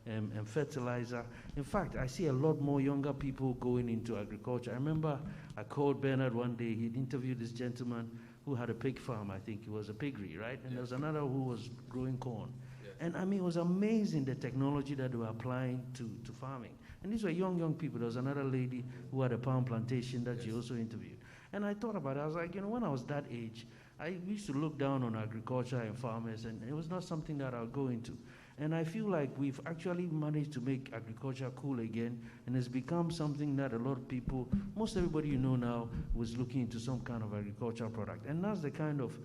and fertilizer. In fact, I see a lot more younger people going into agriculture. I remember I called Bernard one day. He interviewed this gentleman who had a pig farm. I think it was a piggery, right? And there was another who was growing corn. And I mean, it was amazing the technology that they were applying to farming. And these were young people. There was another lady who had a palm plantation that she also interviewed. And I thought about it. I was like, when I was that age, I used to look down on agriculture and farmers, and it was not something that I'll go into. And I feel like we've actually managed to make agriculture cool again, and it's become something that a lot of people, most everybody now, was looking into some kind of agricultural product. And that's the kind of,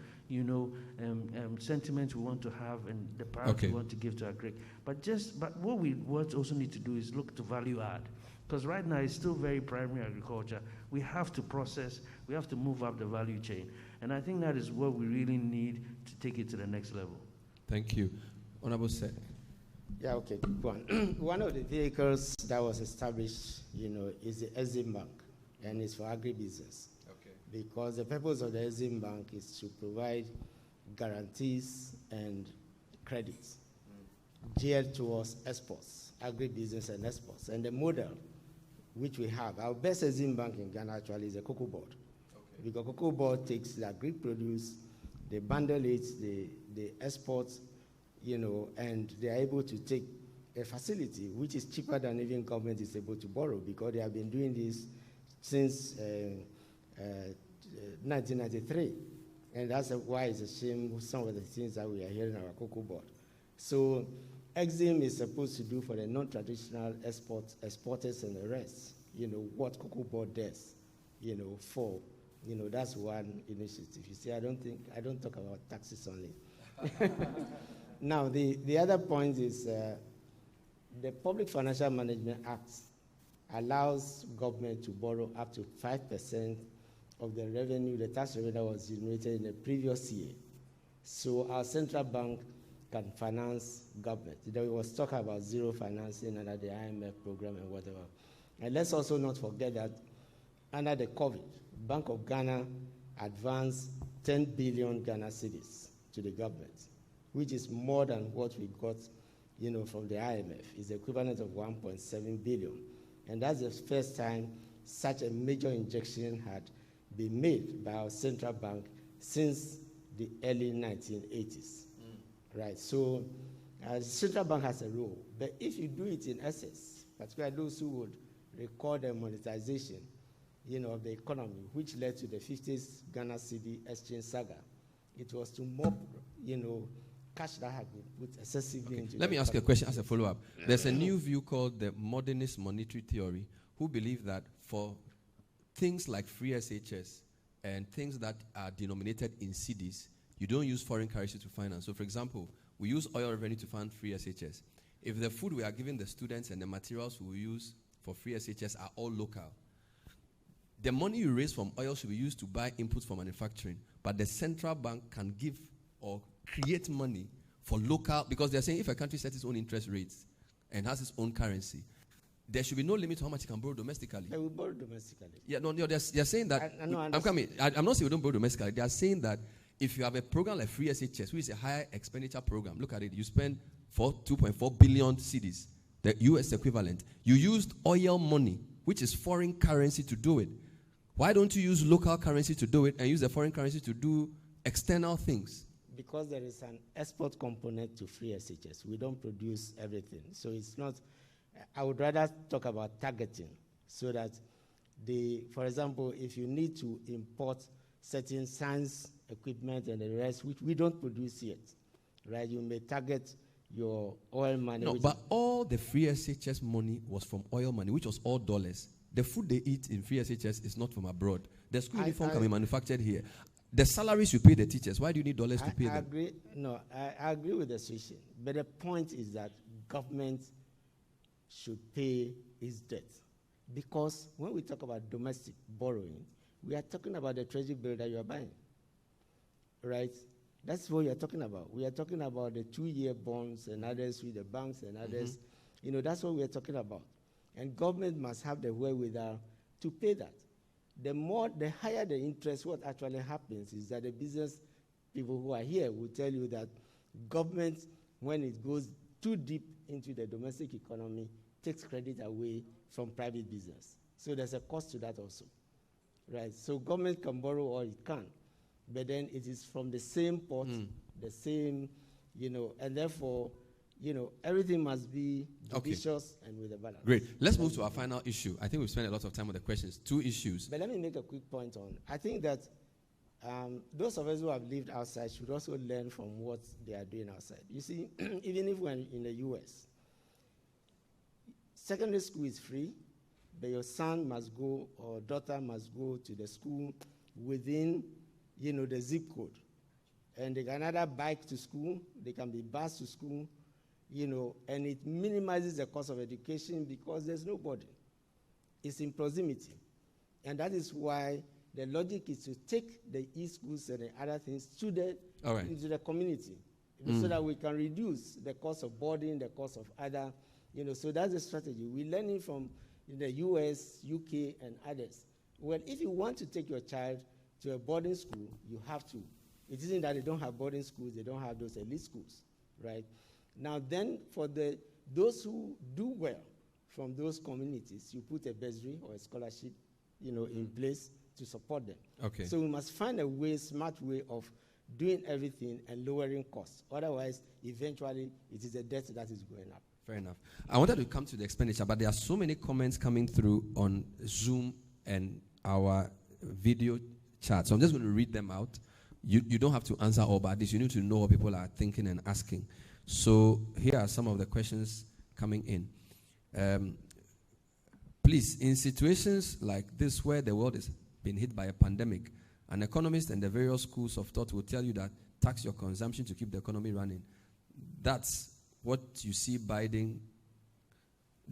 sentiment we want to have and the priority we want to give to agri. But what we also need to do is look to value add. Because right now it's still very primary agriculture. We have to process, we have to move up the value chain. And I think that is what we really need to take it to the next level. Thank you. Honorable Sir. Yeah, okay, quick one. One of the vehicles that was established, is the Exim Bank, and it's for agribusiness. Okay. Because the purpose of the Exim Bank is to provide guarantees and credits geared towards exports, agribusiness and exports. And the model which we have, our best Exim Bank in Ghana actually is the Cocoa Board. Okay. Because Cocoa Board takes the agri produce, they bundle it, they export, and they are able to take a facility which is cheaper than even government is able to borrow, because they have been doing this since 1993. And that's why it's a shame some of the things that we are hearing on our Cocoa Board. So Exim is supposed to do for the non-traditional exporters and the rest, what Cocoa Board does, for, that's one initiative. You see, I don't talk about taxes only. Now, the other point is the Public Financial Management Act allows government to borrow up to 5% of the revenue, the tax revenue that was generated in the previous year. So our central bank can finance government. There was talk about zero financing under the IMF program and whatever. And let's also not forget that under the COVID, Bank of Ghana advanced 10 billion Ghana cedis to the government, which is more than what we got, from the IMF. It's the equivalent of 1.7 billion. And that's the first time such a major injection had been made by our central bank since the early 1980s. Right, so the central bank has a role, but if you do it in excess, particularly those who would record the monetization, of the economy, which led to the 50th Ghana cedi exchange saga, it was to mop, cash that had been put excessively into. Let me ask you a question as a follow-up. There's a new view called the modernist monetary theory, who believe that for things like free SHS and things that are denominated in cedis, you don't use foreign currency to finance. So, for example, we use oil revenue to fund free SHS. If the food we are giving the students and the materials we use for free SHS are all local, the money you raise from oil should be used to buy inputs for manufacturing. But the central bank can give or create money for local, because they're saying if a country sets its own interest rates and has its own currency, there should be no limit to how much it can borrow domestically. They will borrow domestically. Yeah, no, they're saying that. I'm not saying we don't borrow domestically. They are saying that if you have a program like Free SHS, which is a higher expenditure program, look at it, you spend 2.4 billion cedis, the US equivalent. You used oil money, which is foreign currency, to do it. Why don't you use local currency to do it and use the foreign currency to do external things? Because there is an export component to Free SHS. We don't produce everything. So it's not, I would rather talk about targeting, so that for example, if you need to import certain science equipment and the rest, which we don't produce yet, right? You may target your oil money. No, but all the Free SHS money was from oil money, which was all dollars. The food they eat in Free SHS is not from abroad. The school uniform can be manufactured here. The salaries you pay the teachers, why do you need dollars to pay them? I agree with the situation. But the point is that government should pay its debt. Because when we talk about domestic borrowing, we are talking about the treasury bill that you are buying. Right? That's what we are talking about. We are talking about the 2-year bonds and others with the banks and others. That's what we are talking about. And government must have the wherewithal to pay that. The higher the interest, what actually happens is that the business people who are here will tell you that government, when it goes too deep into the domestic economy, takes credit away from private business. So there's a cost to that also. Right? So government can borrow all it can, but then it is from the same pot, the same, and therefore, everything must be judicious and with a balance. Great. Let's move to our final issue. I think we've spent a lot of time on the questions. 2 issues. But let me make a quick point on. I think that those of us who have lived outside should also learn from what they are doing outside. You see, even if we're in the U.S., secondary school is free, but your son must go or daughter must go to the school within, the zip code. And they can either bike to school, they can be bused to school, and it minimizes the cost of education because there's nobody. It's in proximity. And that is why the logic is to take the e-schools and the other things into the community. so that we can reduce the cost of boarding, the cost of other, so that's the strategy. We're learning from the US, UK, and others. Well, if you want to take your child to a boarding school, you have to. It isn't that they don't have boarding schools, they don't have those elite schools, right? Now then, for those who do well from those communities, you put a bursary or a scholarship, in place to support them. Okay. So we must find a smart way of doing everything and lowering costs. Otherwise, eventually, it is a debt that is going up. Fair enough. I wanted to come to the expenditure, but there are so many comments coming through on Zoom and our video chat. So I'm just going to read them out. You don't have to answer all, but at least you need to know what people are thinking and asking. So here are some of the questions coming in. Please, in situations like this where the world has been hit by a pandemic, an economist and the various schools of thought will tell you that tax your consumption to keep the economy running. That's what you see Biden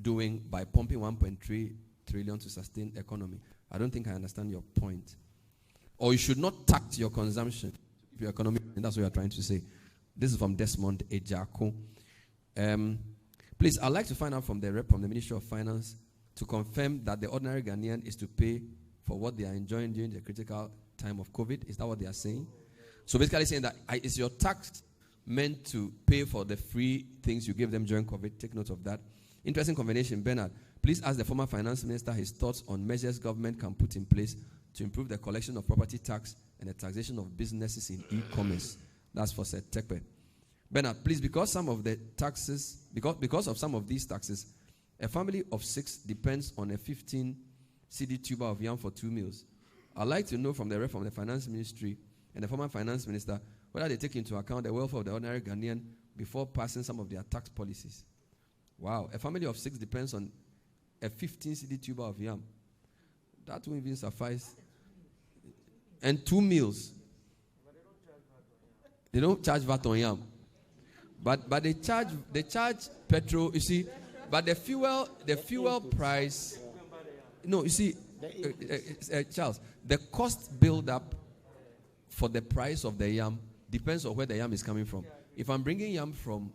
doing by pumping 1.3 trillion to sustain the economy. I don't think I understand your point. Or you should not tax your consumption to keep your economy running. That's what you're trying to say. This is from Desmond Ejako. Please, I'd like to find out from the rep from the Ministry of Finance to confirm that the ordinary Ghanaian is to pay for what they are enjoying during the critical time of COVID. Is that what they are saying? So basically saying that is your tax meant to pay for the free things you gave them during COVID? Take note of that. Interesting combination. Bernard, please ask the former finance minister his thoughts on measures government can put in place to improve the collection of property tax and the taxation of businesses in e-commerce. That's for Seth Tekpe. Bernard, please, because some of the taxes, because of some of these taxes, a family of 6 depends on a 15 CD tuber of yam for 2 meals. I'd like to know from the rep from the finance ministry and the former finance minister whether they take into account the welfare of the ordinary Ghanaian before passing some of their tax policies. Wow, a family of 6 depends on a 15 CD tuber of yam. That won't even suffice. And 2 meals. They don't charge VAT on yam. But they charge petrol, you see. But the fuel price, no, you see, Charles, the cost build up for the price of the yam depends on where the yam is coming from. If I'm bringing yam from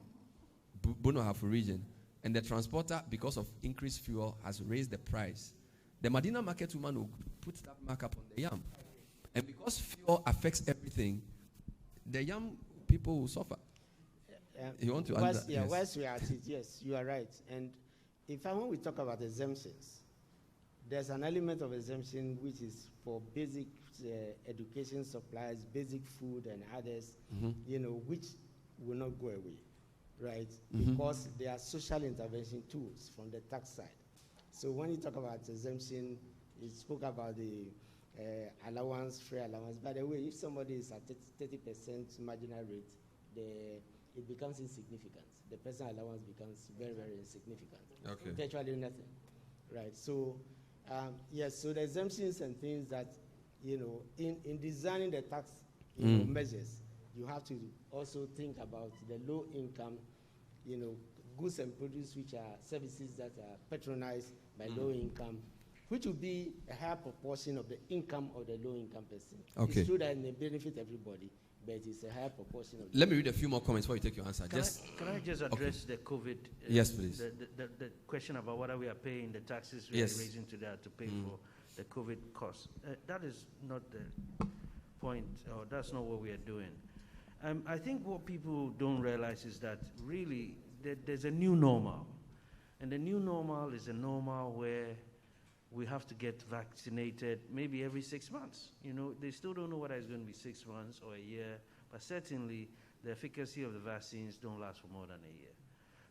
Bono-Hafu region and the transporter, because of increased fuel, has raised the price, the Medina market woman will put that markup on the yam. And because fuel affects everything, the yam people will suffer. You want to answer? Yes. Whilst we are at it, yes, you are right. And in fact, when we talk about exemptions, there's an element of exemption which is for basic education supplies, basic food and others, which will not go away, right? Because they are social intervention tools from the tax side. So when you talk about exemption, you spoke about the allowance, free allowance. By the way, if somebody is at 30% marginal rate, it becomes insignificant. The personal allowance becomes very, very insignificant. Okay. Virtually nothing, right? So, yes, so the exemptions and things that, in designing the tax measures, you have to also think about the low income, goods and produce, which are services that are patronized by low income, which will be a higher proportion of the income of the low income person. Okay. It's true that it may benefit everybody, but it's a higher proportion of. Let me read a few more comments before you take your answer. Can I just address the COVID? Yes, please. The question about whether we are paying the taxes we are raising to that to pay for the COVID costs. That is not the point, or that's not what we are doing. I think what people don't realize is that really there's a new normal. And the new normal is a normal where we have to get vaccinated maybe every 6 months. They still don't know whether it's going to be 6 months or a year, but certainly the efficacy of the vaccines don't last for more than a year.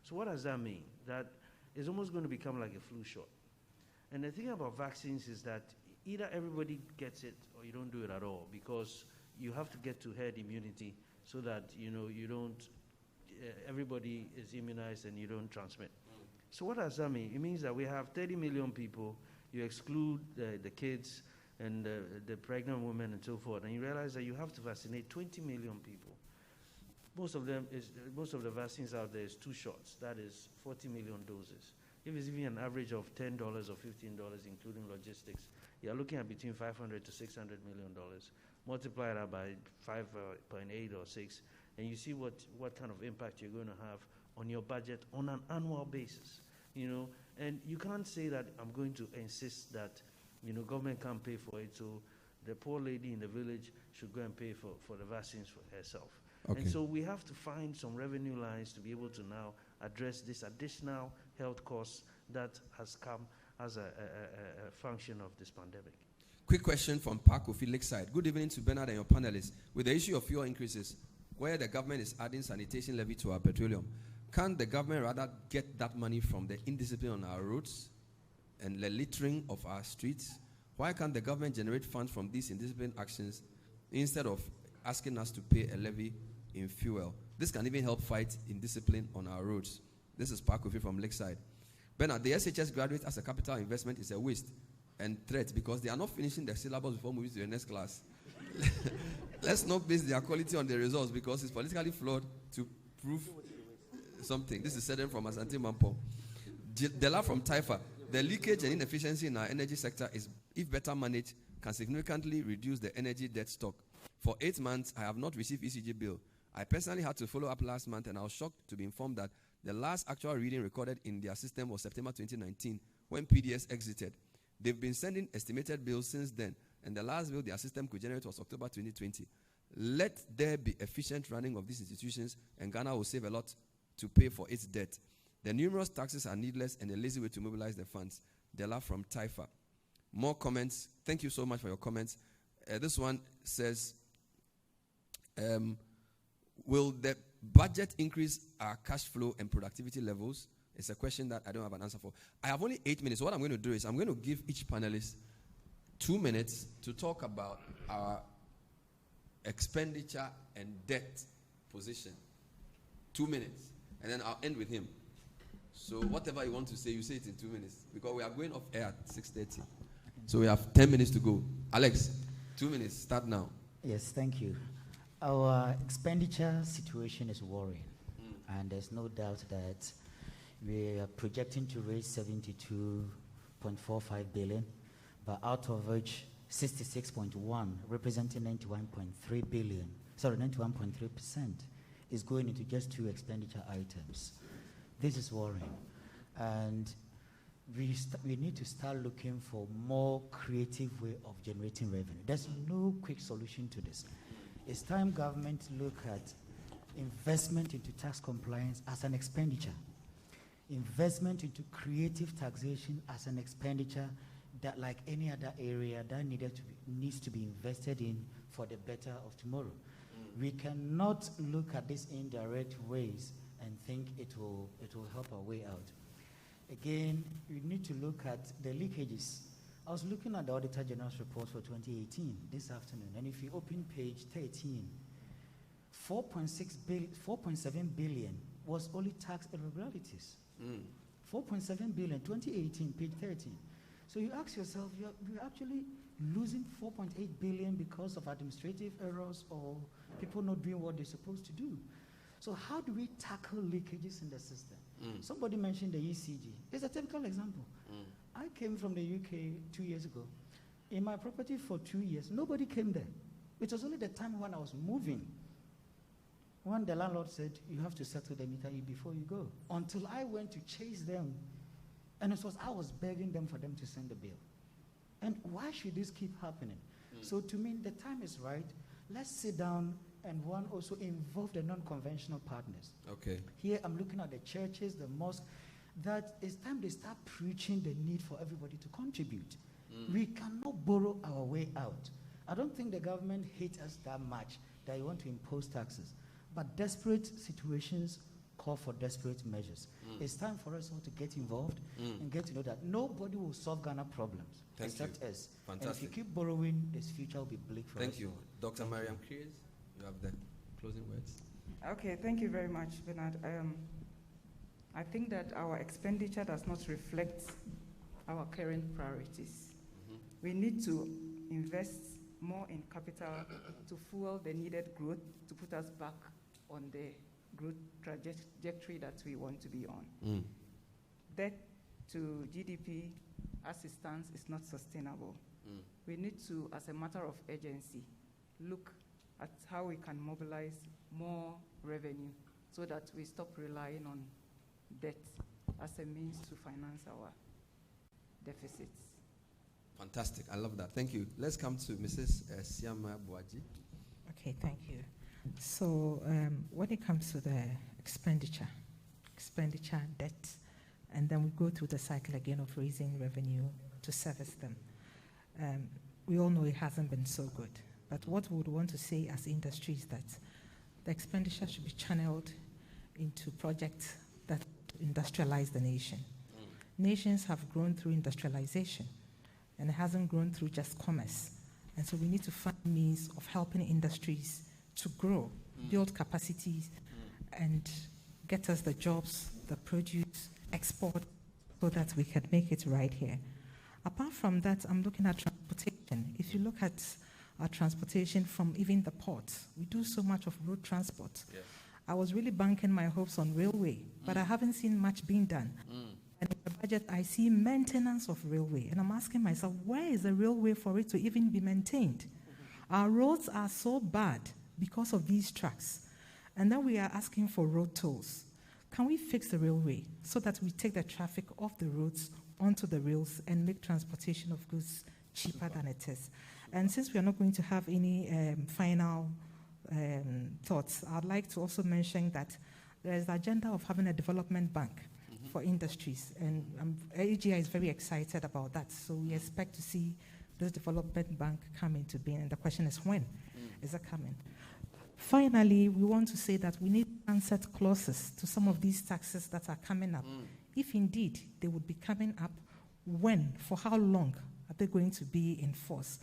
So what does that mean? That it's almost going to become like a flu shot. And the thing about vaccines is that either everybody gets it or you don't do it at all, because you have to get to herd immunity so that you don't everybody is immunized and you don't transmit. So what does that mean? It means that we have 30 million people. You exclude the kids and the pregnant women and so forth, and you realize that you have to vaccinate 20 million people. Most of the vaccines out there is 2 shots. That is 40 million doses. If it's even an average of $10 or $15, including logistics, you're looking at between $500 to $600 million. Multiply that by 5.8 or 6, and you see what kind of impact you're going to have on your budget on an annual basis, you know. And you can't say that I'm going to insist that, you know, government can't pay for it, so the poor lady in the village should go and pay for the vaccines for herself. Okay. And so we have to find some revenue lines to be able to now address this additional health costs that has come as a function of this pandemic. Quick question from Park Kofi Lakeside. Good evening to Bernard and your panelists. With the issue of fuel increases, where the government is adding sanitation levy to our petroleum, can't the government rather get that money from the indiscipline on our roads and the littering of our streets? Why can't the government generate funds from these indisciplined actions instead of asking us to pay a levy in fuel? This can even help fight indiscipline on our roads. This is Park Kofi from Lakeside. Bernard, the SHS graduate as a capital investment is a waste and threat because they are not finishing their syllabus before moving to the next class. Let's not base their quality on the results because it's politically flawed to prove something. This is Seden from Asante Mampo. Dela from Taifa. The leakage and inefficiency in our energy sector is, if better managed, can significantly reduce the energy debt stock. For 8 months, I have not received ECG bill. I personally had to follow up last month, and I was shocked to be informed that the last actual reading recorded in their system was September 2019, when PDS exited. They've been sending estimated bills since then, and the last bill their system could generate was October 2020. Let there be efficient running of these institutions, and Ghana will save a lot to pay for its debt. The numerous taxes are needless and a lazy way to mobilize the funds. Dela from Taifa. More comments. Thank you so much for your comments. This one says, will the budget increase our cash flow and productivity levels? It's a question that I don't have an answer for. I have only 8 minutes. What I'm going to do is I'm going to give each panelist 2 minutes to talk about our expenditure and debt position. 2 minutes. And then I'll end with him. So whatever you want to say, you say it in 2 minutes. Because we are going off air at 6:30. So we have 10 minutes to go. Alex, 2 minutes. Start now. Yes, thank you. Our expenditure situation is worrying. And there's no doubt that we are projecting to raise 72.45 billion, but out of which 66.1, representing 91.3 billion, 91.3%, is going into just 2 expenditure items. This is worrying. And we need to start looking for more creative way of generating revenue. There's no quick solution to this. It's time government look at investment into tax compliance as an expenditure. Investment into creative taxation as an expenditure that, like any other area, that needs to be invested in for the better of tomorrow. We cannot look at these indirect ways and think it will help our way out. Again, we need to look at the leakages. I was looking at the Auditor General's report for 2018 this afternoon, and if you open page 13, 4.7 billion was only tax irregularities. 4.7 billion, 2018, page 13. So you ask yourself, you're actually losing 4.8 billion because of administrative errors or people not doing what they're supposed to do. So how do we tackle leakages in the system? Somebody mentioned the ECG. It's a typical example. I came from the UK 2 years ago. In my property for 2 years, nobody came there. It was only the time when I was moving, when the landlord said, you have to settle the meter before you go. Until I went to chase them, and I was begging them for them to send the bill. And why should this keep happening? So to me, the time is right. Let's sit down and also involve the non-conventional partners. Okay. Here I'm looking at the churches, the mosques, that it's time they start preaching the need for everybody to contribute. We cannot borrow our way out. I don't think the government hates us that much that you want to impose taxes. But desperate situations call for desperate measures. It's time for us all to get involved and get to know that nobody will solve Ghana problems except us. Fantastic. And if you keep borrowing, this future will be bleak for us. Thank you. Dr. Mariam Kries, you have the closing words. Okay, thank you very much, Bernard. I think that our expenditure does not reflect our current priorities. We need to invest more in capital to fuel the needed growth to put us back on the growth trajectory that we want to be on. Debt to GDP as it stands is not sustainable. We need to, as a matter of urgency, look at how we can mobilize more revenue so that we stop relying on debt as a means to finance our deficits. Fantastic. I love that. Thank you. Let's come to Mrs. Siama Boaji. Okay, thank you. So when it comes to the expenditure, debt, and then we go through the cycle again of raising revenue to service them. We all know it hasn't been so good. But what we would want to say as industry is that the expenditure should be channeled into projects that industrialize the nation. Nations have grown through industrialization, and it hasn't grown through just commerce. And so we need to find means of helping industries to grow, build capacities, and get us the jobs, the produce, export, so that we can make it right here. Apart from that, I'm looking at transportation. If you look at our transportation from even the ports, we do so much of road transport. Yes. I was really banking my hopes on railway, but I haven't seen much being done. And in the budget, I see maintenance of railway. And I'm asking myself, where is the railway for it to even be maintained? Our roads are so bad because of these tracks. And then we are asking for road tolls. Can we fix the railway so that we take the traffic off the roads onto the rails and make transportation of goods cheaper than it is? And since we are not going to have any final thoughts, I'd like to also mention that there is the agenda of having a development bank for industries, and AGI is very excited about that. So we expect to see this development bank come into being, and the question is when is it coming? Finally, we want to say that we need sunset clauses to some of these taxes that are coming up. If indeed they would be coming up, when, for how long are they going to be in force?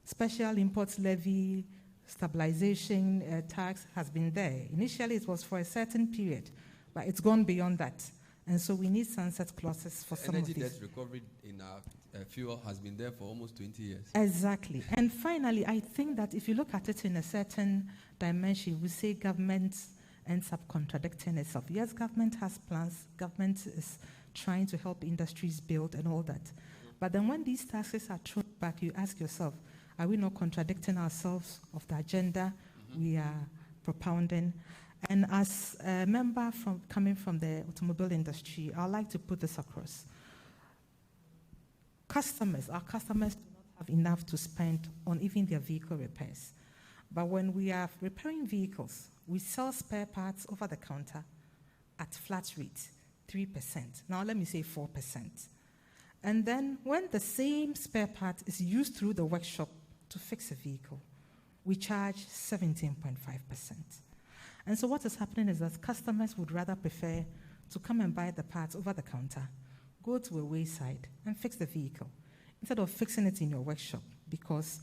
Special imports levy, stabilization tax has been there. Initially, it was for a certain period, but it's gone beyond that. And so we need sunset clauses for some of these. Energy debt recovery in our fuel has been there for almost 20 years. Exactly. And finally, I think that if you look at it in a certain dimension, we say government ends up contradicting itself. Yes, government has plans. Government is trying to help industries build and all that. But then when these taxes are thrown back, you ask yourself, are we not contradicting ourselves of the agenda we are propounding? And as a member coming from the automobile industry, I'd like to put this across. Our customers do not have enough to spend on even their vehicle repairs. But when we are repairing vehicles, we sell spare parts over the counter at flat rate, 3%. Now let me say 4%. And then when the same spare part is used through the workshop to fix a vehicle, we charge 17.5%. And so what is happening is that customers would rather prefer to come and buy the parts over the counter, go to a wayside and fix the vehicle, instead of fixing it in your workshop, because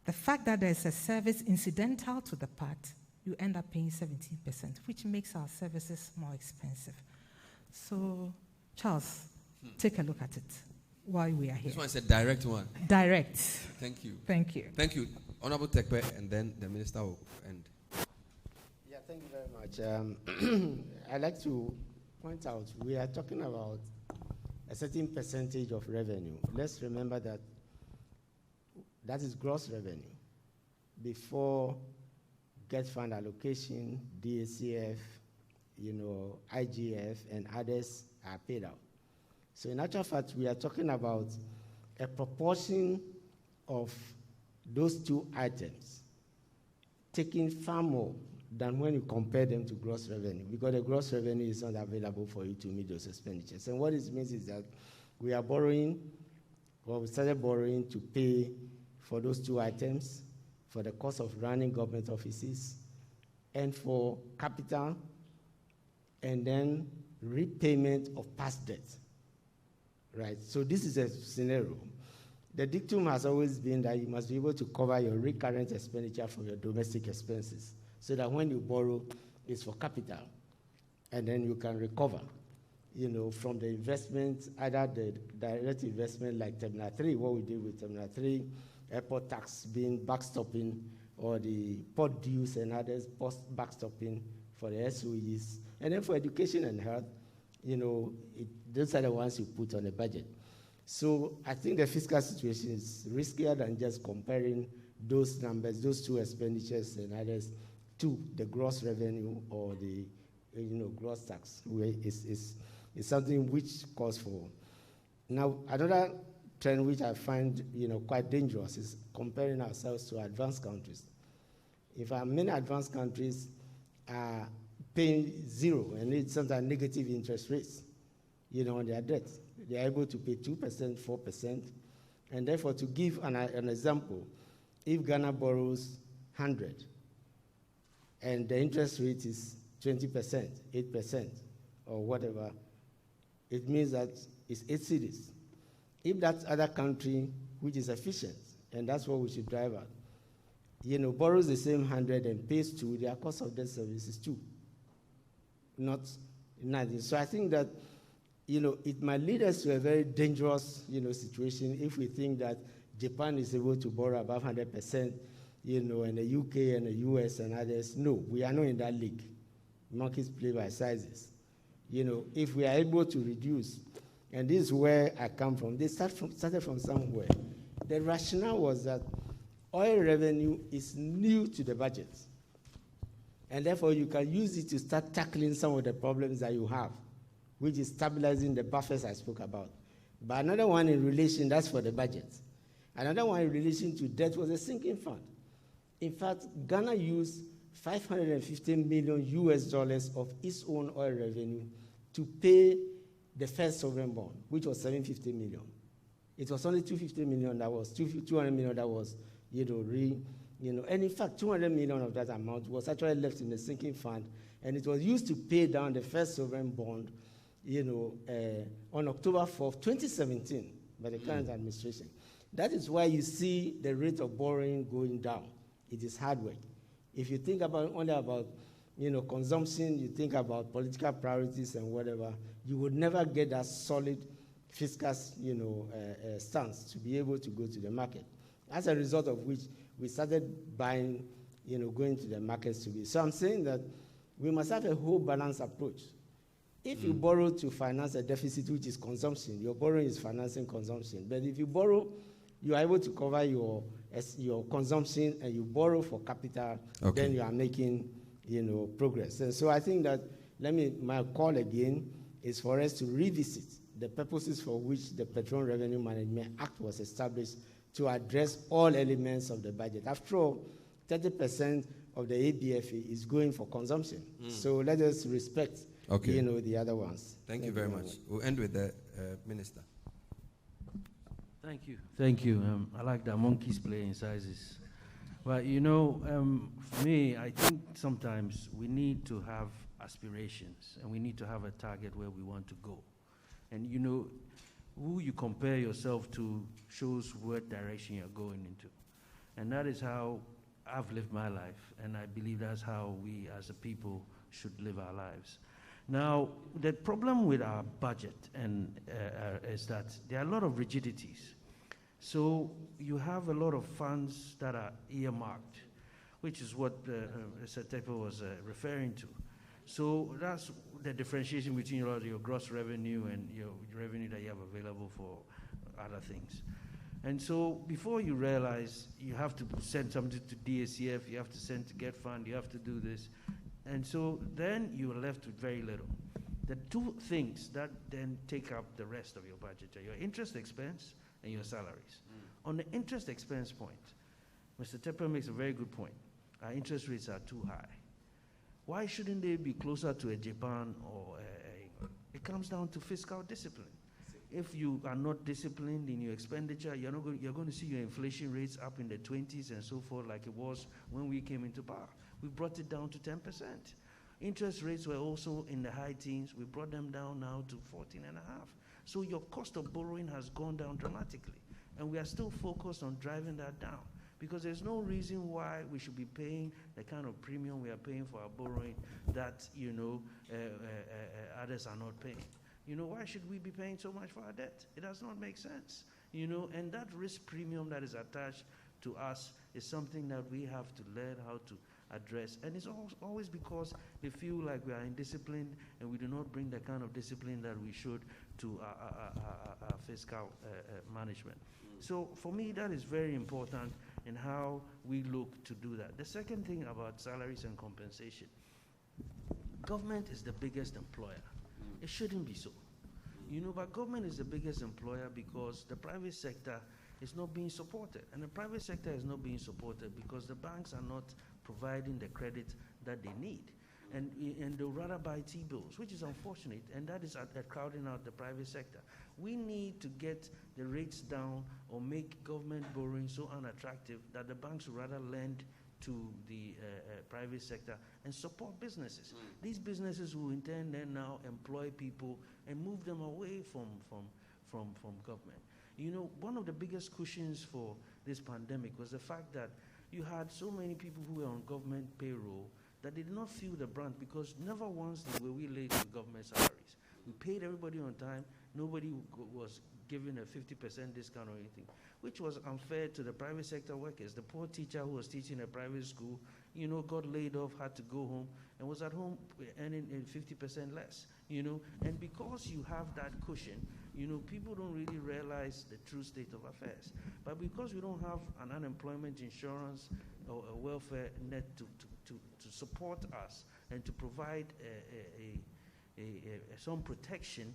the fact that there's a service incidental to the part, you end up paying 17%, which makes our services more expensive. So, Charles, take a look at it while we are here. This one is a direct one. Direct. Thank you. Thank you. Thank you. Honorable Tekpe, and then the minister will end. Yeah, thank you very much. I'd like to point out, we are talking about a certain percentage of revenue. Let's remember that that is gross revenue. Before Get Fund allocation, DACF, IGF, and others are paid out. So in actual fact, we are talking about a proportion of those two items taking far more than when you compare them to gross revenue, because the gross revenue is not available for you to meet those expenditures. And what it means is that we are borrowing, or we started borrowing to pay for those two items, for the cost of running government offices, and for capital, and then repayment of past debt. Right? So this is a scenario. The dictum has always been that you must be able to cover your recurrent expenditure from your domestic expenses, so that when you borrow, it's for capital, and then you can recover, from the investment, either the direct investment like Terminal 3, what we did with Terminal 3, airport tax being backstopping, or the port dues and others backstopping for the SOEs. And then for education and health, those are the ones you put on the budget. So I think the fiscal situation is riskier than just comparing those numbers, those two expenditures and others, to the gross revenue or the gross tax, is something which calls for. Now, another trend which I find quite dangerous is comparing ourselves to advanced countries. In fact, many advanced countries are paying zero and it's sometimes negative interest rates, on their debt. They are able to pay 2%, 4%, and therefore, to give an example, if Ghana borrows 100 and the interest rate is 20%, 8%, or whatever, it means that it's 8 cedis. If that other country, which is efficient, and that's what we should drive at, borrows the same 100 and pays 2, their cost of debt service is 2, not 90. So I think that, it might lead us to a very dangerous, situation if we think that Japan is able to borrow above 100%, and the UK and the US and others. No, we are not in that league. Monkeys play by sizes. If we are able to reduce, and this is where I come from, they started from somewhere. The rationale was that oil revenue is new to the budget, and therefore you can use it to start tackling some of the problems that you have, which is stabilizing the buffers I spoke about. But another one in relation, that's for the budget. Another one in relation to debt was a sinking fund. In fact, Ghana used $550 million of its own oil revenue to pay the first sovereign bond, which was $750 million. It was only $250 million that was, $200 million that was, and in fact, $200 million of that amount was actually left in the sinking fund, and it was used to pay down the first sovereign bond, on October 4th, 2017, by the current administration. That is why you see the rate of borrowing going down. It is hard work. If you think only about consumption, you think about political priorities and whatever, you would never get that solid fiscal stance to be able to go to the market. As a result of which, we started buying, going to the markets to be. So I'm saying that we must have a whole balanced approach. If you borrow to finance a deficit, which is consumption, your borrowing is financing consumption. But if you borrow, you are able to cover your consumption and you borrow for capital, then you are making, progress. And so I think that, my call again is for us to revisit the purposes for which the Petroleum Revenue Management Act was established to address all elements of the budget. After all, 30% of the ABFA is going for consumption. So let us respect, the other ones. Thank you very much. We'll end with the Minister. Thank you. Thank you. I like that monkeys play in sizes. But, for me, I think sometimes we need to have aspirations and we need to have a target where we want to go. And, who you compare yourself to shows what direction you're going into. And that is how I've lived my life, and I believe that's how we as a people should live our lives. Now, the problem with our budget is that there are a lot of rigidities. So you have a lot of funds that are earmarked, which is what Mr. Tepo was referring to. So that's the differentiation between your gross revenue and your revenue that you have available for other things. And so before you realize you have to send something to DACF, you have to send to Get Fund, you have to do this. And so then you are left with very little. The two things that then take up the rest of your budget are your interest expense and your salaries. On the interest expense point, Mr. Tepper makes a very good point. Our interest rates are too high. Why shouldn't they be closer to a Japan or it comes down to fiscal discipline. If you are not disciplined in your expenditure, you're going to see your inflation rates up in the 20s and so forth like it was when we came into power. We brought it down to 10%. Interest rates were also in the high teens. We brought them down now to 14.5. So your cost of borrowing has gone down dramatically. And we are still focused on driving that down because there's no reason why we should be paying the kind of premium we are paying for our borrowing that, others are not paying. Why should we be paying so much for our debt? It does not make sense. And that risk premium that is attached to us is something that we have to learn how to address. And it's always because they feel like we are indisciplined and we do not bring the kind of discipline that we should to our fiscal management. So for me, that is very important. and how we look to do that. The second thing about salaries and compensation, government is the biggest employer. It shouldn't be so. But government is the biggest employer because the private sector is not being supported. And the private sector is not being supported because the banks are not providing the credit that they need. And they'll rather buy T-bills, which is unfortunate, and that is crowding out the private sector. We need to get the rates down or make government borrowing so unattractive that the banks will rather lend to the private sector and support businesses. These businesses will in turn then now employ people and move them away from government. One of the biggest cushions for this pandemic was the fact that you had so many people who were on government payroll that they did not feel the brunt because never once were we late with government salaries. We paid everybody on time. Nobody was given a 50% discount or anything, which was unfair to the private sector workers. The poor teacher who was teaching a private school, got laid off, had to go home, and was at home earning 50% less, And because you have that cushion, people don't really realize the true state of affairs. But because we don't have an unemployment insurance or a welfare net to support us and to provide some protection,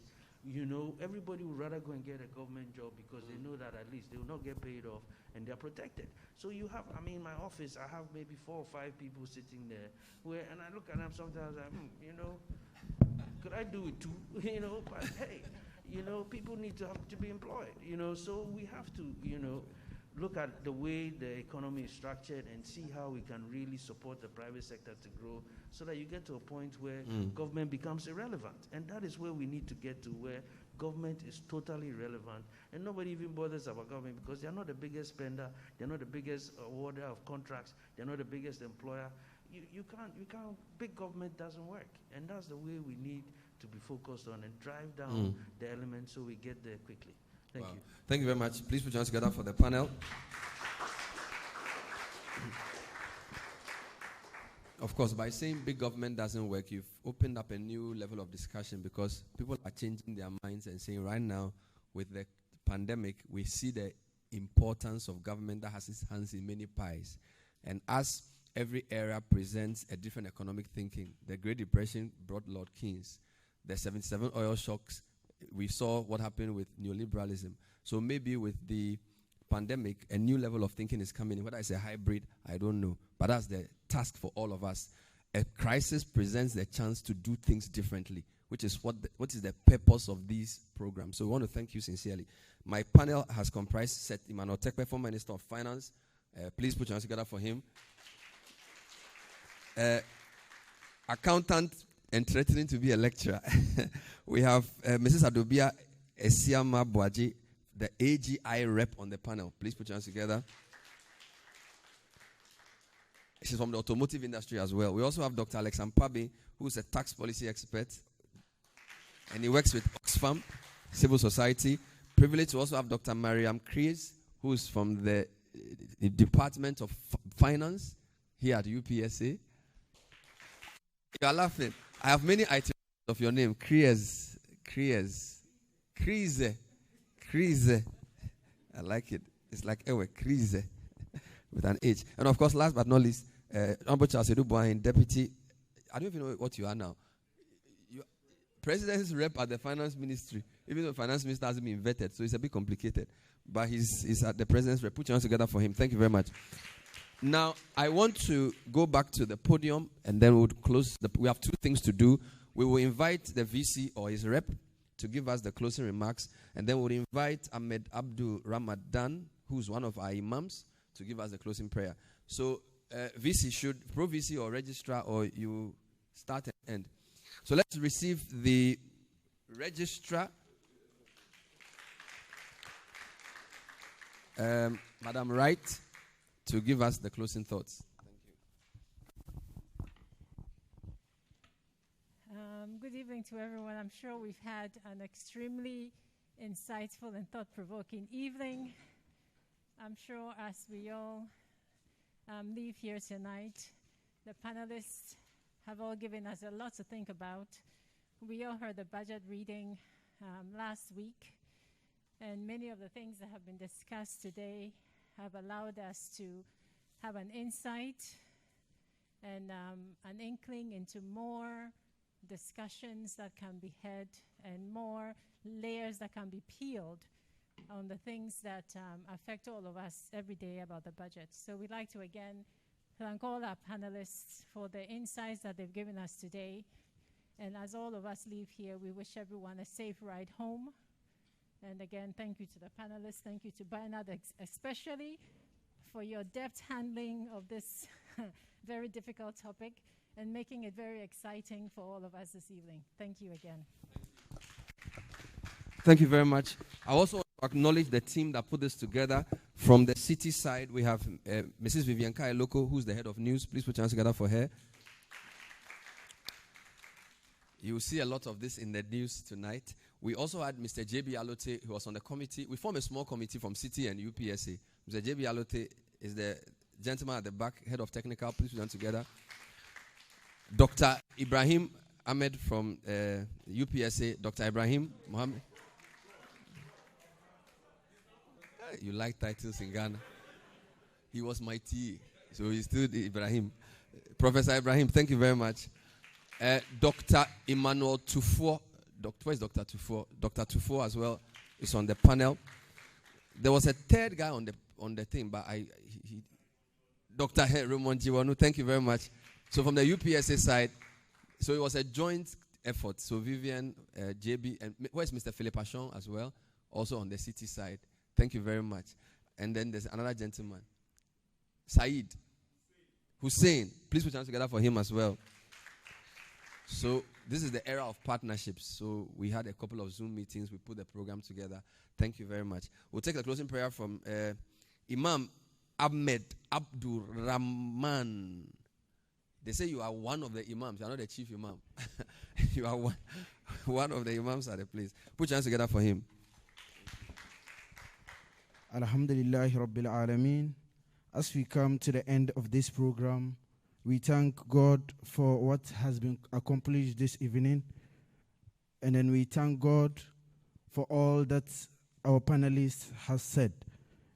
everybody would rather go and get a government job because they know that at least they will not get paid off and they're protected. So you have, in my office, I have maybe 4 or 5 people sitting there and I look at them sometimes, could I do it too? But hey, people need to be employed, so we have to, look at the way the economy is structured and see how we can really support the private sector to grow so that you get to a point where government becomes irrelevant. And that is where we need to get to, where government is totally irrelevant and nobody even bothers about government because they're not the biggest spender, they're not the biggest awarder of contracts, they're not the biggest employer. You can't, big government doesn't work. And that's the way we need to be focused on and drive down the elements so we get there quickly. Thank you. Thank you very much. Please put your hands together for the panel. Of course, by saying big government doesn't work, you've opened up a new level of discussion because people are changing their minds and saying right now, with the pandemic, we see the importance of government that has its hands in many pies. And as every era presents a different economic thinking, the Great Depression brought Lord Keynes. The 77 oil shocks, we saw what happened with neoliberalism. So maybe with the pandemic, a new level of thinking is coming in. Whether it's a hybrid, I don't know. But that's the task for all of us. A crisis presents the chance to do things differently, which is what is the purpose of these programs. So we want to thank you sincerely. My panel has comprised Seth Emmanuel Tekpe, former Minister of Finance. Please put your hands together for him. Accountant and threatening to be a lecturer. We have Mrs. Adobia Esiama Boaji, the AGI rep on the panel. Please put your hands together. She's from the automotive industry as well. We also have Dr. Alex Ampabi, who's a tax policy expert, and he works with Oxfam, civil society. Privileged to also have Dr. Mariam Kries, who's from the Department of Finance here at UPSA. You are laughing. I have many items of your name. Kries. I like it. It's like Ewe, Kries with an H. And of course, last but not least, Honorable Charles Edubuahin, Deputy, I don't even know what you are now. You President's rep at the Finance Ministry, even though the Finance Minister hasn't been vetted, so it's a bit complicated. But he's at the President's rep. Put your hands together for him. Thank you very much. Now, I want to go back to the podium, and then we'll close. We have 2 things to do. We will invite the VC or his rep to give us the closing remarks, and then we'll invite Ahmed Abdul Ramadan, who's one of our imams, to give us the closing prayer. So, VC should, Pro VC or registrar, or you start and end. So let's receive the registrar, Madam Wright, to give us the closing thoughts. Thank you. Good evening to everyone. I'm sure we've had an extremely insightful and thought-provoking evening. I'm sure as we all leave here tonight, the panelists have all given us a lot to think about. We all heard the budget reading last week, and many of the things that have been discussed today have allowed us to have an insight and an inkling into more discussions that can be had and more layers that can be peeled on the things that affect all of us every day about the budget. So we'd like to again thank all our panelists for the insights that they've given us today. And as all of us leave here, we wish everyone a safe ride home. And again, thank you to the panelists. Thank you to Bernard especially for your deft handling of this very difficult topic and making it very exciting for all of us this evening. Thank you again. Thank you very much. I also acknowledge the team that put this together. From the city side, we have Mrs. Vivian Kailoko, who's the head of news. Please put your hands together for her. You will see a lot of this in the news tonight. We also had Mr. J.B. Alote, who was on the committee. We formed a small committee from City and UPSA. Mr. J.B. Alote is the gentleman at the back, head of technical. Please put your hands together. Dr. Ibrahim Ahmed from UPSA. Dr. Ibrahim Mohammed. You like titles in Ghana. He was my TA, so he's still Ibrahim. Professor Ibrahim, thank you very much. Dr. Emmanuel Tufo. Where's Dr. Tufo? Dr. Tufo as well is on the panel. There was a third guy on the thing, but Dr. Raymond Jiwanu, thank you very much. So from the UPSA side, so it was a joint effort. So Vivian, JB, and where's Mr. Philip Achon as well, also on the city side. Thank you very much. And then there's another gentleman, Saeed Hussein. Please put your hands together for him as well. So this is the era of partnerships. So we had a couple of Zoom meetings. We put the program together. Thank you very much. We'll take a closing prayer from Imam Ahmed Abdul Rahman. They say you are one of the imams. You are not the chief imam. You are one of the imams at the place. Put your hands together for him. Alhamdulillah Rabbil Alameen. As we come to the end of this program, we thank God for what has been accomplished this evening. And then we thank God for all that our panelists have said.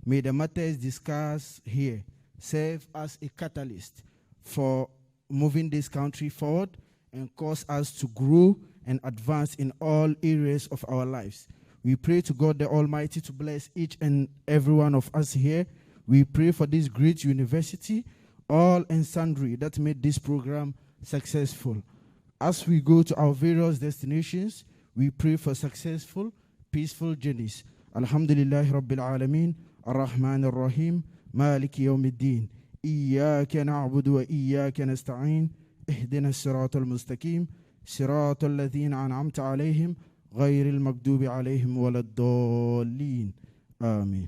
May the matters discussed here serve as a catalyst for moving this country forward and cause us to grow and advance in all areas of our lives. We pray to God the Almighty to bless each and every one of us here. We pray for this great university, all and sundry, that made this program successful. As we go to our various destinations, we pray for successful, peaceful journeys. Alhamdulillah Rabbil Alameen, Ar-Rahman Ar-Rahim, Maliki Yawmiddin. إياك نعبد وإياك نستعين اهدنا الصراط المستقيم صراط الذين أنعمت عليهم غير المغضوب عليهم ولا الضالين آمين.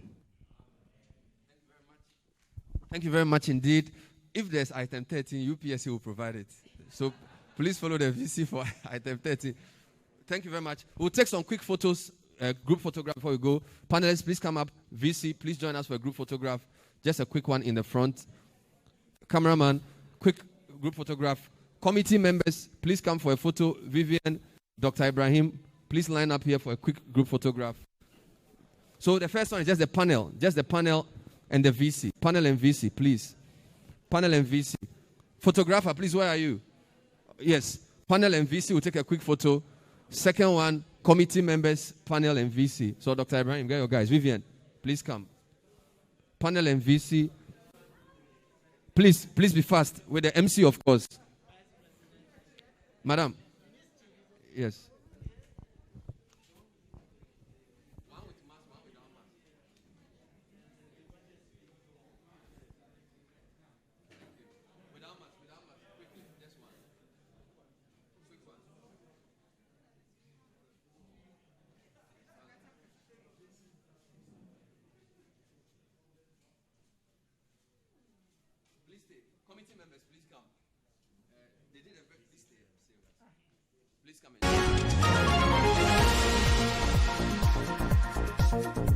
Thank you very much indeed. If there's item 13, UPSA will provide it. So please follow the VC for item 13. Thank you very much. We'll take some quick photos, group photograph before we go. Panelists, please come up. VC, please join us for a group photograph. Just a quick one in the front. Cameraman, quick group photograph. Committee members, please come for a photo. Vivian, Dr. Ibrahim, please line up here for a quick group photograph. So the first one is just the panel and the VC. Panel and VC, please. Panel and VC. Photographer, please, where are you? Yes, panel and VC will take a quick photo. Second one, committee members, panel and VC. So Dr. Ibrahim, get your guys. Vivian, please come. Panel and VC. Please be fast with the MC, of course. Madam. Yes. Committee members, please come. They did a very please come in.